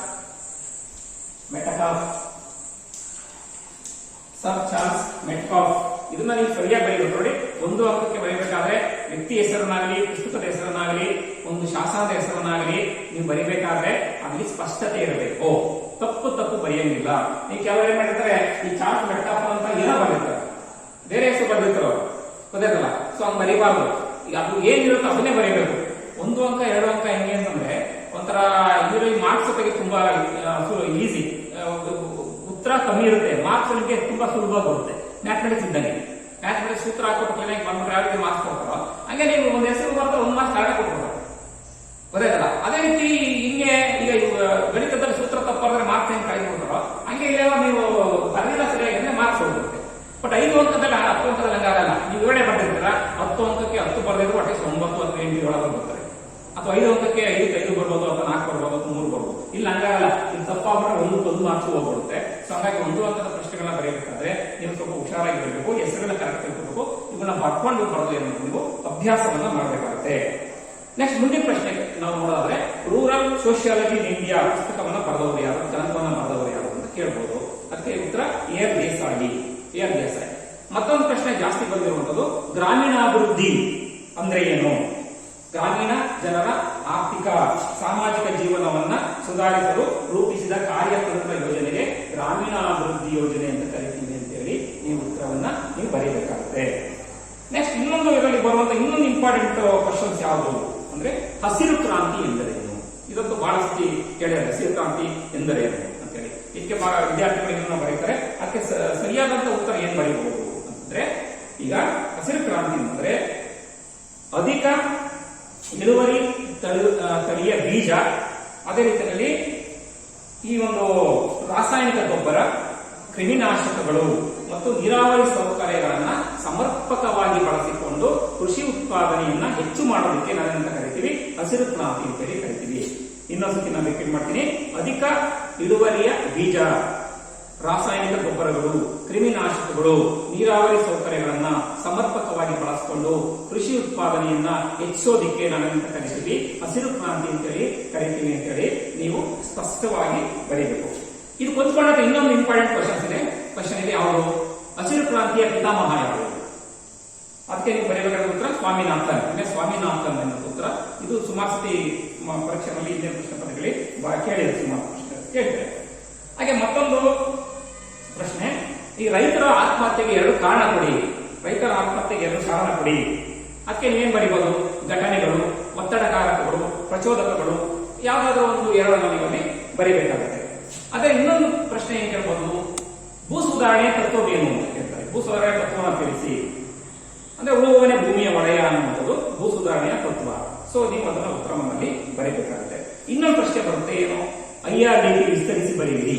ಮೆಟ್ಕಾಫ್. ಇದನ್ನ ನೀವು ಸರಿಯಾಗಿ ಬರೀಬೇಕು ನೋಡಿ. 1 ಅಂಕಕ್ಕೆ ಬರೀಬೇಕಾದ್ರೆ ವ್ಯಕ್ತಿ ಹೆಸರನ್ನಾಗಲಿ, ಪುಸ್ತಕದ ಹೆಸರನ್ನಾಗಲಿ, ಒಂದು ಶಾಸನದ ಹೆಸರನ್ನಾಗಲಿ ನೀವು ಬರೀಬೇಕಾದ್ರೆ ಅಲ್ಲಿ ಸ್ಪಷ್ಟತೆ ಇರಬೇಕು. ತಪ್ಪು ಬರೆಯಂಗಿಲ್ಲ. ನೀವು ಕೆಲವರು ಏನ್ ಮಾಡಿರ್ತಾರೆ, ಈ ಚಾರ್ಲ್ಸ್ ಮೆಟ್ಕಾಫ್ ಅಂತ ಏನೋ ಬರೆದಿರ್ತಾರೆ, ಬೇರೆ ಹೆಸರು ಬರೆದಿರ್ತಾರ, ಗೊತ್ತಾಗಲ್ಲ. ಸೊ ಹಂಗ್ ಬರೀಬಾರ್ದು. ಈಗ ಅದು ಏನಿರುತ್ತೋ ಅದನ್ನೇ ಬರೀಬೇಕು. 1 ಅಂಕ 2 ಅಂಕ ಹೆಂಗೆ ಅಂತಂದ್ರೆ ಒಂಥರ ಇದರಲ್ಲಿ ಮಾರ್ಕ್ಸ್ ಬಗ್ಗೆ ತುಂಬಾ ಈಸಿ, ಉತ್ತರ ಕಮ್ಮಿ ಇರುತ್ತೆ, ಮಾರ್ಕ್ಸ್ ನಿಮಗೆ ತುಂಬಾ ಸುಲಭ ಬರುತ್ತೆ. ಮ್ಯಾಥಮೆಟಿಕ್ಸ್ ಇದ್ದಂಗೆ, ಮ್ಯಾಥಮೆಟಿಕ್ಸ್ ಸೂತ್ರ ಹಾಕೋಬಿಟ್ಟು ಬಂದ್ಬಿಟ್ರೆ ಯಾವ ರೀತಿ ಮಾರ್ಕ್ಸ್ ಕೊಡ್ತಾರೋ ಹಂಗೆ ನೀವು ಒಂದು ಹೆಸರು ಬರ್ತಾರೆ 1 ಮಾರ್ಕ್ಸ್ ಕರೆಕ್ಟ್ ಕೊಟ್ಬಿಡ್ತಾರೆ, ಗೊತ್ತಾಯ್ತಲ್ಲ. ಅದೇ ರೀತಿ ಹಿಂಗೆ ಈಗ ಗಣಿತದಲ್ಲಿ ಸೂತ್ರ ತಪ್ಪಾದ್ರೆ ಮಾರ್ಕ್ಸ್ ಹೆಂಗ್ ಕಳೆದ್ಬಿಡ್ತಾರೋ ಹಂಗೆ ಇಲ್ಲೆಲ್ಲ ನೀವು ಬರಲಿಲ್ಲ ಸರಿಯಾಗಿ ಮಾರ್ಕ್ಸ್ ಹೋಗುತ್ತೆ. ಬಟ್ 5 ಅಂಕದಲ್ಲಿ 10 ಅಂಕದಲ್ಲಿ ಹಂಗಾಗಲ್ಲ. ನೀವು ಏಳೇ ಬರ್ತಿರ್ತೀರ 10 ಅಂಕಕ್ಕೆ 10 ಬರೆದಿದ್ರು ಅಟ್ಲೀಸ್ಟ್ 9 ಅಥವಾ 8 ಒಳಗೆ ಬರ್ತಾರೆ. ಅಥವಾ 5 ಅಂಕಕ್ಕೆ 5ಕ್ಕೆ 5 ಬರ್ಬೋದು, ಅಥವಾ 4 ಬರ್ಬೋದು, ಅಥವಾ 3 ಬರ್ಬೋದು. ಇಲ್ಲಿ ಹಂಗಾಗಲ್ಲ. ಇಲ್ಲಿ ತಪ್ಪಾಗ್ಬಿಟ್ರೆ 1 ಮಾರ್ಕ್ಸ್ ಹೋಗ್ಬಿಡುತ್ತೆ. ಸೊ ಹಾಗಾಗಿ 1 ಅಂಕದ ಪ್ರಶ್ನೆಗಳನ್ನ ಬರೆಯಬೇಕಾದ್ರೆ ನೀವು ಸ್ವಲ್ಪ ಹುಷಾರಾಗಿ ಬರಬೇಕು, ಹೆಸರುಗಳನ್ನ ಕರೆಕ್ಟ್ ಇಟ್ಕೋಬೇಕು. ಇವನ್ನ ಬರ್ಕೊಂಡು ಬರೋದು ಏನು ನೀವು ಅಭ್ಯಾಸವನ್ನ ಮಾಡಬೇಕಾಗುತ್ತೆ. ನೆಕ್ಸ್ಟ್ ಮುಂದಿನ ಪ್ರಶ್ನೆ ನಾವು ನೋಡೋದಾದ್ರೆ ರೂರಲ್ ಸೋಷಿಯಾಲಜಿ ಇನ್ ಇಂಡಿಯಾ ಪುಸ್ತಕವನ್ನ ಬರೆದವರು ಯಾರು, ಗ್ರಂಥವನ್ನ ಬರೆದವರು ಯಾರು ಅಂತ ಕೇಳ್ಬೋದು. ಅದಕ್ಕೆ ಉತ್ತರ ಎಆರ್ ದೇಸಾಯಿ. ಮತ್ತೊಂದು ಪ್ರಶ್ನೆ ಜಾಸ್ತಿ ಬಂದಿರುವಂತದ್ದು ಗ್ರಾಮೀಣಾಭಿವೃದ್ಧಿ ಅಂದ್ರೆ ಏನು? ಗ್ರಾಮೀಣ ಜನರ ಆರ್ಥಿಕ ಸಾಮಾಜಿಕ ಜೀವನವನ್ನ ಸುಧಾರಿಸಲು ರೂಪಿಸಿದ ಕಾರ್ಯತಂತ್ರ ಯೋಜನೆಗೆ ಗ್ರಾಮೀಣಾಭಿವೃದ್ಧಿ ಯೋಜನೆ ಅಂತ ಕರಿತೀವಿ ಅಂತ ಹೇಳಿ ಈ ಉತ್ತರವನ್ನ ನೀವು ಬರೀಬೇಕಾಗುತ್ತೆ. ನೆಕ್ಸ್ಟ್ ಇನ್ನೊಂದು ಇದರಲ್ಲಿ ಬರುವಂತ ಇನ್ನೊಂದು ಇಂಪಾರ್ಟೆಂಟ್ ಕ್ವಶನ್ಸ್ ಯಾವುದು ಅಂದ್ರೆ ಹಸಿರು ಕ್ರಾಂತಿ ಎಂದರೇನು? ಇದೊಂದು ಬಹಳಷ್ಟು ಕೇಳಿದ್ದಾರೆ, ಹಸಿರು ಕ್ರಾಂತಿ ಎಂದರೇನು ಅಂತ ಹೇಳಿ. ಇದಕ್ಕೆ ವಿದ್ಯಾರ್ಥಿಗಳಿಗೆ ಬರೀತಾರೆ. ಅದಕ್ಕೆ ಸರಿಯಾದಂತ ಉತ್ತರ ಏನ್ ಬರೀಬಹುದು ಅಂತಂದ್ರೆ, ಈಗ ಹಸಿರು ಕ್ರಾಂತಿ ಅಂದ್ರೆ ಅಧಿಕ ಇಳುವರಿ ತಳಿಯ ಬೀಜ, ಅದೇ ರೀತಿಯಲ್ಲಿ ಈ ಒಂದು ರಾಸಾಯನಿಕ ಗೊಬ್ಬರ, ಕ್ರಿಮಿನಾಶಕಗಳು ಮತ್ತು ನೀರಾವರಿ ಸೌಕರ್ಯಗಳನ್ನ ಸಮರ್ಪಕವಾಗಿ ಬಳಸಿಕೊಂಡು ಕೃಷಿ ಉತ್ಪಾದನೆಯನ್ನ ಹೆಚ್ಚು ಮಾಡೋದಕ್ಕೆ ನಾವೇನಂತ ಕರಿತೀವಿ, ಹಸಿರು ಕ್ರಾಂತಿ ಅಂತೇಳಿ ಕರಿತೀವಿ. ಇನ್ನೊಂದ್ಸತಿ ನಾನು ರಿಪೀಟ್ ಮಾಡ್ತೀನಿ. ಅಧಿಕ ಇಳುವರಿಯ ಬೀಜ, ರಾಸಾಯನಿಕ ಗೊಬ್ಬರಗಳು, ಕ್ರಿಮಿನಾಶಕಗಳು, ನೀರಾವರಿ ಸೌಕರ್ಯಗಳನ್ನ ಸಮರ್ಪಕವಾಗಿ ಬಳಸಿಕೊಂಡು ಕೃಷಿ ಉತ್ಪಾದನೆಯನ್ನ ಹೆಚ್ಚೋದಿಕ್ಕೆ ನಾವೇನಂತ ಕರಿತೀವಿ, ಹಸಿರು ಕ್ರಾಂತಿ ಅಂತೇಳಿ ಕರಿತೀವಿ ಅಂತೇಳಿ ನೀವು ಸ್ಪಷ್ಟವಾಗಿ ಬರೀಬೇಕು. ಇದು ಕೊಂದ್ಕೊಂಡಂತ ಇನ್ನೊಂದು ಇಂಪಾರ್ಟೆಂಟ್ ಕ್ವಶನ್ ಇದೆ. ಯಾವುದು? ಹಸಿರು ಕ್ರಾಂತಿಯ ಪಿತಾಮಹ ಯಾವುದು? ಅದಕ್ಕೆ ನೀವು ಬರೀಬೇಕಾದ ಉತ್ತರ ಸ್ವಾಮಿನಾಥನ್. ಸ್ವಾಮಿನಾಥನ್ ಎನ್ನುವ ಉತ್ತರ. ಇದು ಸುಮಾರು ಸತಿ ಪರೀಕ್ಷೆಯಲ್ಲಿ ಇದೇ ಪ್ರಶ್ನೆ ಪತ್ರಿಕೆಯಲ್ಲಿ ಕೇಳಿದೆ, ಸುಮಾರು ಪ್ರಶ್ನೆ ಕೇಳಿದೆ. ಹಾಗೆ ಮತ್ತೊಂದು ಪ್ರಶ್ನೆ, ಈ ರೈತರ ಆತ್ಮಹತ್ಯೆಗೆ 2 ಕಾರಣ ಕೊಡಿ. ರೈತರ ಆತ್ಮಹತ್ಯೆಗೆ 2 ಕಾರಣ ಕೊಡಿ. ಅದಕ್ಕೆ ನೀವೇನ್ ಬರೀಬಹುದು? ಘಟನೆಗಳು, ಒತ್ತಡಕಾರಕಗಳು, ಪ್ರಚೋದಕಗಳು, ಯಾವ್ದಾದ್ರು ಒಂದು 2 ನೀವಲ್ಲಿ ಬರೀಬೇಕಾಗುತ್ತೆ. ಅದೇ ಇನ್ನೊಂದು ಪ್ರಶ್ನೆ ಏನ್ ಕೇಳ್ಬೋದು? ಭೂ ಸುಧಾರಣೆಯ ತತ್ವವೇನು ಅಂತ ಕೇಳ್ತಾರೆ. ಭೂ ಸುಧಾರಣೆಯ ತತ್ವವನ್ನು ತಿಳಿಸಿ ಅಂದ್ರೆ ಉಳುವವನೇ ಭೂಮಿಯ ಒಡೆಯ ಅನ್ನುವುದು ಭೂ ಸುಧಾರಣೆಯ ತತ್ವ. ಸೊ ನೀವು ಅದನ್ನ ಉತ್ತರವನ್ನಲ್ಲಿ ಬರೀಬೇಕಾಗುತ್ತೆ. ಇನ್ನೊಂದು ಪ್ರಶ್ನೆ ಬರುತ್ತೆ, ಏನು? IRDP ವಿಸ್ತರಿಸಿ ಬರೆಯಿರಿ.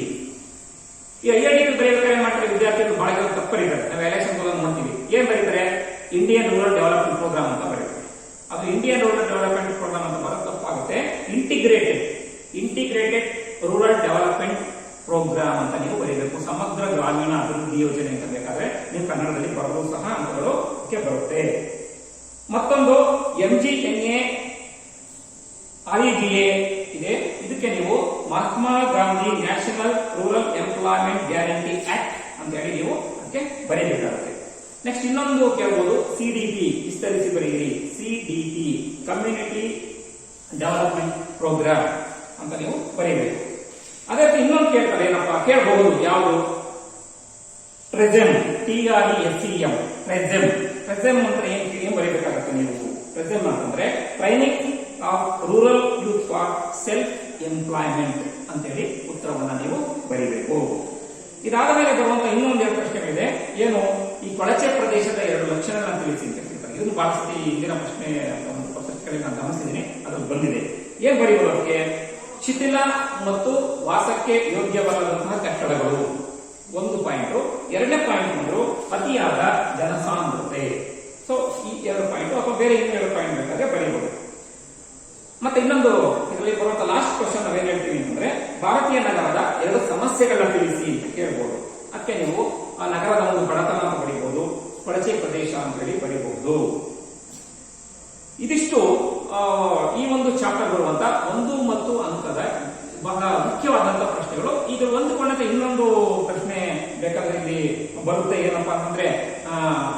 ಈ IRDP ಬರೆಯಬೇಕಾದ್ರೆ ಮಾಡ್ತಾರೆ ವಿದ್ಯಾರ್ಥಿಗಳು ಬಹಳ ತಪ್ಪು ಬರೀತಾರೆ. ನಾವು ಎಲೆಕ್ಷನ್ ನೋಡ್ತೀವಿ, ಏನ್ ಬರೀತಾರೆ? ಇಂಡಿಯನ್ ರೂರಲ್ ಡೆವಲಪ್ಮೆಂಟ್ ಪ್ರೋಗ್ರಾಮ್ ಅಂತ ಬರೀತಾರೆ. ಅದು ಇಂಡಿಯನ್ ರೂರಲ್ ಡೆವಲಪ್ಮೆಂಟ್ ಪ್ರೋಗ್ರಾಮ್ ಅಂತ ಬರೋದು ತಪ್ಪಾಗುತ್ತೆ. ಇಂಟಿಗ್ರೇಟೆಡ್ ರೂರಲ್ ಡೆವಲಪ್ಮೆಂಟ್ ಪ್ರೋಗ್ರಾಮ್ ಅಂತ ನೀವು ಬರೀಬೇಕು. ಸಮಗ್ರ ಗ್ರಾಮೀಣ ಅಭಿವೃದ್ಧಿ ಯೋಜನೆ ಅಂತ ಬೇಕಾದ್ರೆ ನೀವು ಕನ್ನಡದಲ್ಲಿ ಬರೆದು ಸಹ ಅಂಕಗಳು ಬರುತ್ತೆ. ಮತ್ತೊಂದು MGNA IGA ಇದೆ. ಇದಕ್ಕೆ ನೀವು Mahatma Gandhi national rural employment guarantee act ಅಂತ ಹೇಳಿ ನೀವು ಅದಕ್ಕೆ ಬರೀಬೇಕಾಗುತ್ತೆ. ನೆಕ್ಸ್ಟ್ ಇನ್ನೊಂದು ಕೇಳಬಹುದು, CDP ವಿಸ್ತರಿಸಿ ಬರೆಯಿರಿ. CDP ಕಮ್ಯುನಿಟಿ ಡೆವಲಪ್ಮೆಂಟ್ ಪ್ರೋಗ್ರಾಮ್ ಅಂತ ನೀವು ಬರೀಬೇಕು. ಅದೇ ರೀತಿ ಇನ್ನೊಂದು ಕೇಳ್ತಾರೆ, ಏನಪ್ಪಾ ಕೇಳಬಹುದು, ಯಾವುದು? TRESEM, TRESEM. TRESEM ಅಂದ್ರೆ ಏನ್ ಬರೀಬೇಕಾಗುತ್ತೆ ನೀವು? TRESEM ಅಂತಂದ್ರೆ training of rural youth for self employment ಅಂತೇಳಿ ಉತ್ತರವನ್ನ ನೀವು ಬರೀಬೇಕು. ಇದಾದ ಮೇಲೆ ಬರುವಂತ ಇನ್ನೊಂದು 2 ಪ್ರಶ್ನೆಗಳಿದೆ. ಏನು? ಈ ಕೊಳಚೆ ಪ್ರದೇಶದ 2 ಲಕ್ಷಣಗಳನ್ನು ತಿಳಿಸಿ ಅಂತ ಹೇಳ್ತಾರೆ. ಇದನ್ನು ಬಹಳ ಸತಿ ಇಂದಿನ ಪ್ರಶ್ನೆ ಒಂದು ಪತ್ರಿಕೆಗಳಲ್ಲಿ ನಾನು ಗಮನಿಸಿದ್ದೀನಿ, ಅದ್ರಲ್ಲಿ ಬಂದಿದೆ. ಏನ್ ಬರೀಬಹುದು ಅದಕ್ಕೆ? ಶಿಥಿಲ ಮತ್ತು ವಾಸಕ್ಕೆ ಯೋಗ್ಯವಲ್ಲದಂತಹ ಕಟ್ಟಡಗಳು 1 ಪಾಯಿಂಟ್. 2ನೇ ಪಾಯಿಂಟ್ ಬಂದ್ರು ಅತಿಯಾದ ಜನಸಾಂದ್ರತೆ. ಸೊ ಈ 2 ಪಾಯಿಂಟ್ ಅಥವಾ ಬೇರೆ 2 ಪಾಯಿಂಟ್ ಬೇಕಾದ್ರೆ ಬರೀಬಹುದು. ಮತ್ತೆ ಇನ್ನೊಂದು ಇದರಲ್ಲಿ ಬರುವಂತ ಲಾಸ್ಟ್ ಕ್ವಶನ್ ನಾವೇನ್ ಹೇಳ್ತೀವಿ ಅಂತಂದ್ರೆ, ಭಾರತೀಯ ನಗರದ 2 ಸಮಸ್ಯೆಗಳನ್ನ ತಿಳಿಸಿ ಅಂತ ಕೇಳಬಹುದು. ಅದಕ್ಕೆ ನೀವು ಆ ನಗರದ ಒಂದು ಬಡತನ ಅಂತ ಬರೀಬಹುದು, ಕೊಳಚೆ ಪ್ರದೇಶ ಅಂತ ಹೇಳಿ ಬರೀಬಹುದು. ಇದಿಷ್ಟು ಈ ಒಂದು ಚಾಪ್ಟರ್ ಬರುವಂತ 1 ಮತ್ತು ಅಂಕದ ಬಹಳ ಮುಖ್ಯವಾದಂತಹ ಪ್ರಶ್ನೆಗಳು. ಈಗ ಹೊಂದಿಕೊಂಡಂತ ಇನ್ನೊಂದು ಪ್ರಶ್ನೆ ಬೇಕಾದ್ರೆ ಇಲ್ಲಿ ಬರುತ್ತೆ. ಏನಪ್ಪಾ ಅಂತಂದ್ರೆ,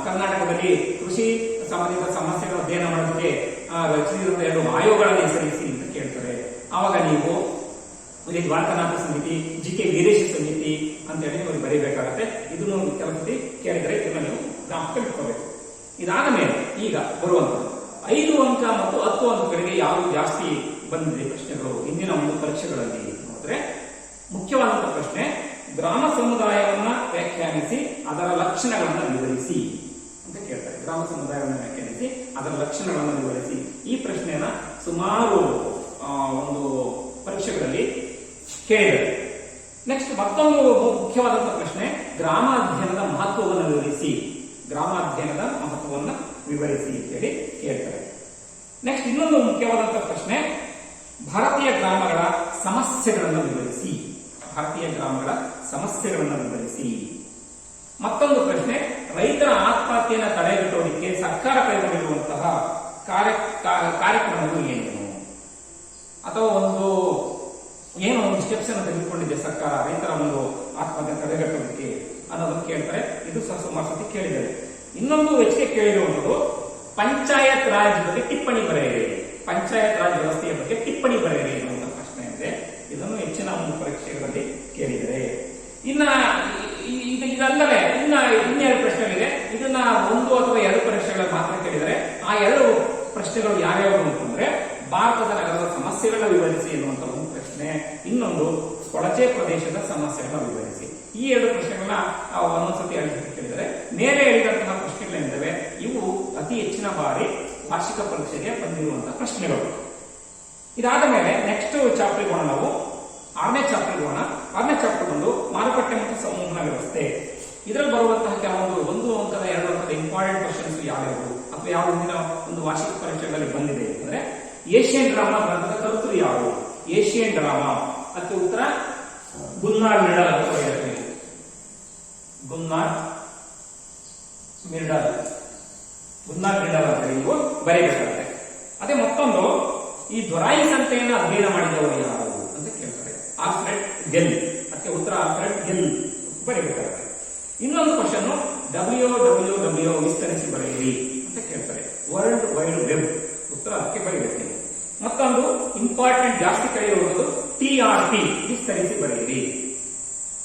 ಕರ್ನಾಟಕದಲ್ಲಿ ಕೃಷಿ ಸಂಬಂಧಿತ ಸಮಸ್ಯೆಗಳ ಅಧ್ಯಯನ ಮಾಡೋದಕ್ಕೆ ರಚಿಸಿದ 2 ಆಯೋಗಗಳನ್ನು ಹೆಸರಿಸಿ ಅಂತ ಕೇಳ್ತಾರೆ. ಆವಾಗ ನೀವು ಇಲ್ಲಿ ದ್ವಾರಕನಾಥ ಸಮಿತಿ, GK ವೀರೇಶ ಸಮಿತಿ ಅಂತ ಹೇಳಿ ನೀವು ಬರೀಬೇಕಾಗತ್ತೆ. ಇದನ್ನು ಕೆಲಸದಿ ಕೇಳಿದರೆ ಇದನ್ನ ನೀವು ಜ್ಞಾಪಕ ಇಟ್ಕೋಬೇಕು. ಇದಾದ ಮೇಲೆ ಈಗ ಬರುವಂತದ್ದು 5 ಅಂಕ ಮತ್ತು 10 ಅಂಕಗಳಿಗೆ ಯಾವುದು ಜಾಸ್ತಿ ಬಂದಿದೆ ಪ್ರಶ್ನೆಗಳು ಇಂದಿನ ಒಂದು ಪರೀಕ್ಷೆಗಳಲ್ಲಿ ನೋಡಿದ್ರೆ, ಮುಖ್ಯವಾದಂತಹ ಪ್ರಶ್ನೆ ಗ್ರಾಮ ಸಮುದಾಯವನ್ನ ವ್ಯಾಖ್ಯಾನಿಸಿ ಅದರ ಲಕ್ಷಣಗಳನ್ನು ವಿವರಿಸಿ ಅಂತ ಕೇಳ್ತಾರೆ. ಗ್ರಾಮ ಸಮುದಾಯವನ್ನು ವ್ಯಾಖ್ಯಾನಿಸಿ ಅದರ ಲಕ್ಷಣಗಳನ್ನು ವಿವರಿಸಿ. ಈ ಪ್ರಶ್ನೆಯನ್ನ ಸುಮಾರು ಒಂದು ಪರೀಕ್ಷೆಗಳಲ್ಲಿ ಕೇಳಿದರು. ನೆಕ್ಸ್ಟ್ ಮತ್ತೊಂದು ಮುಖ್ಯವಾದಂತಹ ಪ್ರಶ್ನೆ, ಗ್ರಾಮಾಧ್ಯಯನದ ಮಹತ್ವವನ್ನು ವಿವರಿಸಿ. ಗ್ರಾಮಾಧ್ಯಯನದ ಮಹತ್ವವನ್ನು ವಿವರಿಸಿ ಅಂತೇಳಿ ಕೇಳ್ತಾರೆ. ನೆಕ್ಸ್ಟ್ ಇನ್ನೊಂದು ಮುಖ್ಯವಾದಂತಹ ಪ್ರಶ್ನೆ, ಭಾರತೀಯ ಗ್ರಾಮಗಳ ಸಮಸ್ಯೆಗಳನ್ನು ವಿವರಿಸಿ. ಭಾರತೀಯ ಗ್ರಾಮಗಳ ಸಮಸ್ಯೆಗಳನ್ನು ವಿವರಿಸಿ. ಮತ್ತೊಂದು ಪ್ರಶ್ನೆ, ರೈತರ ಆತ್ಮಹತ್ಯೆಯನ್ನು ತಡೆಗಟ್ಟುವುದಕ್ಕೆ ಸರ್ಕಾರ ಕೈಗೊಂಡಿರುವಂತಹ ಕಾರ್ಯಕ್ರಮಗಳು ಏನು, ಅಥವಾ ಏನೋ ಒಂದು ಸ್ಟೆಪ್ಸ್ ಅನ್ನು ತೆಗೆದುಕೊಂಡಿದೆ ಸರ್ಕಾರ ರೈತರ ಒಂದು ಆತ್ಮಹತ್ಯೆ ತಡೆಗಟ್ಟುವುದಕ್ಕೆ ಅನ್ನೋದನ್ನು ಕೇಳ್ತಾರೆ. ಇದು ಸುಮಾರು ಸತಿ ಕೇಳಿದ್ದಾರೆ. ಇನ್ನೊಂದು ಹೆಚ್ಚಿಗೆ ಕೇಳಿರುವಂಥದ್ದು, ಪಂಚಾಯತ್ ರಾಜ್ ಬಗ್ಗೆ ಟಿಪ್ಪಣಿ ಬರೆಯಿರಿ. ಪಂಚಾಯತ್ ರಾಜ್ ವ್ಯವಸ್ಥೆಯ ಬಗ್ಗೆ ಟಿಪ್ಪಣಿ ಬರೆಯಿರಿ ಎನ್ನುವಂತ ಪ್ರಶ್ನೆ ಇದೆ. ಇದನ್ನು ಹೆಚ್ಚಿನ ಒಂದು ಪರೀಕ್ಷೆಗಳಲ್ಲಿ ಕೇಳಿದರೆ. ಇದಲ್ಲದೆ ಇನ್ನೆರಡು ಪ್ರಶ್ನೆಗಳಿದೆ. ಇದನ್ನ 1 ಅಥವಾ 2 ಪರೀಕ್ಷೆಗಳ ಮಾತ್ರ ಕೇಳಿದರೆ. ಆ 2 ಪ್ರಶ್ನೆಗಳು ಯಾವ್ಯಾವು ಅಂತಂದ್ರೆ, ಭಾರತದ ನಗರದ ಸಮಸ್ಯೆಗಳನ್ನ ವಿವರಿಸಿ ಎನ್ನುವಂತ ಒಂದು ಪ್ರಶ್ನೆ, ಇನ್ನೊಂದು ಕೊಳಚೆ ಪ್ರದೇಶದ ಸಮಸ್ಯೆಗಳನ್ನ ವಿವರಿಸಿ. ಈ 2 ಪ್ರಶ್ನೆಗಳನ್ನ ಒಂದೊಂದ್ಸತಿ ಕೇಳಿದರೆ. ಮೇಲೆ ಹೇಳಿದಂತಹ ಪ್ರಶ್ನೆಗಳೇನಿದ್ದಾವೆ ಇವು ಅತಿ ಹೆಚ್ಚಿನ ಬಾರಿ ವಾರ್ಷಿಕ ಪರೀಕ್ಷೆಗೆ ಬಂದಿರುವಂತಹ ಪ್ರಶ್ನೆಗಳು. ಇದಾದ ಮೇಲೆ ನೆಕ್ಸ್ಟ್ ಚಾಪ್ಟರ್ ಹೋಗೋಣ. ನಾವು 6ನೇ ಚಾಪ್ಟರ್ ಹೋಗೋಣ. 6ನೇ ಚಾಪ್ಟರ್ ಬಂದು ಮಾರುಕಟ್ಟೆ ಮತ್ತು ಸಂವಹನ ವ್ಯವಸ್ಥೆ. ಇದರಲ್ಲಿ ಬರುವಂತಹ ಕೆಲವೊಂದು 1 ಅಂಕದ 2 ಅಂಕದ ಇಂಪಾರ್ಟೆಂಟ್ ಕ್ವಶನ್ಸ್ ಯಾವ್ಯಾವು ಅಥವಾ ಯಾವ ಹಿಂದಿನ ಒಂದು ವಾರ್ಷಿಕ ಪರೀಕ್ಷೆಗಳಲ್ಲಿ ಬಂದಿದೆ ಅಂದ್ರೆ, ಏಷ್ಯನ್ ಡ್ರಾಮಾ ಗ್ರಂಥದ ಕರ್ತೃ ಯಾರು? ಏಷ್ಯನ್ ಡ್ರಾಮಾ ಅದಕ್ಕೆ ಉತ್ತರ ಗುನ್ನಾರ್ ಮಿರ್ಡಲ್ ಅಂತ ಬರೆಯುತ್ತೀವಿ. ಗುನ್ನಾರ್ ಮಿರ್ಡಲ್ ಅಂತ ನೀವು ಬರೆಯಬೇಕಾಗುತ್ತೆ. ಅದೇ ಮತ್ತೊಂದು, ಈ ದೊರಾಯಿ ಸಂತೆಯನ್ನು ಅಧ್ಯಯನ ಮಾಡಿದವರು ಯಾರು ಅಂತ ಕೇಳ್ತಾರೆ. ಆಲ್ಫ್ರೆಡ್ ಗೆಲ್. ಅದಕ್ಕೆ ಉತ್ತರ ಆಲ್ಫ್ರೆಡ್ ಗೆಲ್ ಬರೆಯಬೇಕಾಗುತ್ತೆ. ಇನ್ನೊಂದು ಕ್ವಶನ್, WWW ವಿಸ್ತರಿಸಿ ಬರೆಯಿರಿ ಅಂತ ಕೇಳ್ತಾರೆ. World wide web. ಉತ್ತರ ಅದಕ್ಕೆ ಬರೆಯಬೇಕು. ಮತ್ತೊಂದು ಇಂಪಾರ್ಟೆಂಟ್ ಜಾಸ್ತಿ ಕರೆಯುವುದು TRP ವಿಸ್ತರಿಸಿ ಬರೆಯಿರಿ.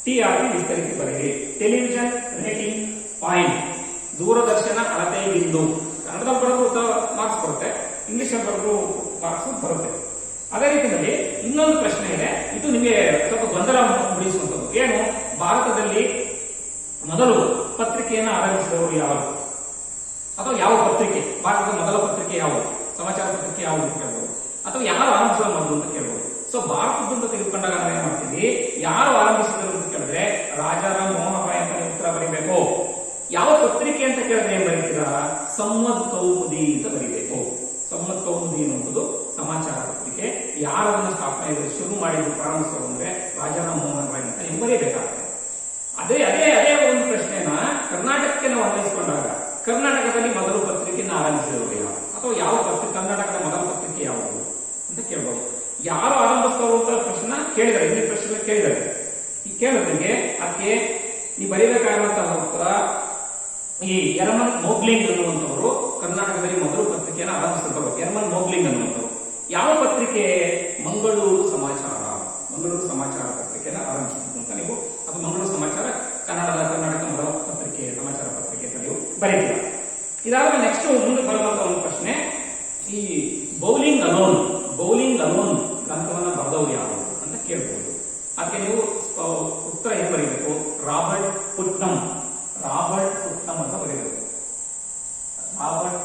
TRP ವಿಸ್ತರಿಸಿ ಬರೆಯಿರಿ. Television rating point. ದೂರದರ್ಶನ ಅಳತೆ ಬಿಂದು. ಕನ್ನಡದಲ್ಲಿ ಬರೋದು ಮಾರ್ಕ್ಸ್ ಬರುತ್ತೆ, ಇಂಗ್ಲಿಷ್ ಅಲ್ಲಿ ಬರೋದು ಮಾರ್ಕ್ಸ್ ಬರುತ್ತೆ. ಅದೇ ರೀತಿಯಲ್ಲಿ ಇನ್ನೊಂದು ಪ್ರಶ್ನೆ ಇದೆ. ಇದು ನಿಮಗೆ ಸ್ವಲ್ಪ ಗೊಂದಲ ಮೂಡಿಸುವಂಥದ್ದು. ಏನು, ಭಾರತದಲ್ಲಿ ಮೊದಲು ಪತ್ರಿಕೆಯನ್ನು ಆರಂಭಿಸಿದವರು ಯಾರು, ಅಥವಾ ಯಾವ ಪತ್ರಿಕೆ, ಭಾರತದ ಮೊದಲ ಪತ್ರಿಕೆ ಯಾವುದು, ಸಮಾಚಾರ ಪತ್ರಿಕೆ ಯಾವುದು ಅಂತ ಕೇಳ್ಬೋದು, ಅಥವಾ ಯಾರು ಆರಂಭಿಸಿದ ಮೊದಲು ಅಂತ ಕೇಳ್ಬೋದು. ಸೊ ಭಾರತದಿಂದ ತೆಗೆದುಕೊಂಡಾಗ ನಾವು ಏನ್ ಮಾಡ್ತೀವಿ, ಯಾರು ಆರಂಭಿಸಿದರು ಅಂತ ಕೇಳಿದ್ರೆ ರಾಜಾರಾಮ್ ಮೋಹನ್ ರಾಯ್ ಅಂತ ಉತ್ತರ ಬರೀಬೇಕು. ಯಾವ ಪತ್ರಿಕೆ ಅಂತ ಕೇಳಿದ್ರೆ ಏನ್ ಬರೀತೀರಾ, ಸಂವದ್ ಕೌಮುದಿ ಅಂತ ಬರೀಬೇಕು. ಸಂವದ್ ಕೌಮುದಿ ಎನ್ನುವುದು ಸಮಾಚಾರ ಪತ್ರಿಕೆ. ಯಾರನ್ನ ಸ್ಥಾಪನೆ ಶುರು ಮಾಡಿದ್ದು, ಪ್ರಾರಂಭಿಸಿದ್ರು ಅಂದ್ರೆ ರಾಜಾರಾಮ್ ಮೋಹನ್ ರಾಯ್ ಅಂತ ನೀವು ಬರೀಬೇಕಾಗುತ್ತೆ. ಅದೇ ಒಂದು ಪ್ರಶ್ನೆನ ಕರ್ನಾಟಕಕ್ಕೆ ನಾವು ಅನ್ವಯಿಸಿಕೊಂಡಾಗ, ಕರ್ನಾಟಕದಲ್ಲಿ ಮೊದಲು ಪತ್ರಿಕೆಯನ್ನು ಆರಂಭಿಸಿದವರು ಯಾರು, ಅಥವಾ ಯಾವ ಕರ್ನಾಟಕದ ಮೊದಲ ಪತ್ರಿಕೆ ಯಾವುದು ಅಂತ ಕೇಳಬಹುದು. ಯಾರು ಆರಂಭಿಸ್ತವರು ಅಂತ ಪ್ರಶ್ನೆ ಕೇಳಿದ್ದಾರೆ, ಈ ಪ್ರಶ್ನೆ ಕೇಳಿದ್ದಾರೆ. ಈ ಕೇಳೋದಕ್ಕೆ ಅದಕ್ಕೆ ನೀವು ಬರೀಬೇಕಾಗಿರುವಂತಹ ಉತ್ತರ, ಈ ಎರ್ಮನ್ ಮೋಗ್ಲಿಂಗ್ ಅನ್ನುವಂಥವರು ಕರ್ನಾಟಕದಲ್ಲಿ ಮೊದಲು ಪತ್ರಿಕೆಯನ್ನು ಆರಂಭಿಸಿದವರು. ಎರ್ಮನ್ ಮೋಗ್ಲಿಂಗ್ ಅನ್ನುವಂಥವರು ಯಾವ ಪತ್ರಿಕೆ, ಮಂಗಳೂರು ಸಮಾಚಾರ. ಮಂಗಳೂರು ಸಮಾಚಾರ ಪತ್ರಿಕೆಯನ್ನು ಆರಂಭಿಸಿದ್ರು ಅಂತ ನೀವು, ಅದು ಮಂಗಳೂರು ಸಮಾಚಾರ ಕರ್ನಾಟಕ ಮೊದಲ ಪತ್ರಿಕೆ, ಸಮಾಚಾರ ಪತ್ರಿಕೆ ಅಂತ ನೀವು ಬರೀತೀರ. ಇದಾದ ನೆಕ್ಸ್ಟ್ ಮುಂದೆ ಬರುವಂತಹ ಒಂದು ಪ್ರಶ್ನೆ, ಈ ಬೌಲಿಂಗ್ ಅಲೋನ್ ಗ್ರಂಥವನ್ನು ಬರೆದವರು ಯಾರು ಅಂತ ಕೇಳಬಹುದು. ಅದಕ್ಕೆ ನೀವು ಉತ್ತರ ಏನು ಬರೀಬೇಕು, ರಾಬರ್ಟ್ ಪುಟ್ನಮ್ ಅಂತ ಬರೀಬೇಕು. ರಾಬರ್ಟ್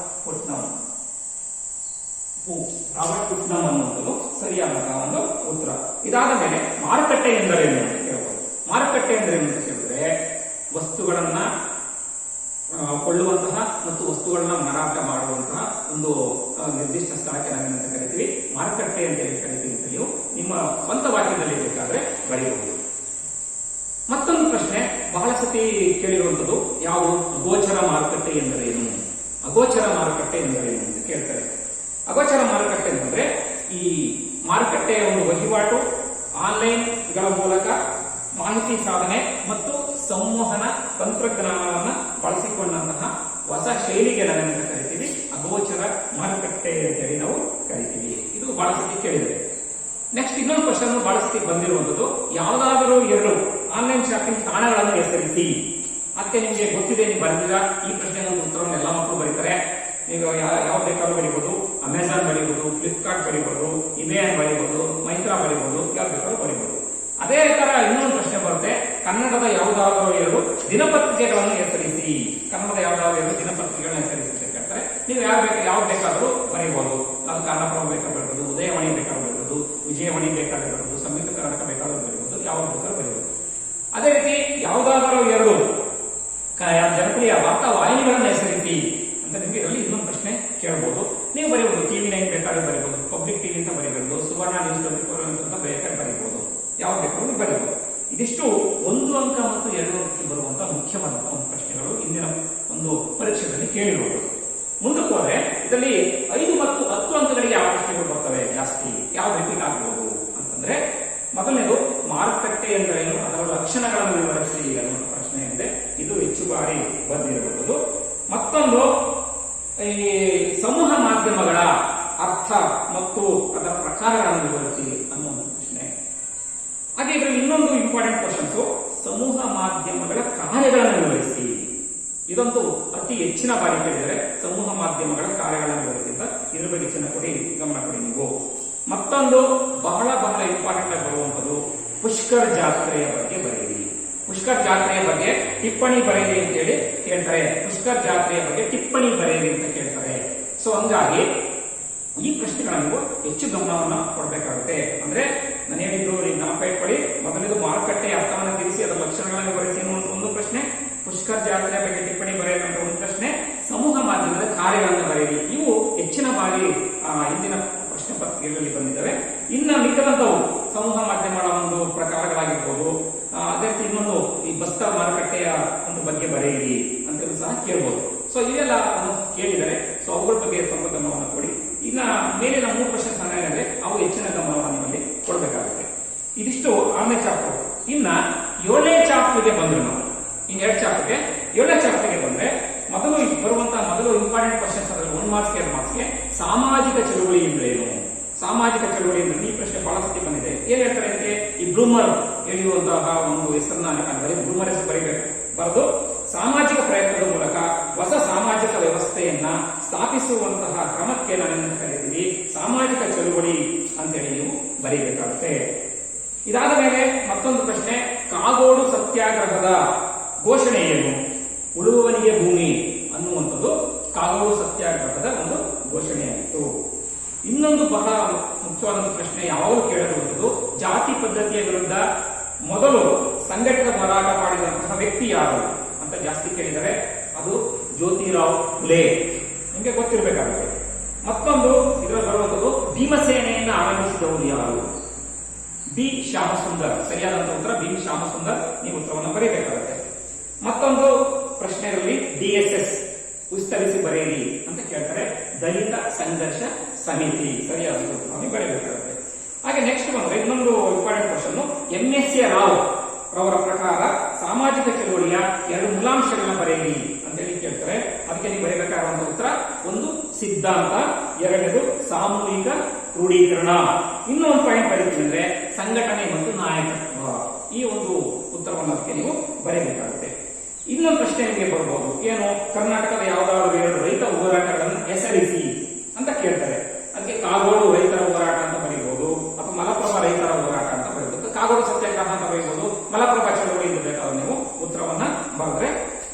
ಪುಟ್ನಮ್ ಅನ್ನುವಂಥದ್ದು ಸರಿಯಾದಂತಹ ಒಂದು ಉತ್ತರ. ಇದಾದ ಮೇಲೆ ಮಾರುಕಟ್ಟೆ ಎಂದರೇನು ಅಂತ ಕೇಳಬಹುದು. ಮಾರುಕಟ್ಟೆ ಎಂದರೇನು ಅಂತ ಕೇಳಿದ್ರೆ, ವಸ್ತುಗಳನ್ನ ಕೊಳ್ಳುವಂತಹ ಮತ್ತು ವಸ್ತುಗಳನ್ನ ಮಾರಾಟ ಮಾಡುವಂತಹ ಒಂದು ನಿರ್ದಿಷ್ಟ ಸ್ಥಳಕ್ಕೆ ನಾವೇನಂತ ಕರಿತೀವಿ, ಮಾರುಕಟ್ಟೆ ಅಂತ ಹೇಳಿ ಕರಿತೀವಿ ಅಂತ ನೀವು ನಿಮ್ಮ ಸ್ವಂತ ವಾಕ್ಯದಲ್ಲಿ ಬೇಕಾದ್ರೆ ಬರೆಯಬಹುದು. ಮತ್ತೊಂದು ಪ್ರಶ್ನೆ ಬಹಳ ಸತಿ ಕೇಳಿರುವಂಥದ್ದು, ಯಾವುದು, ಅಗೋಚರ ಮಾರುಕಟ್ಟೆ ಎಂದರೇನು ಅಂತ ಕೇಳ್ತಾರೆ. ಅಗೋಚರ ಮಾರುಕಟ್ಟೆ ಅಂತಂದ್ರೆ ಈ ಮಾರುಕಟ್ಟೆಯ ಒಂದು ವಹಿವಾಟು, ಆನ್ಲೈನ್ಗಳ ಮೂಲಕ ಮಾಹಿತಿ ಸಾಧನೆ ಮತ್ತು ಸಂವಹನ ತಂತ್ರಜ್ಞಾನವನ್ನು ಬಳಸಿಕೊಂಡಂತಹ ಹೊಸ ಶೈಲಿಗೆ ನಾವೇನಂತ ಕರಿತೀವಿ, ಅಗೋಚರ ಮಾರುಕಟ್ಟೆ ಅಂತ ಹೇಳಿ ನಾವು ಕರಿತೀವಿ. ಇದು ಬಹಳ ಸತಿ ಕೇಳಿದರೆ. ನೆಕ್ಸ್ಟ್ ಇನ್ನೊಂದು ಕ್ವಶನ್ ಬಹಳ ಸತಿ ಬಂದಿರುವಂಥದ್ದು, ಯಾವುದಾದರೂ 2 ಆನ್ಲೈನ್ ಶಾಪಿಂಗ್ ತಾಣಗಳನ್ನು ಹೆಸರಿಸಿ. ಅದಕ್ಕೆ ನಿಮಗೆ ಗೊತ್ತಿದೆ, ನೀವು ಬರೆದಿಲ್ಲ. ಈ ಪ್ರಶ್ನೆಗೆ ಒಂದು ಉತ್ತರವನ್ನು ಎಲ್ಲ ಮಕ್ಕಳು ಬರೀತಾರೆ. ನೀವು ಯಾವ ಬೇಕಾದ್ರೂ ಬರೀಬಹುದು. ಅಮೆಜಾನ್ ಬರೀಬಹುದು, ಫ್ಲಿಪ್ಕಾರ್ಟ್ ಬರೀಬಹುದು, ಇಮೇಲ್ ಬರೀಬಹುದು, ಮೈಂತ್ರಾ ಬರೀಬಹುದು, ಯಾವ್ದು ಬೇಕಾದ್ರೂ ಬರೀಬಹುದು. ಅದೇ ತರ ಇನ್ನೊಂದು ಪ್ರಶ್ನೆ ಬರುತ್ತೆ, ಕನ್ನಡದ ಯಾವುದಾದರೂ 2 ದಿನಪತ್ರಿಕೆಗಳನ್ನು ಹೆಸರಿಸಿ. ಕನ್ನಡದ ಯಾವುದಾದ್ರು 2 ದಿನಪತ್ರಿಕೆಗಳನ್ನ ಹೆಸರಿಸಿ ಅಂತ ಕೇಳ್ತಾರೆ. ನೀವು ಯಾವ್ದು ಬೇಕಾದರೂ ಬರೀಬಹುದು. ಅದು ಕನ್ನಡಪ್ರಭ ಬೇಕಾಗಿರ್ಬೋದು, ಉದಯವಾಣಿ ಬೇಕಾಗಿರ್ಬೋದು, ವಿಜಯವಾಣಿ ಬೇಕಾಗಿರ್ಬೋದು, ಸಂಯುಕ್ತ ಕರ್ನಾಟಕ ಬೇಕಾದ್ರೂ ಯಾವುದಾದರೂ ಎರಡು ಜನಪ್ರಿಯ ವಾರ್ತಾವಾಹಿನಿಗಳನ್ನು ಹೆಸರಿಸಿ ಅಂತ ನಿಮಗೆ ಇದರಲ್ಲಿ ಇನ್ನೊಂದು ಪ್ರಶ್ನೆ ಕೇಳಬಹುದು. ನೀವು ಬರೀಬಹುದು ಟಿವಿ 9 ಬೇಕಾದ್ರೆ ಬರೀಬಹುದು, ಪಬ್ಲಿಕ್ ಟಿವಿ ಅಂತ ಬರೀಬಹುದು, ಸುವರ್ಣ ನ್ಯೂಸ್ 24 ಅಂತ ಬೇಕಾದ್ರೆ ಬರೀಬಹುದು, ಯಾವ ಬೇಕಾದ್ರೂ ಬರೀಬಹುದು. ಇದಿಷ್ಟು 1 ಅಂಕ ಮತ್ತು 2 ಅಂಕಕ್ಕೆ ಬರುವಂತಹ ಮುಖ್ಯವಾದಂತಹ ಒಂದು ಪ್ರಶ್ನೆಗಳು ಇಂದಿನ ಒಂದು ಪರೀಕ್ಷೆಯಲ್ಲಿ ಕೇಳಿರುವುದು. ಮುಂದಕ್ಕೆ ಹೋದ್ರೆ ಇದರಲ್ಲಿ 5 ಮತ್ತು 10 ಅಂಕಗಳಿಗೆ ಯಾವ ಪ್ರಶ್ನೆಗಳು ಬರ್ತವೆ ಜಾಸ್ತಿ, ಯಾವ ರೀತಿ ಆಗ್ಬಹುದು ಅಂತಂದ್ರೆ, ಮೊದಲನೇದು ಮಾರುಕಟ್ಟೆ ಎಂದರೇನು, ಅದರ ಲಕ್ಷಣಗಳನ್ನು ವಿವರಿಸಿ ಅನ್ನುವ ಪ್ರಶ್ನೆ ಇದೆ. ಇದು ಹೆಚ್ಚು ಬಾರಿ ಬಂದಿರಬಹುದು. ಮತ್ತೊಂದು ಈ ಸಮೂಹ ಮಾಧ್ಯಮಗಳ ಅರ್ಥ ಮತ್ತು ಅದರ ಪ್ರಕಾರಗಳನ್ನು ವಿವರಿಸಿ ಅನ್ನುವ ಪ್ರಶ್ನೆ. ಹಾಗೆ ಇದರಲ್ಲಿ ಇನ್ನೊಂದು ಇಂಪಾರ್ಟೆಂಟ್ ಕ್ವಶನ್ಸ್, ಸಮೂಹ ಮಾಧ್ಯಮಗಳ ಕಾರ್ಯಗಳನ್ನು ವಿವರಿಸಿ. ಇದಂತೂ ಅತಿ ಹೆಚ್ಚಿನ ಬಾರಿ ಕೇಳಿದರೆ ಸಮೂಹ ಮಾಧ್ಯಮಗಳ ಕಾರ್ಯಗಳನ್ನು ವಿವರಿಸಿ ಅಂತ ಇದ್ರ ಬಗ್ಗೆ ಚೆನ್ನಾಗಿ ಗಮನ ಕೊಡಿ ನೀವು. ಮತ್ತೊಂದು ಬಹಳ ಬಹಳ ಇಂಪಾರ್ಟೆಂಟ್ ಆಗಿ ಬರುವಂತದ್ದು, ಪುಷ್ಕರ್ ಜಾತ್ರೆಯ ಬಗ್ಗೆ ಬರೆಯಿರಿ. ಪುಷ್ಕರ್ ಜಾತ್ರೆಯ ಬಗ್ಗೆ ಟಿಪ್ಪಣಿ ಬರೆಯಿರಿ ಅಂತ ಹೇಳಿ ಕೇಳ್ತಾರೆ. ಪುಷ್ಕರ್ ಜಾತ್ರೆಯ ಬಗ್ಗೆ ಟಿಪ್ಪಣಿ ಬರೆಯಿರಿ ಅಂತ ಕೇಳ್ತಾರೆ. ಸೊ ಹಂಗಾಗಿ ಈ ಪ್ರಶ್ನೆಗಳನ್ನು ನೀವು ಹೆಚ್ಚು ಗಮನವನ್ನ ಕೊಡಬೇಕಾಗುತ್ತೆ. ಅಂದ್ರೆ ನಾನು ಹೇಳಿದ್ದು ನೀವು ಜ್ಞಾಪಕ ಇಟ್ಕೊಳ್ಳಿ. ಮೊದಲನೇದು ಮಾರುಕಟ್ಟೆ ಅರ್ಥವನ್ನು ತಿಳಿಸಿ ಅದರ ಲಕ್ಷಣಗಳನ್ನು ವಿವರಿಸಿ ಅನ್ನುವಂತ ಒಂದು ಪ್ರಶ್ನೆ, ಪುಷ್ಕರ್ ಜಾತ್ರೆಯ ಬಗ್ಗೆ ಟಿಪ್ಪಣಿ ಬರೆಯುವಂತ ಒಂದು ಪ್ರಶ್ನೆ, ಸಮೂಹ ಮಾಧ್ಯಮದ ಕಾರ್ಯಗಳನ್ನು ಬರೆಯಿರಿ. ಇವು ಹೆಚ್ಚಿನ ಬಾರಿ ಇಂದಿನ ಪ್ರಶ್ನೆ ಪತ್ರಿಕೆಗಳಲ್ಲಿ ಬಂದಿದ್ದಾವೆ. ಇನ್ನು ಮಿಕ್ಕದಂತವು ಸಮೂಹ ಮಾಧ್ಯಮಗಳ ಒಂದು ಪ್ರಕಾರಗಳಾಗಿರ್ಬೋದು, ಅದೇ ರೀತಿ ಇನ್ನೊಂದು ಈ ಬಸ್ತಾ ಮಾರುಕಟ್ಟೆಯ ಒಂದು ಬಗ್ಗೆ ಬರೆಯಿರಿ ಅಂತ ಸಹ ಕೇಳ್ಬೋದು. ಸೊ ಇವೆಲ್ಲ ಕೇಳಿದರೆ ಸೊ ಅವುಗಳ ಬಗ್ಗೆ ಸ್ವಲ್ಪ ಗಮನವನ್ನು ಕೊಡಿ. ಇನ್ನ ಮೇಲಿನ 3 ಕ್ವಶನ್ಸ್ ಏನಿದೆ ಅವು ಹೆಚ್ಚಿನ ಗಮನವನ್ನು ನಿಮ್ಮಲ್ಲಿ ಕೊಡಬೇಕಾಗುತ್ತೆ. ಇದಿಷ್ಟು 6ನೇ ಚಾಪ್ಟರ್. ಇನ್ನ 7ನೇ ಚಾಪ್ಟರ್ಗೆ ಬಂದ್ರು ನಾವು. ಇನ್ನು 2 ಚಾಪ್ಟರ್ಗೆ 7ನೇ ಚಾಪ್ಟರ್ಗೆ ಬಂದ್ರೆ ಮೊದಲು ಇಂಪಾರ್ಟೆಂಟ್ ಕ್ವಶನ್ಸ್ ಅದರಲ್ಲಿ 1 ಮಾರ್ಕ್ಸ್ 2 ಮಾರ್ಕ್ಸ್ಗೆ ಸಾಮಾಜಿಕ ಚಳುವಳಿ ಎಂದರೇನು. ಸಾಮಾಜಿಕ ಚಳುವಳಿ ಅಂದ್ರೆ ಈ ಪ್ರಶ್ನೆ ಬಹಳ ಸತಿ ಬಂದಿದೆ. ಏನ್ ಹೇಳ್ತಾರೆ ಅಂದ್ರೆ, ಈ ಬ್ಲೂಮರ್ ಎಳೆಯುವಂತಹ ಒಂದು ಹೆಸರನ್ನ ಬ್ಲೂಮರ್ ಹೆಸರು ಬರೀಬೇಕು ಬರೆದು ಸಾಮಾಜಿಕ ಪ್ರಯತ್ನದ ಮೂಲಕ ಹೊಸ ಸಾಮಾಜಿಕ ವ್ಯವಸ್ಥೆಯನ್ನ ಸ್ಥಾಪಿಸುವಂತಹ ಕ್ರಮಕ್ಕೆ ನಾನೇನು ಕರೀತೀವಿ, ಸಾಮಾಜಿಕ ಚಳುವಳಿ ಅಂತೇಳಿ ನೀವು ಬರೀಬೇಕಾಗುತ್ತೆ. ಇದಾದ ಮೇಲೆ ಮತ್ತೊಂದು ಪ್ರಶ್ನೆ, ಕಾಗೋಡು ಸತ್ಯಾಗ್ರಹದ ಘೋಷಣೆ ಏನು, ಉಳುವವನಿಗೆ ಭೂಮಿ ಅನ್ನುವಂಥದ್ದು ಕಾಗೋಡು ಸತ್ಯಾಗ್ರಹದ ಒಂದು ಘೋಷಣೆಯಾಗಿತ್ತು. ಇನ್ನೊಂದು ಬಹಳ ಮುಖ್ಯವಾದ ಪ್ರಶ್ನೆ ಯಾವಾಗಲೂ ಕೇಳಬಹುದು, ಜಾತಿ ಪದ್ಧತಿಯ ವಿರುದ್ಧ ಮೊದಲು ಸಂಘಟಿತ ಹೋರಾಟ ಮಾಡಿದಂತಹ ವ್ಯಕ್ತಿ ಯಾರು ಅಂತ ಜಾಸ್ತಿ ಕೇಳಿದರೆ ಅದು ಜ್ಯೋತಿರಾವ್ ಫುಲೆ, ನಿಮಗೆ ಗೊತ್ತಿರಬೇಕಾಗುತ್ತೆ. ಮತ್ತೊಂದು ಇದರಲ್ಲಿ ಬರುವಂತದ್ದು, ಭೀಮಸೇನೆಯನ್ನು ಆರಂಭಿಸಿದವರು ಯಾರು, ಬಿ ಶ್ಯಾಮಸುಂದರ್. ಸರಿಯಾದಂತಹ ಉತ್ತರ ಬಿ ಶ್ಯಾಮಸುಂದರ್. ನೀವು ಉತ್ತರವನ್ನು ಬರೀಬೇಕಾಗುತ್ತೆ. ಮತ್ತೊಂದು ಪ್ರಶ್ನೆಯಲ್ಲಿ DSS ವಿಸ್ತರಿಸಿ ಬರೆಯಿರಿ ಅಂತ ಕೇಳ್ತಾರೆ, ದಲಿತ ಸಂಘರ್ಷ ಸಮಿತಿ. ಸರಿಯಾದ ಉತ್ತರವನ್ನು ಬರೆಯಬೇಕಾಗುತ್ತೆ. ಹಾಗೆ ನೆಕ್ಸ್ಟ್ ಬಂದ್ರೆ ಇನ್ನೊಂದು ಇಂಪಾರ್ಟೆಂಟ್ ಕ್ವಶನ್, MSA ರಾವ್ ರವರ ಪ್ರಕಾರ ಸಾಮಾಜಿಕ ಚಳುವಳಿಯ 2 ಮೂಲಾಂಶಗಳನ್ನ ಬರೆಯಿರಿ ಅಂತ ಹೇಳಿ ಕೇಳ್ತಾರೆ. ಅದಕ್ಕೆ ನೀವು ಬರೆಯಬೇಕಾಗುವಂತಹ ಉತ್ತರ, ಒಂದು ಸಿದ್ಧಾಂತ, 2ನೇದು ಸಾಮೂಹಿಕ ಕ್ರೋಢೀಕರಣ. ಇನ್ನೊಂದು ಪಾಯಿಂಟ್ ಬರೀತೀವಿ ಅಂದ್ರೆ ಸಂಘಟನೆ ಮತ್ತು ನಾಯಕತ್ವ. ಈ ಒಂದು ಉತ್ತರವನ್ನು ಅದಕ್ಕೆ ನೀವು ಬರೆಯಬೇಕಾಗುತ್ತೆ. ಇನ್ನೊಂದು ಪ್ರಶ್ನೆ ನಿಮಗೆ ಬರಬಹುದು, ಏನು, ಕರ್ನಾಟಕದ ಯಾವುದಾದರೂ 2 ರೈತ ಹೋರಾಟಗಳನ್ನು ಹೆಸರಿಸಿ ಅಂತ ಕೇಳ್ತಾರೆ. ಅದಕ್ಕೆ ಕಾಗೋಡು ರೈತರ ಹೋರಾಟ ಅಂತ ಬರೀಬಹುದು, ಅಥವಾ ಮಲಪ್ರಭಾ ರೈತರ ಹೋರಾಟ ಅಂತ ಬರೀಬಹುದು, ಕಾಗೋಡು ಸತ್ಯಾಗ್ರಹ ಅಂತ ಬರೀಬಹುದು, ಮಲಪ್ರಭಾ ಚಳವಳಿ ಅಂತ ಬೇಕಾದ್ರೆ ನೀವು ಉತ್ತರವನ್ನ ಬರೆದ್ರೆ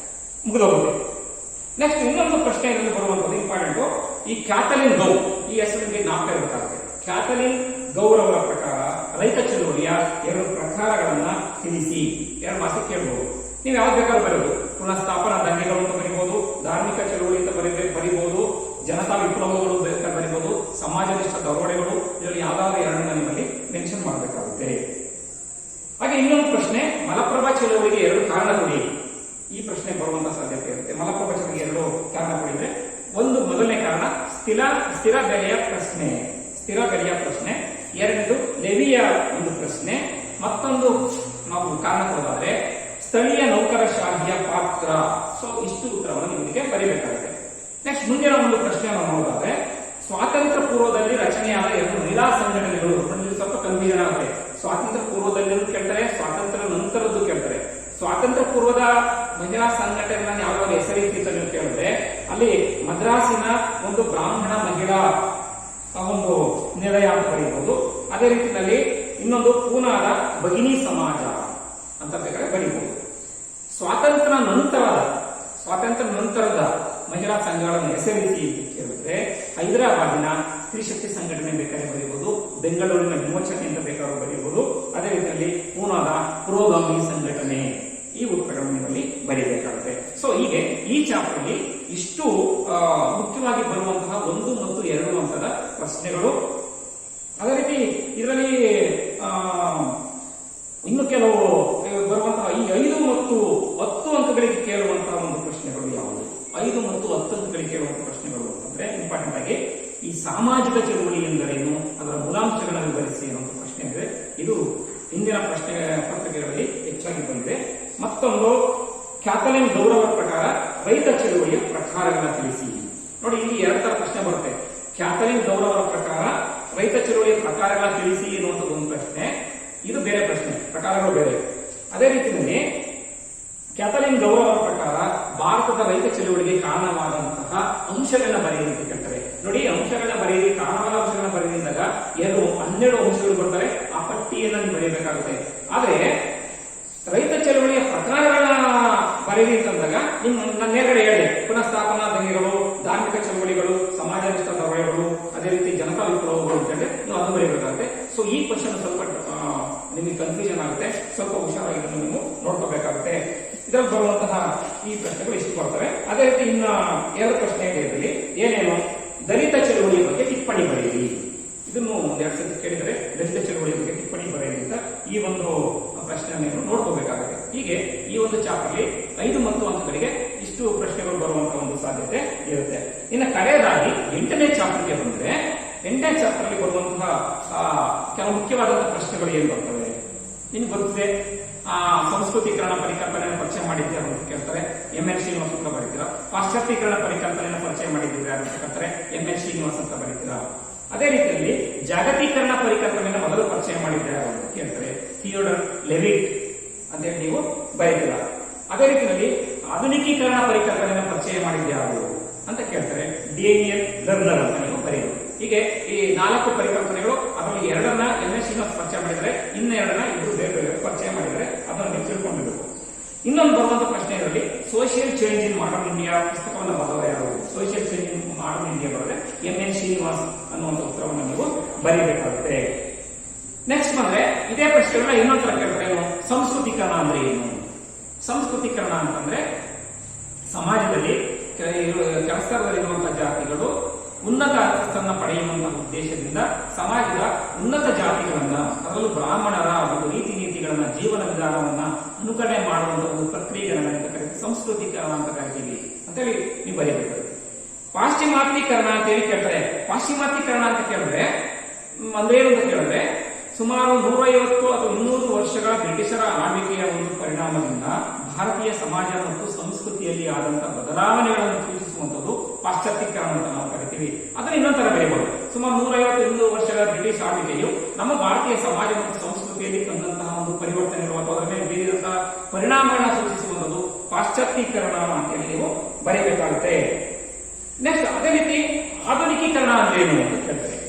ಮುಗಿದೋಗುತ್ತೆ. ನೆಕ್ಸ್ಟ್ ಇನ್ನೊಂದು ಪ್ರಶ್ನೆ ಇದರಲ್ಲಿ ಬರುವಂತದ್ದು ಇಂಪಾರ್ಟೆಂಟ್, ಈ ಕ್ಯಾಥಲಿನ್ ಗೌ, ಈ ಹೆಸರಿಗೆ ಜ್ಞಾಪಕ ಇರಬೇಕಾಗುತ್ತೆ. ಕ್ಯಾಥಲಿನ್ ಗೌರವರ ಪ್ರಕಾರ ರೈತ ಚಳುವಳಿಯ 2 ಪ್ರಕಾರಗಳನ್ನ ತಿಳಿಸಿ. 2 ಮಾರ್ಕ್ಸ್ ಕೇಳಬಹುದು. ನೀವು ಯಾವ್ದು ಬೇಕಾದ್ರೂ ಬರೀಬಹುದು, ಪುನಃಸ್ಥಾಪನಾ ದಂಗೆಗಳು ಅಂತ ಬರೀಬಹುದು, ಧಾರ್ಮಿಕ ಚಳುವಳಿ ಅಂತ ಬರೀಬಹುದು, ಜನತಾ ವಿಪ್ಲವಗಳು ಬೇಕಾದ್ರೆ ಬರೀಬಹುದು, ಸಮಾಜನಿಷ್ಠ ದರೋಡೆಗಳು. ಇದರಲ್ಲಿ ಯಾವ್ದಾದ್ರು 2 ನಿಮ್ಮಲ್ಲಿ ಮೆನ್ಷನ್ ಮಾಡಬೇಕಾಗುತ್ತೆ. ಹಾಗೆ ಇನ್ನೊಂದು ಪ್ರಶ್ನೆ, ಮಲಪ್ರಭಾ ಚಳುವಳಿಗೆ 2 ಕಾರಣ ಕೊಡಿ. ಈ ಪ್ರಶ್ನೆ ಬರುವಂತಹ ಸಾಧ್ಯತೆ ಇರುತ್ತೆ. ಮಲಪ್ರಭಾ ಚಳುವಳಿಗೆ 2 ಕಾರಣ ಕೊಡಿದ್ರೆ, ಒಂದು ಮೊದಲನೇ ಕಾರಣ ಸ್ಥಿರ ಬೆಲೆಯ ಪ್ರಶ್ನೆ, 2ನೇದು ಲೆವಿಯ ಒಂದು ಪ್ರಶ್ನೆ, ಮತ್ತೊಂದು ನಾವು ಕಾರಣ ಕೊಡೋದಾದ್ರೆ ಸ್ಥಳೀಯ ನೌಕರಶಾಹಿಯ ಪಾತ್ರ. ಸೊ ಇಷ್ಟು ಉತ್ತರವನ್ನು ನಿಮಗೆ ಬರೀಬೇಕಾಗುತ್ತೆ. ನೆಕ್ಸ್ಟ್ ಮುಂದಿನ ಒಂದು ಪ್ರಶ್ನೆಯನ್ನು ನೋಡೋದಾದ್ರೆ, ಸ್ವಾತಂತ್ರ್ಯ ಪೂರ್ವದಲ್ಲಿ ರಚನೆಯಾದ 2 ಮಹಿಳಾ ಸಂಘಟನೆಗಳು. ಸ್ವಲ್ಪ ಕನ್ಫ್ಯೂಷನ್ ಆಗುತ್ತೆ. ಸ್ವಾತಂತ್ರ್ಯ ಪೂರ್ವದಲ್ಲಿ ಕೇಳ್ತಾರೆ, ಸ್ವಾತಂತ್ರ್ಯ ನಂತರದ್ದು ಕೇಳ್ತಾರೆ. ಸ್ವಾತಂತ್ರ್ಯ ಪೂರ್ವದ ಮಹಿಳಾ ಸಂಘಟನೆಗಳನ್ನು ಯಾವ್ದಾದ್ರು ಹೆಸರಿಸಿ ಅಂತ ನೀವು ಕೇಳಿದ್ರೆ, ಅಲ್ಲಿ ಮದ್ರಾಸಿನ ಒಂದು ಬ್ರಾಹ್ಮಣ ಮಹಿಳಾ ಒಂದು ನಿಲಯ ಅಂತ ಬರೀಬಹುದು. ಅದೇ ರೀತಿಯಲ್ಲಿ ಇನ್ನೊಂದು ಪೂನಾದ ಭಗಿನಿ ಸಮಾಜ ಅಂತ ಬೇಕಾದ್ರೆ ಬರೀಬಹುದು. ಸ್ವಾತಂತ್ರ್ಯ ನಂತರದ ಮಹಿಳಾ ಸಂಘಗಳನ್ನು ಹೆಸರಿಸಿ ಅಂತ ಕೇಳಿದ್ರೆ, ಹೈದರಾಬಾದಿನ ಸ್ತ್ರೀ ಶಕ್ತಿ ಸಂಘಟನೆ ಬೇಕಾದ್ರೆ ಬರೀಬಹುದು, ಬೆಂಗಳೂರಿನ ವಿಮೋಚನೆ ಅಂತ ಬೇಕಾದ್ರೂ ಬರೀಬಹುದು, ಅದೇ ರೀತಿಯಲ್ಲಿ ಪೂನಾದ ಪುರೋಗಾಮಿ ಸಂಘಟನೆ. ಈ ಚಾಪ್ಟರ್ ಅಲ್ಲಿ ಇಷ್ಟು ಮುಖ್ಯವಾಗಿ ಬರುವಂತಹ 1 ಮತ್ತು 2 ಹಂತದ ಪ್ರಶ್ನೆಗಳು. ಅದೇ ರೀತಿ ಇದರಲ್ಲಿ ಇನ್ನು ಕೆಲವು ಬರುವಂತಹ ಈ 5 ಮತ್ತು 10 ಅಂಕಗಳಿಗೆ ಕೇಳುವಂತಹ ಒಂದು ಪ್ರಶ್ನೆಗಳು ಯಾವುವು? 5 ಮತ್ತು 10 ಅಂಕಗಳಿಗೆ ಕೇಳುವಂತಹ ಪ್ರಶ್ನೆಗಳು ಅಂತಂದ್ರೆ ಇಂಪಾರ್ಟೆಂಟ್ ಆಗಿ ಈ ಸಾಮಾಜಿಕ ಚಳುವಳಿ ಎಂದರೇನು, ಅದರ ಮೂಲಾಂಶಗಳನ್ನು ವಿವರಿಸಿ ಅನ್ನುವಂಥ ಪ್ರಶ್ನೆ ಇದೆ. ಇದು ಹಿಂದಿನ ಪ್ರಶ್ನೆ ಪತ್ರಿಕೆಗಳಲ್ಲಿ ಹೆಚ್ಚಾಗಿ ಬಂದಿದೆ. ಮತ್ತೊಂದು ಕ್ಯಾಥಲಿನ್ ಗೌರವ ಪ್ರಕಾರ ರೈತ ಚಳುವಳಿಯ ಪ್ರಕಾರಗಳನ್ನು ತಿಳಿಸಿ. ನೋಡಿ, ಇಲ್ಲಿ 2 ತರ ಪ್ರಶ್ನೆ ಬರುತ್ತೆ. ಕ್ಯಾಥಲಿನ್ ಗೌರವ ಪ್ರಕಾರ ರೈತ ಚಳುವಳಿಯ ಪ್ರಕಾರಗಳನ್ನು ತಿಳಿಸಿ ಎನ್ನುವಂಥದ್ದು ಒಂದು ಪ್ರಶ್ನೆ, ಇದು ಬೇರೆ ಪ್ರಶ್ನೆ, ಪ್ರಕಾರಗಳು ಬೇರೆ. ಅದೇ ರೀತಿಯಲ್ಲಿ ಕ್ಯಾಥಲಿನ್ ಗೌರವ ಪ್ರಕಾರ ಭಾರತದ ರೈತ ಚಳುವಳಿಗೆ ಕಾರಣವಾದಂತಹ ಅಂಶಗಳನ್ನ ಬರೆಯಿರಿ ಅಂತ ಕೇಳ್ತಾರೆ. ನೋಡಿ, ಅಂಶಗಳನ್ನ ಬರೆಯಿರಿ, ಕಾರಣವಾದ ಅಂಶಗಳನ್ನ ಬರೆದಿದ್ದಾಗ 12 ಅಂಶಗಳು ಬರ್ತಾರೆ. ಆ ಪಟ್ಟಿಯನ್ನು ನೀವು ಬರೆಯಬೇಕಾಗುತ್ತೆ. ಆದ್ರೆ ರೈತ ಚಳುವಳಿಯ ಪ್ರಕಾರಗಳನ್ನ ಬರೆಯಿರಿ ಅಂತಂದಾಗ ನನ್ನ ನೇರಗಡೆ ಹೇಳಿ, ಪುನಃ ಸ್ಥಾಪನಾ ದಂಗೆಗಳು, ಧಾರ್ಮಿಕ ಚಳುವಳಿಗಳು, ಸಮಾಜನಿಷ್ಠ ಚಳವಳಿಗಳು, ಅದೇ ರೀತಿ ಜನತಾ ವಿಪ್ಲವಗಳು ಅಂತಂದ್ರೆ ನೀವು ಅದು ಬರೆಯಬೇಕಾಗುತ್ತೆ. ಸೊ ಈ ಕ್ವಶನ್ ಸ್ವಲ್ಪ ನಿಮಗೆ ಕನ್ಫ್ಯೂಷನ್ ಆಗುತ್ತೆ, ಸ್ವಲ್ಪ ಹುಷಾರಾಗಿ ನೀವು ನೋಡ್ಕೋಬೇಕಾಗುತ್ತೆ. ಇದರಲ್ಲಿ ಬರುವಂತಹ ಈ ಪ್ರಶ್ನೆಗಳು ಇಷ್ಟು ಬರ್ತವೆ. ಅದೇ ರೀತಿ ಇನ್ನ 2 ಪ್ರಶ್ನೆ ಇದರಲ್ಲಿ ಏನೇನು, ದಲಿತ ಚಳುವಳಿಯ ಬಗ್ಗೆ ಟಿಪ್ಪಣಿ ಬರೆಯಿರಿ. ಇದನ್ನು 2 ಸತಿ ಕೇಳಿದರೆ ದಲಿತ ಚಳುವಳಿಯ ಬಗ್ಗೆ ಟಿಪ್ಪಣಿ ಬರೆಯಿರಿ ಅಂತ ಈ ಒಂದು ಪ್ರಶ್ನೆಯನ್ನು ನೋಡ್ಕೋಬೇಕಾಗುತ್ತೆ. ಹೀಗೆ ಈ ಒಂದು ಚಾಪ್ಟರ್ಲಿ 5 ಮತ್ತು ಅಂಕಗಳಿಗೆ ಇಷ್ಟು ಪ್ರಶ್ನೆಗಳು ಬರುವಂತಹ ಒಂದು ಸಾಧ್ಯತೆ ಇರುತ್ತೆ. ಇನ್ನು ಕಡೆಯದಾಗಿ 8ನೇ ಚಾಪ್ಟರ್ಗೆ ಬಂದ್ರೆ 8ನೇ ಚಾಪ್ಟರ್ ಅಲ್ಲಿ ಬರುವಂತಹ ಕೆಲವು ಮುಖ್ಯವಾದಂತಹ ಪ್ರಶ್ನೆಗಳು ಏನು ಬರ್ತವೆ ನಿಮ್ಗೆ ಗೊತ್ತಿದೆ. ಸಂಸ್ಕೃತೀಕರಣ ಪರಿಕಲ್ಪನೆಯನ್ನು ಪರಿಚಯ ಮಾಡಿದ್ದೀರಾ ಅಂತ ಕೇಳ್ತಾರೆ, MN ಶ್ರೀನಿವಾಸ್ ಅಂತ ಬರೀತೀರಾ. ಪಾಶ್ಚಾತ್ಯೀಕರಣ ಪರಿಕಲ್ಪನೆಯನ್ನು ಪರಿಚಯ ಮಾಡಿದ್ದೀರಾ ಅಂತ ಕೇಳ್ತಾರೆ, MN ಶ್ರೀನಿವಾಸ್ ಅಂತ ಬರೀತೀರಾ. ಅದೇ ರೀತಿಯಲ್ಲಿ ಜಾಗತೀಕರಣ ಪರಿಕಲ್ಪನೆಯನ್ನು ಮೊದಲು ಪರಿಚಯ ಮಾಡಿದ್ದೀರಾ ಅಂತ ಕೇಳ್ತಾರೆ, ಥಿಯೋಡರ್ ಲೆವಿಟ್ ಅಂತೇಳಿ ನೀವು ಬರೀತೀರಾ. ಅದೇ ರೀತಿಯಲ್ಲಿ ಆಧುನಿಕೀಕರಣ ಪರಿಕಲ್ಪನೆಯನ್ನು ಪರಿಚಯ ಮಾಡಿದ್ಯಾರು ಅಂತ ಕೇಳ್ತಾರೆ, ಡೇನಿಯಲ್ ಲರ್ನರ್ ಅಂತ ನೀವು ಬರೆಯೋದು. ಹೀಗೆ ಈ 4 ಪರಿಕಲ್ಪನೆಗಳು, ಅದರಲ್ಲಿ 2 MN ಶ್ರೀನಿವಾಸ್ ಪರಿಚಯ ಮಾಡಿದರೆ, ಇನ್ನು 2 ಇಬ್ಬರು ಬೇರೆ ಬೇರೆ ಪರಿಚಯ ಮಾಡಿದರೆ ಅದನ್ನು ನೀವು ತಿಳ್ಕೊಂಡಿರಬೇಕು. ಇನ್ನೊಂದು ಬರುವಂತಹ ಪ್ರಶ್ನೆ ಇದರಲ್ಲಿ social change in modern India ಪುಸ್ತಕವನ್ನು ಬರೆದವರು ಯಾರು? Social change in modern India ಬರೆದ್ರೆ MN ಶ್ರೀನಿವಾಸ್ ಅನ್ನುವಂಥ ಉತ್ತರವನ್ನು ನೀವು ಬರೀಬೇಕಾಗುತ್ತೆ. ನೆಕ್ಸ್ಟ್ ಬಂದ್ರೆ ಇದೇ ಪ್ರಶ್ನೆಗಳನ್ನ ಇನ್ನೊಂದು ತರ ಕೇಳ್ತಾರೆ, ಏನು ಸಂಸ್ಕೃತೀಕರಣ ಅಂದ್ರೆ ಏನು? ಸಂಸ್ಕೃತೀಕರಣ ಅಂತಂದ್ರೆ ಸಮಾಜದಲ್ಲಿ ಕೆಲಸದಲ್ಲಿರುವಂತಹ ಜಾತಿಗಳು ಉನ್ನತ ಅಂತಸ್ತನ್ನ ಪಡೆಯುವಂತಹ ಉದ್ದೇಶದಿಂದ ಸಮಾಜದ ಉನ್ನತ ಜಾತಿಗಳನ್ನ, ಅದರಲ್ಲೂ ಬ್ರಾಹ್ಮಣರ ಒಂದು ರೀತಿ ನೀತಿಗಳನ್ನ, ಜೀವನ ವಿಧಾನವನ್ನ ಅನುಕರಣೆ ಮಾಡುವಂತಹ ಒಂದು ಪ್ರಕ್ರಿಯೆಗಳನ್ನ ಕರೀತೀವಿ, ಸಂಸ್ಕೃತೀಕರಣ ಅಂತ ಕರಿತೀವಿ ಅಂತೇಳಿ ನೀವು ಬರೀಬೇಕು. ಪಾಶ್ಚಿಮಾತ್ಯೀಕರಣ ಅಂತ ಹೇಳಿ ಕೇಳ್ತಾರೆ. ಪಾಶ್ಚಿಮಾತ್ಯೀಕರಣ ಅಂತ ಕೇಳಿದ್ರೆ ಅಂದ್ರೇನು ಅಂತ ಕೇಳಿದ್ರೆ, ಸುಮಾರು 150 ಅಥವಾ 200 ವರ್ಷಗಳ ಬ್ರಿಟಿಷರ ಆಳ್ವಿಕೆಯ ಒಂದು ಪರಿಣಾಮದಿಂದ ಭಾರತೀಯ ಸಮಾಜ ಮತ್ತು ಸಂಸ್ಕೃತಿಯಲ್ಲಿ ಆದಂತಹ ಬದಲಾವಣೆಗಳನ್ನು ಸೂಚಿಸುವಂತದ್ದು ಪಾಶ್ಚಾತ್ಯೀಕರಣ ಅಂತ ನಾವು ಕರಿತೀವಿ. ಅದನ್ನ ಇನ್ನೊಂದರ ಬರೆಯಬಹುದು. ಸುಮಾರು 150-200 ವರ್ಷಗಳ ಬ್ರಿಟಿಷ್ ಆಳ್ವಿಕೆಯು ನಮ್ಮ ಭಾರತೀಯ ಸಮಾಜ ಮತ್ತು ಸಂಸ್ಕೃತಿಯಲ್ಲಿ ತಂದಂತಹ ಒಂದು ಪರಿವರ್ತನೆಗಳು ಅಥವಾ ಅದರ ಮೇಲೆ ಬೀರಿದಂತಹ ಪರಿಣಾಮಗಳನ್ನ ಸೂಚಿಸುವಂತದ್ದು ಪಾಶ್ಚಾತ್ಯೀಕರಣ ಅಂತ ಹೇಳಿ ನೀವು ಬರೆಯಬೇಕಾಗುತ್ತೆ. ನೆಕ್ಸ್ಟ್ ಅದೇ ರೀತಿ ಆಧುನಿಕೀಕರಣ ಅಂದ್ರೆ ಏನು ಅಂತ ಕೇಳ್ತಾರೆ.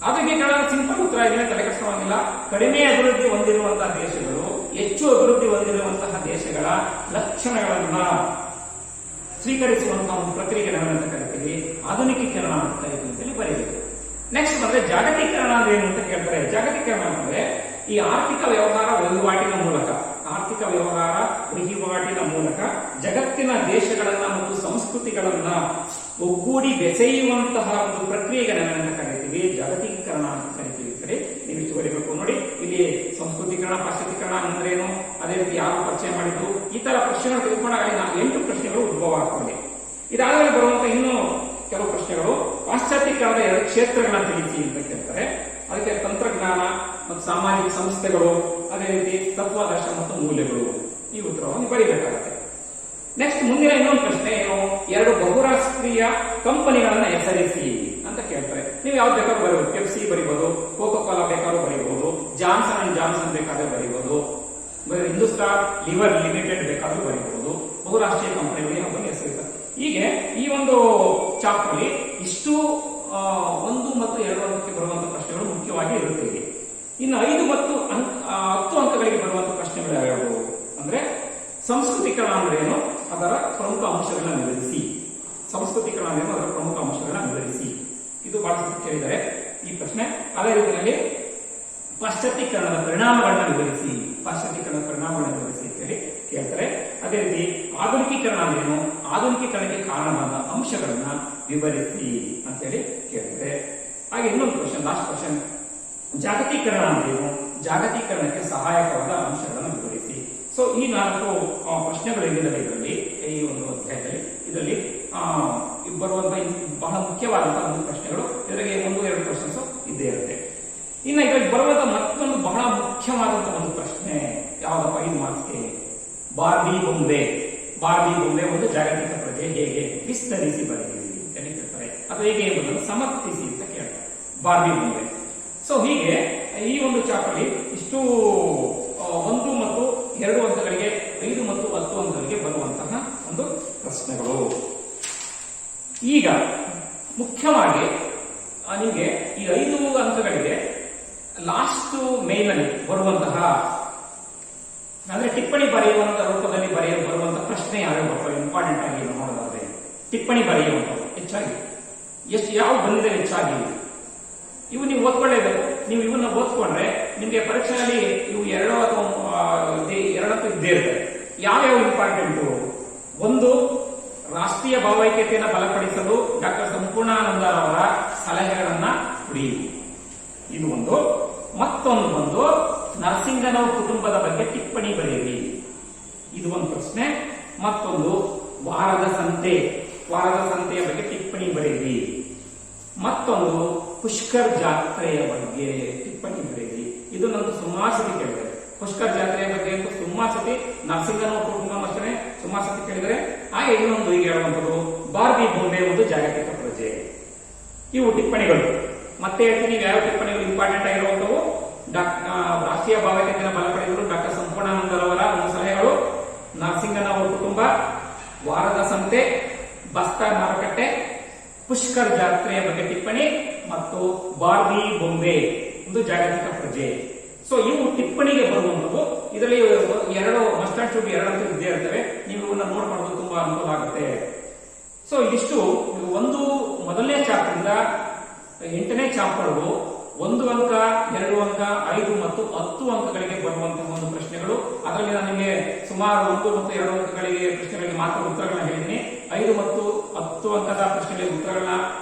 ಆಧುನಿಕೀಕರಣ ಸಿಂಪಲ್ ಉತ್ತರ ಇದನ್ನ ತಲೆಕೆಡಿಸಿಕೊಳ್ಳುವಂತಿಲ್ಲ. ಕಡಿಮೆ ಅಭಿವೃದ್ಧಿ ಹೊಂದಿರುವಂತಹ ದೇಶಗಳು ಹೆಚ್ಚು ಅಭಿವೃದ್ಧಿ ಹೊಂದಿರುವಂತಹ ದೇಶಗಳ ಲಕ್ಷಣಗಳನ್ನ ಸ್ವೀಕರಿಸುವಂತಹ ಒಂದು ಪ್ರಕ್ರಿಯೆಗಳನ್ನು ಕರಿತೀವಿ, ಆಧುನಿಕೀಕರಣ ಅಂತ ಕರಿತೀವಿ ಬರೀಬೇಕು. ನೆಕ್ಸ್ಟ್ ಬಂದ್ರೆ ಜಾಗತೀಕರಣ ಅಂದ್ರೆ ಏನು ಅಂತ ಕೇಳ್ತಾರೆ. ಜಾಗತೀಕರಣ ಅಂದ್ರೆ ಈ ಆರ್ಥಿಕ ವ್ಯವಹಾರ ವಹಿವಾಟಿನ ಮೂಲಕ ಜಗತ್ತಿನ ದೇಶಗಳನ್ನ ಮತ್ತು ಸಂಸ್ಕೃತಿಗಳನ್ನ ಒಗ್ಗೂಡಿ ಬೆಸೆಯುವಂತಹ ಒಂದು ಪ್ರಕ್ರಿಯೆಗಳನ್ನ ಕರಿತೀವಿ, ಜಾಗತೀಕರಣ ಅಂತ ಕರಿತೀವಿ. ಕಡೆ ನೀವು ಇಷ್ಟು ಬರೀಬೇಕು. ನೋಡಿ, ಇಲ್ಲಿ ಸಂಸ್ಕೃತೀಕರಣ, ಪಾಶ್ಚಾತ್ಯೀಕರಣ ಅಂದ್ರೇನು, ಅದೇ ರೀತಿ ಯಾರು ಪರಿಚಯ ಮಾಡಿದ್ದು, ಈ ತರ ಪ್ರಶ್ನೆಗಳು ತೆಗೆದುಕೊಂಡಾಗ 8 ಪ್ರಶ್ನೆಗಳು ಉದ್ಭವ ಆಗ್ತವೆ. ಇದಾದ್ಮೇಲೆ ಬರುವಂತಹ ಇನ್ನೂ ಕೆಲವು ಪ್ರಶ್ನೆಗಳು ಪಾಶ್ಚಾತ್ಯೀಕರಣದ 2 ಕ್ಷೇತ್ರಗಳನ್ನ ತಿಳಿಸಿ ಅಂತ ಕೇಳ್ತಾರೆ. ಅದಕ್ಕೆ ತಂತ್ರಜ್ಞಾನ ಮತ್ತು ಸಾಮಾಜಿಕ ಸಂಸ್ಥೆಗಳು, ಅದೇ ರೀತಿ ತತ್ವಾದರ್ಶ ಮತ್ತು ಮೌಲ್ಯಗಳು, ಈ ಉತ್ತರವನ್ನು ಬರೀಬೇಕಾಗುತ್ತೆ. ನೆಕ್ಸ್ಟ್ ಮುಂದಿನ ಇನ್ನೊಂದು ಪ್ರಶ್ನೆ ಏನು, 2 ಬಹುರಾಷ್ಟ್ರೀಯ ಕಂಪನಿಗಳನ್ನ ಹೆಸರಿಸಿ ಅಂತ ಕೇಳ್ತಾರೆ. ನೀವು ಯಾವ್ದು ಬೇಕಾದ್ರೂ ಬರೀಬಹುದು, ಪೆಪ್ಸಿ ಬರೀಬಹುದು, ಕೋಕೋ ಕೋಲಾ ಬೇಕಾದ್ರೂ ಬರೀಬಹುದು, ಜಾನ್ಸನ್ ಅಂಡ್ ಜಾನ್ಸನ್ ಬೇಕಾದ್ರೂ ಬರೀಬಹುದು, ಹಿಂದೂಸ್ತಾನ್ ಲಿವರ್ ಲಿಮಿಟೆಡ್ ಬೇಕಾದ್ರೂ ಬರೀಬಹುದು. ಬಹುರಾಷ್ಟ್ರೀಯ ಕಂಪನಿಗಳಿಗೆ ನಾವು ಹೆಸರಿದ್ದಾರೆ. ಹೀಗೆ ಈ ಒಂದು ಚಾಪ್ಟರ್ ಅಲ್ಲಿ ಇಷ್ಟು 1 ಮತ್ತು 2 ಅಂಕಕ್ಕೆ ಬರುವಂತಹ ಪ್ರಶ್ನೆಗಳು ಮುಖ್ಯವಾಗಿ ಇರುತ್ತವೆ. ಇನ್ನು 5 ಮತ್ತು 10 ಅಂಕಗಳಿಗೆ ಬರುವಂತಹ ಪ್ರಶ್ನೆಗಳು ಯಾವ್ಯಾವು ಅಂದ್ರೆ, ಸಂಸ್ಕೃತೀಕರಣ ಅಂದ್ರೆ ಏನು, ಅದರ ಪ್ರಮುಖ ಅಂಶಗಳನ್ನ ವಿವರಿಸಿ. ಸಂಸ್ಕೃತೀಕರಣ ಅಂದ್ರೆ ಅದರ ಪ್ರಮುಖ ಅಂಶಗಳನ್ನ ವಿವರಿಸಿ. ಇದು ಬಹಳಷ್ಟು ಕೇಳಿದರೆ ಈ ಪ್ರಶ್ನೆ. ಅದೇ ರೀತಿಯಲ್ಲಿ ಪಾಶ್ಚಾತ್ಯೀಕರಣದ ಪರಿಣಾಮಗಳನ್ನ ವಿವರಿಸಿ ಅಂತ ಹೇಳಿ ಕೇಳ್ತಾರೆ. ಅದೇ ರೀತಿ ಆಧುನಿಕೀಕರಣ ಅಂದ್ರೇನು, ಆಧುನಿಕೀಕರಣಕ್ಕೆ ಕಾರಣವಾದ ಅಂಶಗಳನ್ನ ವಿವರಿಸಿ ಅಂತೇಳಿ ಕೇಳಿದ್ರೆ. ಹಾಗೆ ಇನ್ನೊಂದು ಕ್ವಶನ್, ಲಾಸ್ಟ್ ಕ್ವಶನ್, ಜಾಗತೀಕರಣ ಅಂದ್ರೇನು, ಜಾಗತೀಕರಣಕ್ಕೆ ಸಹಾಯಕವಾದ ಅಂಶಗಳನ್ನು ವಿವರಿಸಿ. ಸೊ ಈ 4 ಪ್ರಶ್ನೆಗಳು ಏನಿದೆ ಇದರಲ್ಲಿ, ಈ ಒಂದು ಅಧ್ಯಾಯದಲ್ಲಿ ಇದರಲ್ಲಿ ಬರುವಂತಹ ಬಹಳ ಮುಖ್ಯವಾದಂತಹ ಒಂದು ಪ್ರಶ್ನೆಗಳು, ಇದರಲ್ಲಿ 1-2 ಕ್ವಶನ್ಸ್ ಇದ್ದೇ ಇರುತ್ತೆ. ಇನ್ನು ಇದರಲ್ಲಿ ಬರುವಂತಹ ಮತ್ತೊಂದು ಬಹಳ ಮುಖ್ಯವಾದಂತಹ ಒಂದು ಪ್ರಶ್ನೆ ಯಾವ್ದಪ್ಪ, 5 ಮಾರ್ಕ್ಸ್ಗೆ, ಬಾರ್ಬಿ ಬೊಂಬೆ ಒಂದು ಜಾಗತಿಕ ಪ್ರಜೆ ಹೇಗೆ ವಿಸ್ತರಿಸಿ ಬರೆಯಿರಿ ಅಂತ ಹೇಳ್ತಾರೆ, ಅಥವಾ ಹೇಗೆ ಎಂಬುದನ್ನು ಸಮರ್ಥಿಸಿ ಅಂತ ಕೇಳ್ತಾರೆ. ಬಾರ್ಬಿ ಬೊಂಬೆ. ಸೊ ಹೀಗೆ ಈ ಒಂದು ಚಾಪ್ಟರ್ಲಿ ಇಷ್ಟು 1 ಮತ್ತು 2 ಹಂತಗಳಿಗೆ, 5 ಮತ್ತು 10 ಹಂತಗಳಿಗೆ ಬರುವಂತಹ ಒಂದು ಪ್ರಶ್ನೆಗಳು. ಈಗ ಮುಖ್ಯವಾಗಿ ನಿಮಗೆ ಈ 5 ಹಂತಗಳಿಗೆ ಲಾಸ್ಟ್ ಮೇಲ್ನಲ್ಲಿ ಬರುವಂತಹ, ಅಂದ್ರೆ ಟಿಪ್ಪಣಿ ಬರೆಯುವಂತಹ ರೂಪದಲ್ಲಿ ಬರುವಂತಹ ಪ್ರಶ್ನೆ ಯಾವ್ಯಾವ ಬರ್ತವೆ ಇಂಪಾರ್ಟೆಂಟ್ ಆಗಿ ನೋಡೋದಾದ್ರೆ, ಟಿಪ್ಪಣಿ ಬರೆಯುವಂಥದ್ದು ಹೆಚ್ಚಾಗಿ ಯಾವ ಬಂದಿದೆ ಹೆಚ್ಚಾಗಿ ಇವು ನೀವು ಓದ್ಕೊಳ್ಳೇಬೇಕು. ನೀವು ಇವನ್ನ ಓದ್ಕೊಂಡ್ರೆ ನಿಮಗೆ ಪರೀಕ್ಷೆಯಲ್ಲಿ ಇವು 2 ಅಥವಾ 2 ಇದ್ದೇ ಇರುತ್ತೆ. ಯಾವ್ಯಾವ ಇಂಪಾರ್ಟೆಂಟು? 1, ರಾಷ್ಟ್ರೀಯ ಭಾವೈಕ್ಯತೆಯನ್ನು ಬಲಪಡಿಸಲು ಡಾಕ್ಟರ್ ಸಂಪೂರ್ಣಾನಂದ ಅವರ ಸಲಹೆಗಳನ್ನ ಕೊಡಿ, ಇದು ಒಂದು. ಮತ್ತೊಂದು ಬಂದು ನರಸಿಂಗನವರ ಕುಟುಂಬದ ಬಗ್ಗೆ ಟಿಪ್ಪಣಿ ಬರೆಯಿರಿ, ಇದು ಒಂದು ಪ್ರಶ್ನೆ. ಮತ್ತೊಂದು ವಾರದ ಸಂತೆಯ ಬಗ್ಗೆ ಟಿಪ್ಪಣಿ ಬರೆಯಿರಿ. ಮತ್ತೊಂದು ಪುಷ್ಕರ್ ಜಾತ್ರೆಯ ಬಗ್ಗೆ ಟಿಪ್ಪಣಿ ಬರೆಯಿರಿ. ಇದು ನಂದು ಸುಮಾರು ಸತಿ ಕೇಳಿದರೆ, ಪುಷ್ಕರ್ ಜಾತ್ರೆಯ ಬಗ್ಗೆ ಅಂತೂ ಸುಮಾರು ಸತಿ, ನರಸಿಂಗನವರ ಕುಟುಂಬ ಅಷ್ಟೇ ಸುಮಾರು ಸತಿ ಕೇಳಿದರೆ. ಹಾಗೆ ಇನ್ನೊಂದು ಈಗ ಹೇಳುವಂಥದ್ದು ಬಾರ್ಬಿ ಬೊಂಬೆ ಒಂದು ಜಾಗತಿಕ ಪ್ರಜೆ. ಇವು ಟಿಪ್ಪಣಿಗಳು. ಮತ್ತೆ ಹೇಳ್ತೀನಿ, ಯಾವ ಟಿಪ್ಪಣಿಗಳು ಇಂಪಾರ್ಟೆಂಟ್ ಆಗಿರುವಂತವು? ರಾಷ್ಟ್ರೀಯ ಭಾವೈಕ್ಯತೆಯನ್ನು ಬಲಪಡಿಸಲು ಡಾಕ್ಟರ್ ಸಂಪೂರ್ಣಾನಂದರವರ ಒಂದು ಸಲಹೆಗಳು, ನರಸಿಂಗನವರ ಕುಟುಂಬ, ವಾರದ ಸಂತೆ, ಬಸ್ತಾರ್ ಮಾರುಕಟ್ಟೆ, ಪುಷ್ಕರ್ ಜಾತ್ರೆಯ ಬಗ್ಗೆ ಟಿಪ್ಪಣಿ ಮತ್ತು ಬಾರ್ಬಿ ಬೊಂಬೆ ಒಂದು ಜಾಗತಿಕ ಪ್ರಜೆ. ಸೊ ಇವು ಟಿಪ್ಪಣಿಗೆ ಬರುವಂತವು. ಇದರಲ್ಲಿ 2 ಮಸ್ಟ್ ಅಂಡ್ ಶುಡ್ 2 ಇದ್ದೇ ಇರ್ತವೆ. ನೀವು ಇವನ್ನ ನೋಡ್ಕೊಳ್ಳೋದು ತುಂಬಾ ಅನುಕೂಲ ಆಗುತ್ತೆ. ಸೊ ಇದಿಷ್ಟು ಒಂದು ಮೊದಲನೇ ಚಾಪ್ಟರ್ ಇಂದ 8ನೇ ಚಾಪ್ಟರ್ಗೂ 1 ಅಂಕ, 2 ಅಂಕ, 5 ಮತ್ತು 10 ಅಂಕಗಳಿಗೆ ಬರುವಂತಹ ಒಂದು ಪ್ರಶ್ನೆಗಳು. ಅದರಲ್ಲಿ ನಾನು ನಿಮಗೆ ಸುಮಾರು 1 ಮತ್ತು 2 ಅಂಕಗಳಿಗೆ ಪ್ರಶ್ನೆಗಳಿಗೆ ಮಾತ್ರ ಉತ್ತರಗಳನ್ನ ಹೇಳಿದ್ದೀನಿ. 5 ಮತ್ತು 10 ಅಂಕದ ಪ್ರಶ್ನೆಗಳಿಗೆ ಉತ್ತರಗಳನ್ನ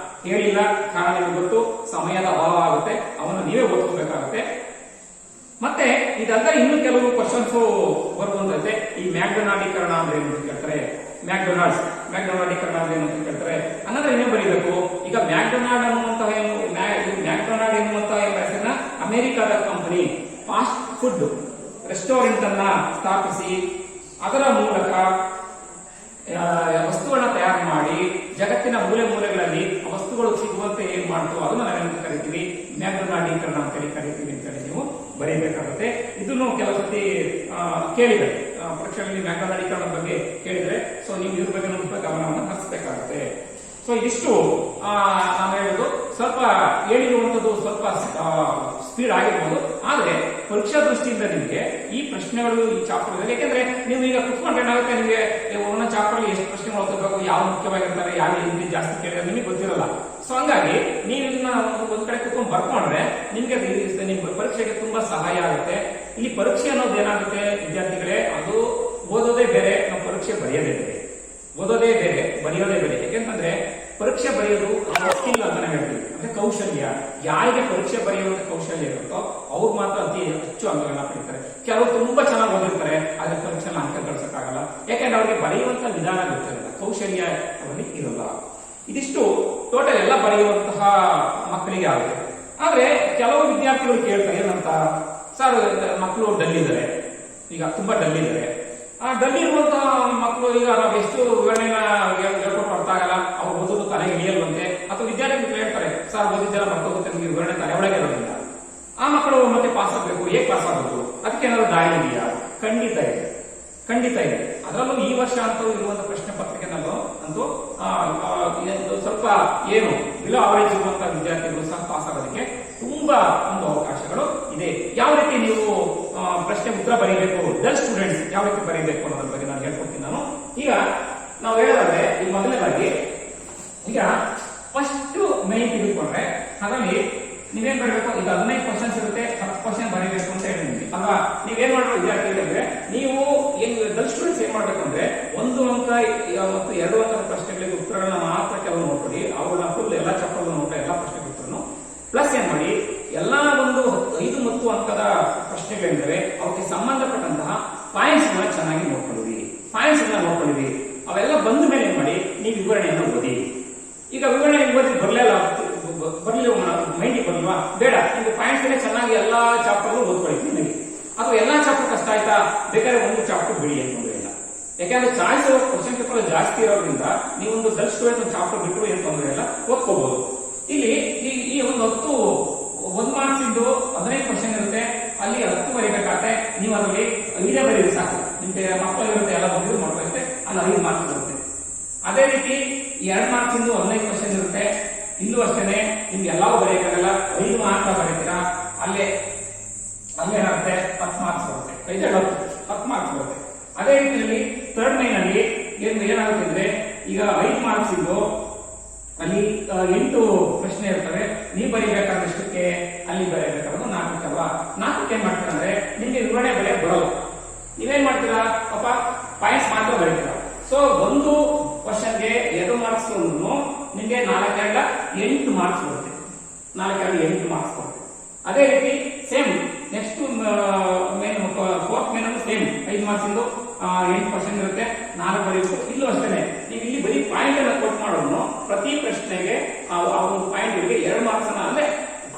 ಹೇಳಿಲ್ಲ. ಕಾರಣ ನಿಮಗೆ ಗೊತ್ತು, ಸಮಯದ ಅಭಾವ ಆಗುತ್ತೆ, ಅವನ್ನು ನೀವೇ ಓದ್ಕೋಬೇಕಾಗುತ್ತೆ. ಮತ್ತೆ ಇದಲ್ಲದೆ ಇನ್ನೂ ಕೆಲವು ಕ್ವಶನ್ಸ್ ಬರುವಂತಂತೆ. ಈ ಮ್ಯಾಕ್ಡೊನಾಲ್ಡೀಕರಣ ಅಂದ್ರೆ ಏನು ಅಂತ ಕೇಳ್ತಾರೆ, ಮ್ಯಾಕ್ಡೊನಾಲ್ಡೀಕರಣ ಅಂದ್ರೆ ಏನು ಅಂತ ಕೇಳ್ತಾರೆ. ಅನ್ನೋದ್ರೆ ಏನೇ ಬರೀಬೇಕು. ಈಗ ಮ್ಯಾಕ್ಡೊನಾಲ್ಡ್ ಅನ್ನುವಂತಹ ಮ್ಯಾಕ್ಡೊನಾಲ್ಡ್ ಎನ್ನುವಂತಹ ಹೆಸರಿನ ಅಮೆರಿಕದ ಕಂಪನಿ ಫಾಸ್ಟ್ ಫುಡ್ ರೆಸ್ಟೋರೆಂಟ್ ಅನ್ನ ಸ್ಥಾಪಿಸಿ ಅದರ ಮೂಲಕ ವಸ್ತುಗಳನ್ನ ತಯಾರು ಮಾಡಿ ಜಗತ್ತಿನ ಮೂಲೆಗಳಲ್ಲಿ ವಸ್ತುಗಳು ಸಿಗುವಂತೆ ಏನ್ ಮಾಡ್ತು ಅದನ್ನ ನಾವೇನು ಕರಿತೀವಿ, ಮ್ಯಾಕ್ಡೊನಾಲ್ಡೀಕರಣ ಅಂತೇಳಿ ಕರಿತೀವಿ ಅಂತೇಳಿ ನೀವು ಬರೀಬೇಕಾಗುತ್ತೆ. ಇದನ್ನು ಕೆಲವು ಸತಿ ಕೇಳಿದ್ರೆ ಪರೀಕ್ಷೆಯಲ್ಲಿ ಮ್ಯಾಕ್ಡೊನಾಲ್ಡೀಕರಣದ ಬಗ್ಗೆ ಕೇಳಿದ್ರೆ, ಸೊ ನೀವು ಇದ್ರ ಬಗ್ಗೆ ಸ್ವಲ್ಪ ಗಮನವನ್ನು ಹರಿಸಬೇಕಾಗುತ್ತೆ. ಸೊ ಇದಿಷ್ಟು ನಾನು ಹೇಳೋದು. ಸ್ವಲ್ಪ ಹೇಳಿರುವಂತದ್ದು ಸ್ವಲ್ಪ ಸ್ಪೀಡ್ ಆಗಿರ್ಬೋದು, ಆದ್ರೆ ಪರೀಕ್ಷಾ ದೃಷ್ಟಿಯಿಂದ ನಿಮಗೆ ಈ ಪ್ರಶ್ನೆಗಳು ಈ ಚಾಪ್ಟರ್, ಯಾಕೆಂದ್ರೆ ನೀವು ಈಗ ಕುತ್ಕೊಂಡ್ರೆ ಏನಾಗುತ್ತೆ, ನಿಮಗೆ ಒಂದೊಂದು ಚಾಪ್ಟರ್ ಎಷ್ಟು ಪ್ರಶ್ನೆಗಳು ಓದಬೇಕು, ಯಾವ ಮುಖ್ಯವಾಗಿರ್ತಾರೆ, ಯಾವ ಹಿಂದಿ ಜಾಸ್ತಿ ಕೇಳಿದ್ರೆ ನಿಮಗೆ ಗೊತ್ತಿರಲ್ಲ. ಸೊ ಹಂಗಾಗಿ ನೀವು ಇದನ್ನ ಒಂದ್ ಕಡೆ ಕುತ್ಕೊಂಡು ಬರ್ಕೊಂಡ್ರೆ ನಿಮ್ಗೆ ನಿಮ್ ಪರೀಕ್ಷೆಗೆ ತುಂಬಾ ಸಹಾಯ ಆಗುತ್ತೆ. ಈ ಪರೀಕ್ಷೆ ಅನ್ನೋದು ಏನಾಗುತ್ತೆ ವಿದ್ಯಾರ್ಥಿಗಳೇ, ಅದು ಓದೋದೇ ಬೇರೆ, ನಾವು ಪರೀಕ್ಷೆ ಬರೆಯೋದೇ ಬೇರೆ. ಓದೋದೇ ಬೇರೆ, ಬರೆಯೋದೇ ಬೇರೆ. ಯಾಕೆಂತಂದ್ರೆ ಪರೀಕ್ಷೆ ಬರೆಯೋದು ಸ್ಕಿಲ್ ಅಂತಾನೆ ಹೇಳ್ತೀವಿ, ಅಂದ್ರೆ ಕೌಶಲ್ಯ. ಯಾರಿಗೆ ಪರೀಕ್ಷೆ ಬರೆಯುವಂತ ಕೌಶಲ್ಯ ಇರುತ್ತೋ ಅವ್ರು ಮಾತ್ರ ಅತಿ ಹೆಚ್ಚು ಅಂಕಗಳನ್ನ ಪಡಿತಾರೆ. ಕೆಲವರು ತುಂಬಾ ಚೆನ್ನಾಗಿ ಓದಿರ್ತಾರೆ, ಆದ್ರೆ ಪರೀಕ್ಷೆನ ಅಂಕ ಗಳಿಸಕ್ಕಾಗಲ್ಲ, ಯಾಕೆಂದ್ರೆ ಅವ್ರಿಗೆ ಬರೆಯುವಂತ ವಿಧಾನ ಗೊತ್ತಿರಲ್ಲ, ಕೌಶಲ್ಯ ಅವರಿಗೆ ಇರಲ್ಲ. ಇದಿಷ್ಟು ಟೋಟಲ್ ಎಲ್ಲ ಬರೆಯುವಂತಹ ಮಕ್ಕಳಿಗೆ ಆಗುತ್ತೆ. ಆದ್ರೆ ಕೆಲವು ವಿದ್ಯಾರ್ಥಿಗಳು ಕೇಳ್ತಾರೆ ಏನಂತ, ಸರ್ ಮಕ್ಕಳು ಡಲ್ ಇದ್ದಾರೆ, ಈಗ ತುಂಬಾ ಡಲ್ ಇದ್ದಾರೆ. ಆ ಡಲ್ ಇರುವಂತಹ ಮಕ್ಕಳು ಈಗ ನಾವು ಎಷ್ಟು ವಿವರಣೆನ ಹೇಳ್ಕೊಟ್ಟು ಅರ್ಥ ಆಗಲ್ಲ, ಅವ್ರು ಓದೋದು ತಲೆಗೆ ಇಳಿಯಲ್ವಂತೆ, ಅಥವಾ ವಿದ್ಯಾರ್ಥಿಗಳು ಹೇಳ್ತಾರೆ ಸರ್ ಓದಿದ್ದೆಲ್ಲ ಮರ್ತೋಗುತ್ತೆ, ನಿಮಗೆ ವಿವರಣೆ ತಲೆ ಒಳಗೆ ಇರೋದಿಲ್ಲ. ಆ ಮಕ್ಕಳು ಮತ್ತೆ ಪಾಸ್ ಆಗಬೇಕು, ಹೇಗೆ ಪಾಸ್ ಆಗಬೇಕು, ಅದಕ್ಕೆ ಏನಾದ್ರು ದಾರಿ ಇದೆಯಾ? ಖಂಡಿತ ಇದೆ, ಖಂಡಿತ ಇದೆ. ಅದರಲ್ಲೂ ಈ ವರ್ಷ ಅಂತೂ ಇರುವಂತಹ ಪ್ರಶ್ನೆ ಪತ್ರಿಕೆನಲ್ಲೂ ಅಂತೂ ಸ್ವಲ್ಪ ಏನು ಬಿಲೋ ಅವರೇಜ್ ಇರುವಂತಹ ವಿದ್ಯಾರ್ಥಿಗಳು ಸಹ ಪಾಸ್ ಆಗೋದಕ್ಕೆ ತುಂಬಾ ಒಂದು ಅವಕಾಶಗಳು ಇದೆ. ಯಾವ ರೀತಿ ನೀವು ಪ್ರಶ್ನೆ ಉತ್ತರ ಬರೀಬೇಕು, ಡಲ್ ಸ್ಟೂಡೆಂಟ್ಸ್ ಯಾವ ರೀತಿ ಬರೀಬೇಕು ಅನ್ನೋದ್ರ ಬಗ್ಗೆ ನಾನು ಹೇಳ್ಕೊಡ್ತೀನಿ. ನಾನು ಈಗ ನಾವು ಹೇಳೋದಾದ್ರೆ ಈ ಮೊದಲನೇದಾಗಿ ಈಗ ಫಸ್ಟ್ ಮೈನ್ ತಿಳ್ಕೊಂಡ್ರೆ ಅದರಲ್ಲಿ ನೀವೇನ್ ಬರಬೇಕು, ಈಗ 15 ಕ್ವಶನ್ಸ್ ಇರುತ್ತೆ, 10 ಕ್ವಶನ್ ಬರೀಬೇಕು ಅಂತ ಹೇಳಿದ್ವಿ ಅಲ್ವಾ. ನೀವೇನ್ ಮಾಡ್ಬೇಕು ವಿದ್ಯಾರ್ಥಿಗಳಿದ್ರೆ, ನೀವು ಡಲ್ ಸ್ಟೂಡೆಂಟ್ಸ್ ಏನ್ ಮಾಡ್ಬೇಕು ಅಂದ್ರೆ 1 ಅಂಕ ಮತ್ತು 2 ಅಂಕ ಪಾಯಿಂಟ್ಸ್ ಅನ್ನ ನೋಡ್ಕೊಂಡಿದ್ದೀವಿ. ಅವೆಲ್ಲ ಬಂದ ಮೇಲೆ ಏನ್ ಮಾಡಿ ನೀವು ವಿವರಣೆಯನ್ನು ಓದಿ. ಈಗ ವಿವರಣೆ ಓದಿ ಬರಲಿಲ್ಲ ಮೈಂಡಿಗೆ ಬರಲ್ವಾ, ಬೇಡ, ನಿಮ್ಗೆ ಪಾಯಿಂಟ್ಸ್ ಚೆನ್ನಾಗಿ ಎಲ್ಲಾ ಚಾಪ್ಟರ್ ಓದ್ಕೊಳ್ಳಿ ನಿಮಗೆ. ಅಥವಾ ಎಲ್ಲಾ ಚಾಪ್ಟರ್ ಕಷ್ಟ ಆಯ್ತಾ, ಬೇಕಾದ್ರೆ ಒಂದು ಚಾಪ್ಟರ್ ಬಿಡಿ ಅಂತಂದ್ರೆ ಇಲ್ಲ. ಯಾಕಂದ್ರೆ ಚಾಯ್ಸ್ ಕ್ವಶನ್ ಪೇಪರ್ ಜಾಸ್ತಿ ಇರೋದ್ರಿಂದ ನೀವೊಂದು ಸೆಲ್ಫ್ ಸ್ಟೋರೇಜ್ ಒಂದು ಚಾಪ್ಟರ್ ಬಿಟ್ಟರು ಏನು ತೊಂದರೆ ಇಲ್ಲ, ಓದ್ಕೋಬಹುದು. ಇಲ್ಲಿ ಈ ಒಂದು 1 ಮಾರ್ಕ್ಸ್ ಇಂದು 15 ಕ್ವಶನ್ ಇರುತ್ತೆ, ಅಲ್ಲಿ 10 ಬರೀಬೇಕಾಗತ್ತೆ. ನೀವು ಅದರಲ್ಲಿ 5 ಬರೀರಿ ಸಾಕು, ನಿಮ್ಗೆ ಮಕ್ಕಳು ಇರುತ್ತೆ ಎಲ್ಲ ಬಂದಿದ್ದು ಮಾಡ್ಕೊಳ್ಳುತ್ತೆ, ಅಲ್ಲಿ 5 ಮಾರ್ಕ್ಸ್ ಬರುತ್ತೆ. ಅದೇ ರೀತಿ 2 ಮಾರ್ಕ್ಸ್ ಇಂದು 15 ಕ್ವಶನ್ ಇರುತ್ತೆ, ಇಲ್ಲೂ ಅಷ್ಟೇನೆ ನಿಮ್ಗೆ ಎಲ್ಲವೂ ಬರೆಯಕ್ಕಾಗಲ್ಲ, 5 ಮಾರ್ಕ್ಸ್ ಬರೀತೀರಾ, ಅಲ್ಲೇನಾಗುತ್ತೆ 10 ಮಾರ್ಕ್ಸ್ ಬರುತ್ತೆ, 10 ಮಾರ್ಕ್ಸ್ ಬರುತ್ತೆ. ಅದೇ ರೀತಿಯಲ್ಲಿ ಥರ್ಡ್ ಮೈನ್ ಅಲ್ಲಿ ಏನಾಗುತ್ತೆ ಅಂದ್ರೆ ಈಗ 5 ಮಾರ್ಕ್ಸ್ ಇಂದು ಅಲ್ಲಿ 8 ಪ್ರಶ್ನೆ ಇರ್ತವೆ, ನೀವು ಬರೀಬೇಕಾದಷ್ಟಕ್ಕೆ ಅಲ್ಲಿ ಬರೀಬೇಕಾದ್ರು 4 ಅಲ್ವಾ. 4 ಏನ್ ಮಾಡ್ತೀರಾ ಅಂದ್ರೆ ನಿಮ್ಗೆ ವಿವರಣೆ ಬೆಲೆ ಬರಲ್ಲ, ನೀವೇನ್ ಮಾಡ್ತೀರಾ ಪಾಪ ಪಾಯಿಂಟ್ಸ್ ಮಾತ್ರ ಬರೀತೀರಾ. ಸೊ ಒಂದು ಕ್ವಶನ್ಗೆ 2 ಮಾರ್ಕ್ಸ್ ನಿಮ್ಗೆ 4 8 ಮಾರ್ಕ್ಸ್ ಬರುತ್ತೆ, 4 8 ಮಾರ್ಕ್ಸ್ ಬರುತ್ತೆ. ಅದೇ ರೀತಿ same next fourth main same 5 marks ಇಂದು 8 ಕ್ವಶನ್ ಇರುತ್ತೆ, 4 ಬರೀಬೇಕು. ಇಲ್ಲೂ ಅಷ್ಟೇನೆ, ನೀವು ಇಲ್ಲಿ ಬರೀ ಪಾಯಿಂಟ್ ಅನ್ನ ಕೊಟ್ ಮಾಡೋನು ಪ್ರತಿ ಪ್ರಶ್ನೆಗೆ ಆ ಒಂದು ಪಾಯಿಂಟ್ ಗೆ 2 ಮಾರ್ಕ್ಸ್ ಅನ್ನ, ಅಂದ್ರೆ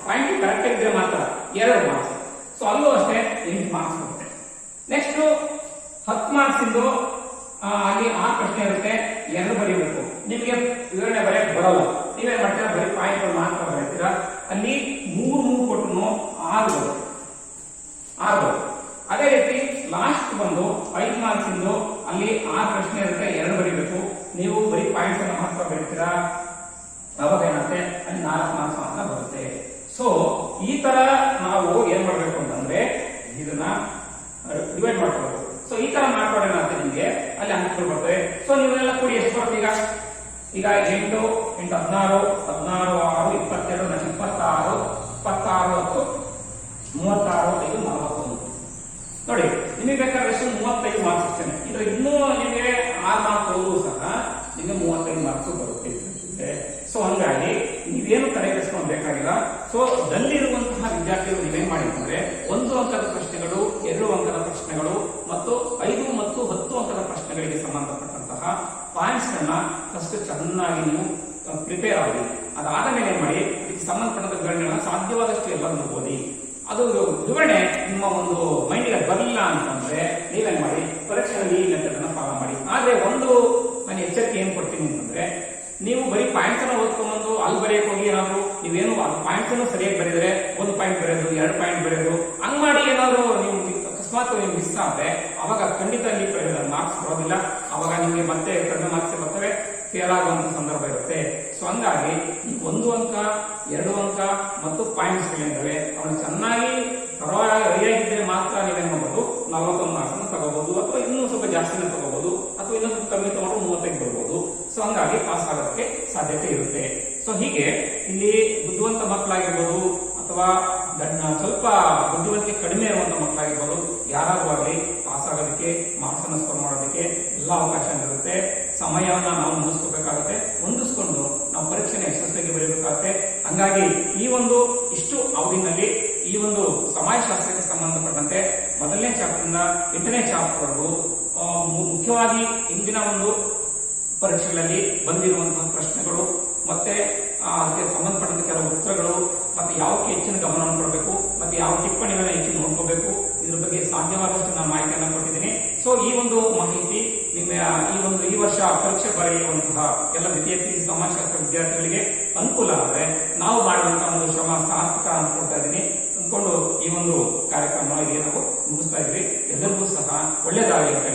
ಪಾಯಿಂಟ್ ಕರೆಕ್ಟ್ ಇದ್ರೆ ಮಾತ್ರ 2 ಮಾರ್ಕ್ಸ್. ಸೊ ಅಲ್ಲೂ ಅಷ್ಟೇ 8 ಮಾರ್ಕ್ಸ್ ಬರುತ್ತೆ. ನೆಕ್ಸ್ಟ್ 10 ಮಾರ್ಕ್ಸ್ ಇಂದು ಅಲ್ಲಿ 6 ಪ್ರಶ್ನೆ ಇರುತ್ತೆ, 2 ಬರೀಬೇಕು. ನಿಮಗೆ ವಿವರಣೆ ಬರೆಯಕ್ಕೆ ಬರಲ್ಲ, ನೀವೇನ್ ಮಾಡ್ತೀರಾ ಬರೀ ಪಾಯಿಂಟ್ ಮಾತ್ರ ಬರೀತೀರಾ, ಅಲ್ಲಿ 3 ಕೊಟ್ಟು 6 ಬರುತ್ತೆ. ಅದೇ ರೀತಿ ಲಾಸ್ಟ್ ಬಂದು 5 ಮಾರ್ಕ್ಸ್ ಇಂದು ಅಲ್ಲಿ 6 ಪ್ರಶ್ನೆ ಇರುತ್ತೆ, 2 ಬರೀಬೇಕು. ನೀವು ಬರೀ ಪಾಯಿಂಟ್ಸ್ ಅನ್ನ ಮಾತ್ರ ಬರೀತೀರಾ, ಅವಾಗ ಏನಾಗುತ್ತೆ ಅಲ್ಲಿ 4 ಮಾರ್ಕ್ಸ್ ಮಾತ್ರ ಬರುತ್ತೆ. ಸೊ ಈ ತರ ನಾವು ಏನ್ ಮಾಡ್ಬೇಕು ಅಂತಂದ್ರೆ ಇದನ್ನ ಡಿವೈಡ್ ಮಾಡ್ಕೊಳ್ಬೇಕು. ಸೊ ಈ ತರ ಮಾಡ್ಕೊಂಡ್ರೆ ಏನಾಗುತ್ತೆ ನಿಮ್ಗೆ ಅಲ್ಲಿ ಅಂಕಗಳು ಬರ್ತವೆ. ಸೊ ನೀವೆಲ್ಲ ಕೂಡಿ ಎಷ್ಟು ಬರುತ್ತೆ ಈಗ 8 8 16 16 6 22 26 26 10 36 5 41 ನೋಡಿ. ನಿಮಗೆ ಬೇಕಾದ್ರೆ ಎಷ್ಟು 35 ಮಾರ್ಕ್ಸ್ ಅಷ್ಟೇ. ಇದು ಇನ್ನೂ ನಿಮಗೆ 6 ಮಾರ್ಕ್ಸ್ ಹೋದ್ರು ಸಹ ನಿಮಗೆ 35 ಮಾರ್ಕ್ಸ್ ಬರುತ್ತೆ. ಸೊ ಹಂಗಾಗಿ ನೀವೇನು ತಲೆ ಕೆಡಿಸ್ಕೊಂಡು ಬೇಕಾಗಿಲ್ಲ. ಸೊ ದಲ್ಲಿರುವಂತಹ ವಿದ್ಯಾರ್ಥಿಗಳು ನೀವೇನ್ ಮಾಡಿದ್ರೆ 1 ಅಂಕದ ಪ್ರಶ್ನೆಗಳು, 2 ಅಂಕದ ಪ್ರಶ್ನೆಗಳು ಮತ್ತು 5 ಮತ್ತು 10 ಅಂಕದ ಪ್ರಶ್ನೆಗಳಿಗೆ ಸಂಬಂಧಪಟ್ಟಂತಹ ಪಾಯಿಂಟ್ಸ್ ಅನ್ನ ಫಸ್ಟ್ ಚೆನ್ನಾಗಿ ನೀವು ಪ್ರಿಪೇರ್ ಆಗಿ, ಅದಾದ ಮೇಲೆ ಏನ್ ಮಾಡಿ ಇದಕ್ಕೆ ಸಂಬಂಧಪಟ್ಟಂತ ವಿವರಣೆಗಳನ್ನ ಸಾಧ್ಯವಾದಷ್ಟು ಎಲ್ಲರನ್ನು ಓದಿ. ಅದು ವಿವರಣೆ ನಿಮ್ಮ ಒಂದು ಮೈಂಡಿಗೆ ಬರಲಿಲ್ಲ ಅಂತಂದ್ರೆ ನೀವೇನ್ ಮಾಡಿ ಪರೀಕ್ಷೆಯಲ್ಲಿ ಈ ಮೆಥಡ್ ಅನ್ನ ಫಾಲೋ ಮಾಡಿ. ಆದ್ರೆ ಒಂದು ನಾನು ಎಚ್ಚರಿಕೆ ಏನ್ ಕೊಡ್ತೀನಿ ಅಂತಂದ್ರೆ, ನೀವು ಬರೀ ಪಾಯಿಂಟ್ಸ್ ಅನ್ನ ಓದ್ಕೊಂಡ್ಬಂದು ಅಲ್ಲಿ ಬರೆಯಕ್ ಹೋಗಿ ಏನಾದ್ರು ನೀವೇನು ಪಾಯಿಂಟ್ಸ್ ಅನ್ನು ಸರಿಯಾಗಿ ಬರೆದ್ರೆ 1 ಪಾಯಿಂಟ್ ಬರೆಯೋದು, 2 ಪಾಯಿಂಟ್ ಬರೆಯೋದು ಹಂಗ್ ಮಾಡಿ ಏನಾದ್ರು ನೀವು ಅಕಸ್ಮಾತ್ ನೀವು ಮಿಸ್ ಆದ್ರೆ ಅವಾಗ ಖಂಡಿತ ಮಾರ್ಕ್ಸ್ ಬರೋದಿಲ್ಲ. ಅವಾಗ ನಿಮ್ಗೆ ಮತ್ತೆ ಕಡಿಮೆ ಮಾರ್ಕ್ಸ್ ಬರ್ತವೆ, ಫೇಲ್ ಆಗುವಂತ ಸಂದರ್ಭ ಇರುತ್ತೆ. ಸೊ ಹಂಗಾಗಿ ನೀವು 1 ಅಂಕ 2 ಅಂಕ ಮತ್ತು ಪಾಯಿಂಟ್ಸ್ ಗಳಿದ್ದಾವೆ, ಅವನು ಚೆನ್ನಾಗಿ ರೆಡಿಯಾಗಿದ್ದರೆ ಮಾತ್ರ ನೀವೇನ್ ಮಾಡಬಹುದು 41 ಮಾರ್ಕ್ಸ್ ಅನ್ನು ತಗೋಬಹುದು, ಅಥವಾ ಇನ್ನೂ ಸ್ವಲ್ಪ ಜಾಸ್ತಿನೇ ತಗೋಬಹುದು, ಅಥವಾ ಇನ್ನೂ ಸ್ವಲ್ಪ ಕಮ್ಮಿ ತಗೊಂಡು 35 ಬರ್ಬೋದು. ಸೊ ಹಂಗಾಗಿ ಪಾಸ್ ಆಗೋದಕ್ಕೆ ಸಾಧ್ಯತೆ ಇರುತ್ತೆ. ಸೊ ಹೀಗೆ ಇಲ್ಲಿ ಬುದ್ಧಿವಂತ ಮಕ್ಕಳಾಗಿರ್ಬೋದು ಅಥವಾ ಸ್ವಲ್ಪ ಬುದ್ಧಿವಂತಿಕೆ ಕಡಿಮೆ ಇರುವಂತ ಮಕ್ಕಳಾಗಿರ್ಬೋದು, ಯಾರಾದ್ರೂ ಆಗಲಿ ಪಾಸ್ ಆಗೋದಕ್ಕೆ, ಮಾರ್ಕ್ಸ್ ಅನ್ನು ಸ್ಕೋರ್ ಮಾಡೋದಕ್ಕೆ ಎಲ್ಲ ಅವಕಾಶ ಇರುತ್ತೆ. ಸಮಯವನ್ನ ನಾವು ಹೊಂದಿಸ್ಕೋಬೇಕಾಗುತ್ತೆ, ಹೊಂದಿಸ್ಕೊಂಡು ನಾವು ಪರೀಕ್ಷೆನ ಯಶಸ್ವಿಯಾಗಿ ಬರೀಬೇಕಾಗುತ್ತೆ. ಹಂಗಾಗಿ ಈ ಒಂದು ಇಷ್ಟು ಅವಧಿನಲ್ಲಿ ಈ ಒಂದು ಸಮಾಜಶಾಸ್ತ್ರಕ್ಕೆ ಸಂಬಂಧಪಟ್ಟಂತೆ 1ನೇ ಚಾಪ್ಟರ್ನ 8ನೇ ಚಾಪ್ಟರ್ಗಳು ಮುಖ್ಯವಾಗಿ ಇಂದಿನ ಒಂದು ಪರೀಕ್ಷೆಗಳಲ್ಲಿ ಬಂದಿರುವಂತಹ ಪ್ರಶ್ನೆಗಳು ಮತ್ತೆ ಅದಕ್ಕೆ ಸಂಬಂಧಪಟ್ಟಂತ ಕೆಲವು ಉತ್ತರಗಳು, ಮತ್ತೆ ಯಾವಕ್ಕೆ ಹೆಚ್ಚಿನ ಗಮನವನ್ನು ಕೊಡಬೇಕು, ಮತ್ತೆ ಯಾವ ಟಿಪ್ಪಣಿಗಳನ್ನ ಹೆಚ್ಚು ನೋಡ್ಕೋಬೇಕು, ಇದ್ರ ಬಗ್ಗೆ ಸಾಧ್ಯವಾದಷ್ಟು ನಾನು ಮಾಹಿತಿಯನ್ನು ಕೊಟ್ಟಿದ್ದೀನಿ. ಸೊ ಈ ಒಂದು ಮಾಹಿತಿ ನಿಮ್ಮ ಈ ವರ್ಷ ಪರೀಕ್ಷೆ ಬರೆಯುವಂತಹ ಎಲ್ಲ ದ್ವಿತೀಯ ಸಮಾಜಶಾಸ್ತ್ರ ವಿದ್ಯಾರ್ಥಿಗಳಿಗೆ ಅನುಕೂಲ ಆದರೆ ನಾವು ಮಾಡುವಂತಹ ಒಂದು ಶ್ರಮ ಸಾರ್ಥಕ ಅನ್ಕೊಳ್ತಾ ಇದ್ದೀನಿ. ಅಂದ್ಕೊಂಡು ಈ ಒಂದು ಕಾರ್ಯಕ್ರಮ ನಾವು ಮುಗಿಸ್ತಾ ಇದ್ವಿ. ಎಲ್ಲರಿಗೂ ಸಹ ಒಳ್ಳೆಯದಾಗಲಿ ಅಂತ